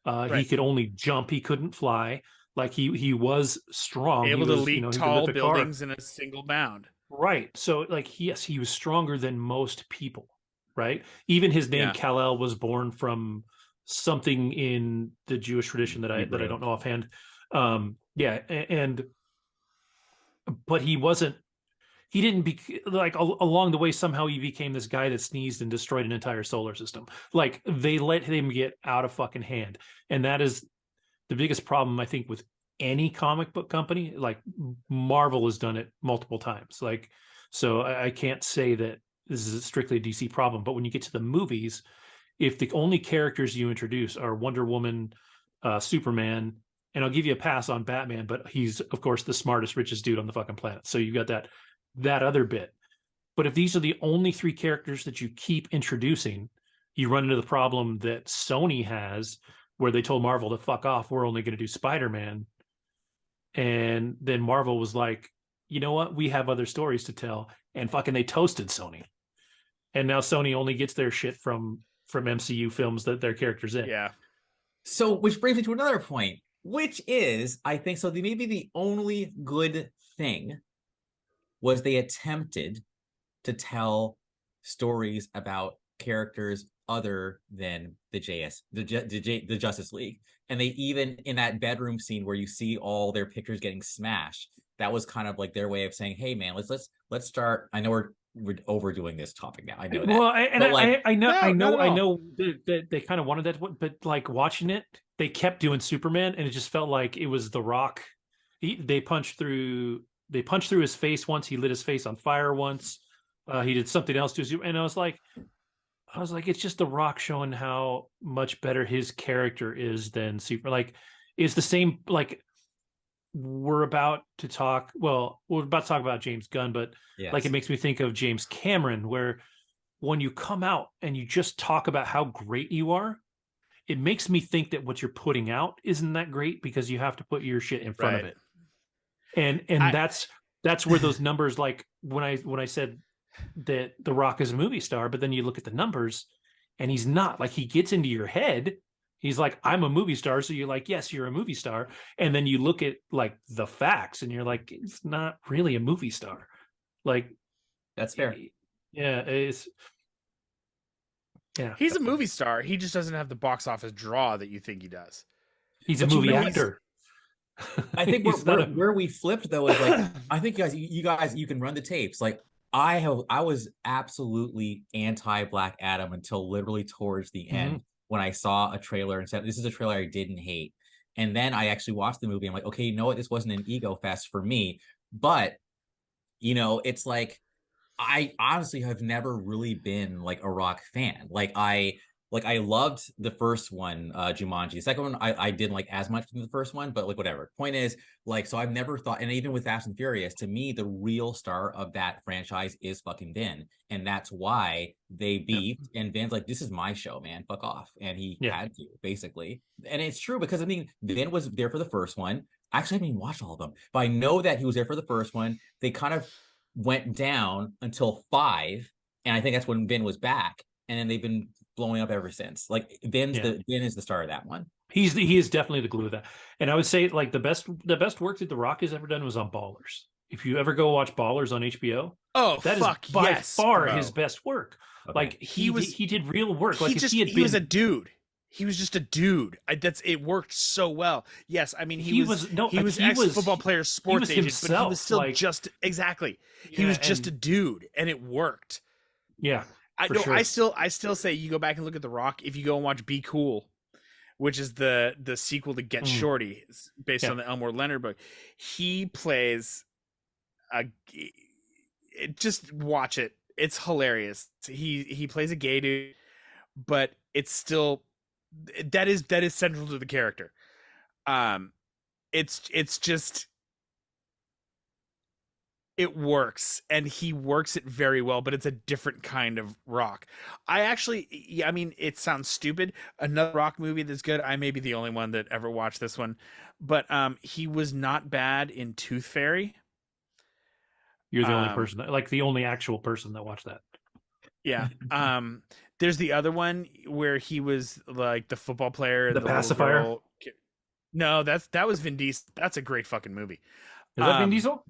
He could only jump. He couldn't fly. Like he was strong,
able to leap tall buildings in a single bound.
Right. So like he was stronger than most people. Right. Even his name Kal-El was born from something in the Jewish tradition that I don't know offhand. But he didn't be like along the way. Somehow he became this guy that sneezed and destroyed an entire solar system. Like they let him get out of fucking hand. And that is the biggest problem, I think, with any comic book company. Like Marvel has done it multiple times. Like, so I can't say that this is strictly a DC problem, but when you get to the movies, if the only characters you introduce are Wonder Woman, Superman, and I'll give you a pass on Batman, but he's of course the smartest, richest dude on the fucking planet. So you got that other bit. But if these are the only three characters that you keep introducing, you run into the problem that Sony has where they told Marvel to fuck off. We're only going to do Spider-Man. And then Marvel was like, you know what? We have other stories to tell. And fucking they toasted Sony. And now Sony only gets their shit from MCU films that their characters in.
Yeah.
So, which brings me to another point, which is, I think, so maybe the only good thing was they attempted to tell stories about characters other than the Justice League. And they even, in that bedroom scene where you see all their pictures getting smashed, that was kind of like their way of saying, hey man, let's start. I know we're overdoing this topic now. I know that.
Well, I know,
No,
I
not
know,
at
I
all.
know that they kind of wanted that, but like watching it, they kept doing Superman, and it just felt like it was The Rock. They punched through his face once. He lit his face on fire once. He did something else to Superman, and I was like, it's just The Rock showing how much better his character is than Super. Like, is the same. Like, we're about to talk. Well, we're about to talk about James Gunn, but like, it
Yes.
makes me think of James Cameron, where when you come out and you just talk about how great you are, it makes me think that what you're putting out isn't that great because you have to put your shit in front of
Right.
it. And
I
that's where those numbers, like when I said that The Rock is a movie star, but then you look at the numbers and he's not. Like, he gets into your head. He's like, I'm a movie star. So you're like, yes, you're a movie star. And then you look at like the facts and you're like, it's not really a movie star. Like,
That's fair.
yeah, yeah.
he's a movie star. He just doesn't have the box office draw that you think he does.
He's a
But you
movie
know,
actor.
I think
He's not a-
where we flipped though is like, I think you guys you can run the tapes. Like I was absolutely anti Black Adam until literally towards the end when I saw a trailer and said, this is a trailer I didn't hate. And then I actually watched the movie. I'm like, okay, you know what? This wasn't an ego fest for me. But you know, it's like I honestly have never really been like a Rock fan. Like I loved the first one, Jumanji. The second one I didn't like as much than the first one, but like whatever. Point is, like, so I've never thought, and even with Fast and Furious, to me, the real star of that franchise is fucking Vin. And that's why they beefed. And Vin's like, this is my show, man. Fuck off. And he had to, basically. And it's true because I mean, Vin was there for the first one. Actually, I haven't even watched all of them, but I know that he was there for the first one. They kind of went down until 5, and I think that's when Vin was back, and then they've been blowing up ever since. Like Vin is the star of that one.
He is definitely the glue of that. And I would say like the best work that The Rock has ever done was on Ballers. If you ever go watch Ballers on HBO, that is by far his best work. Okay. Like he did real work. Like
he was a dude. He was just a dude. It worked so well. Yes, I mean he was ex-football player, sports agent, himself, but he was still just he was just a dude, and it worked.
Yeah,
sure. I still say you go back and look at The Rock. If you go and watch Be Cool, which is the sequel to Get Shorty, based on the Elmore Leonard book, he plays just watch it. It's hilarious. He plays a gay dude, but it's still that is central to the character. It's just it works, and he works it very well, but it's a different kind of Rock. I mean, it sounds stupid. Another Rock movie that's good, I may be the only one that ever watched this one, but he was not bad in Tooth Fairy.
You're the only person, like the only actual person that watched that.
Yeah. There's the other one where he was like the football player and
the pacifier.
No, that was Vin Diesel. That's a great fucking movie.
Is that Vin Diesel?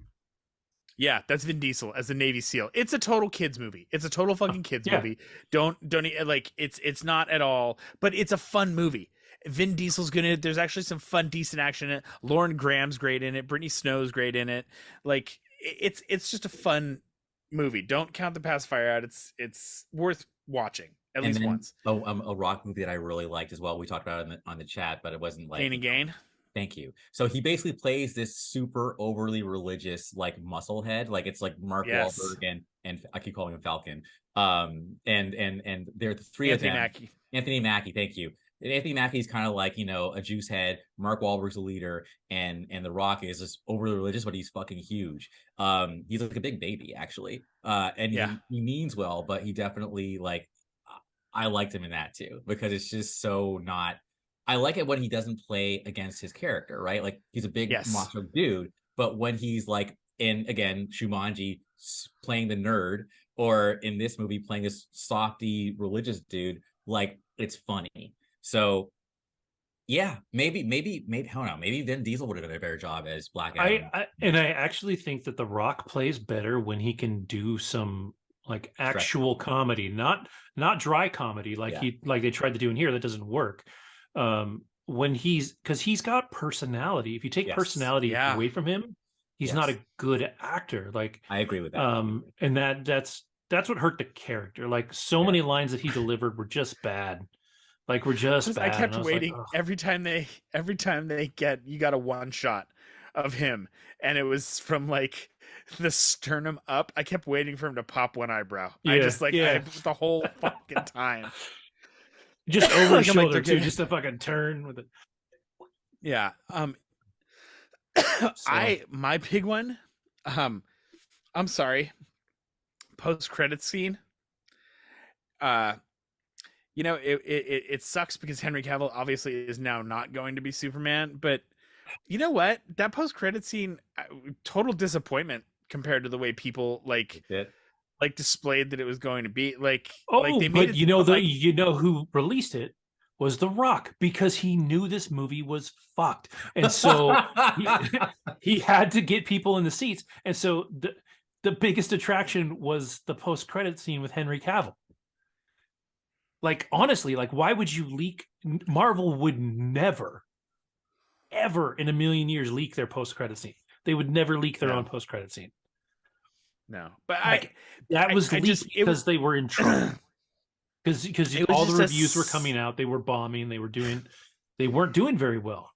Yeah, that's Vin Diesel as the Navy SEAL. It's a total kids movie. It's a total fucking kids movie. Don't like it's not at all, but it's a fun movie. Vin Diesel's good in it. There's actually some fun, decent action in it. Lauren Graham's great in it. Brittany Snow's great in it. Like it's just a fun movie. Don't count the pacifier out. It's worth watching at least once.
A Rock movie that I really liked as well. We talked about it on the chat, but it wasn't like
Pain and Gain.
Thank you. So he basically plays this super overly religious like musclehead. Like it's like Mark Wahlberg and I keep calling him Falcon. And they're the three
Anthony
of them.
Mackie.
Anthony Mackie, thank you. And Anthony Mackie's kind of like, you know, a juice head. Mark Wahlberg's a leader, and The Rock is just overly religious, but he's fucking huge. He's like a big baby, actually. And he means well, but he definitely like I liked him in that too, because it's just so not. I like it when he doesn't play against his character, right? Like he's a big macho dude, but when he's like in again Jumanji playing the nerd, or in this movie playing this softy religious dude, like it's funny. So yeah, maybe I don't know, maybe Vin Diesel would have done a better job as Black Adam.
I actually think that The Rock plays better when he can do some like actual comedy, not dry comedy like they tried to do in here. That doesn't work. When because he's got personality. If you take personality away from him, he's not a good actor. Like
I agree with that.
And that's that's what hurt the character. Like so many lines that he delivered were just bad. Like were just bad.
I kept
was
waiting
like,
every time they get you got a one shot of him, and it was from like the sternum up. I kept waiting for him to pop one eyebrow. I just the whole fucking time.
Just over his
Like, I'm
shoulder
like,
too, just a fucking turn with it.
Yeah. My big one. I'm sorry. Post-credit scene. You know, it sucks because Henry Cavill obviously is now not going to be Superman, but you know what? That post-credit scene, total disappointment compared to the way people like displayed that it was going to be. Like they made it,
you know who released it was The Rock, because he knew this movie was fucked, and so he had to get people in the seats, and so the biggest attraction was the post-credit scene with Henry Cavill. Like, honestly, like, why would you leak? Marvel would never, ever in a million years leak their post-credit scene. They would never leak their own post-credit scene.
No, but
that was leaked because they were in trouble. Because all the reviews were coming out, they were bombing, they weren't doing very well.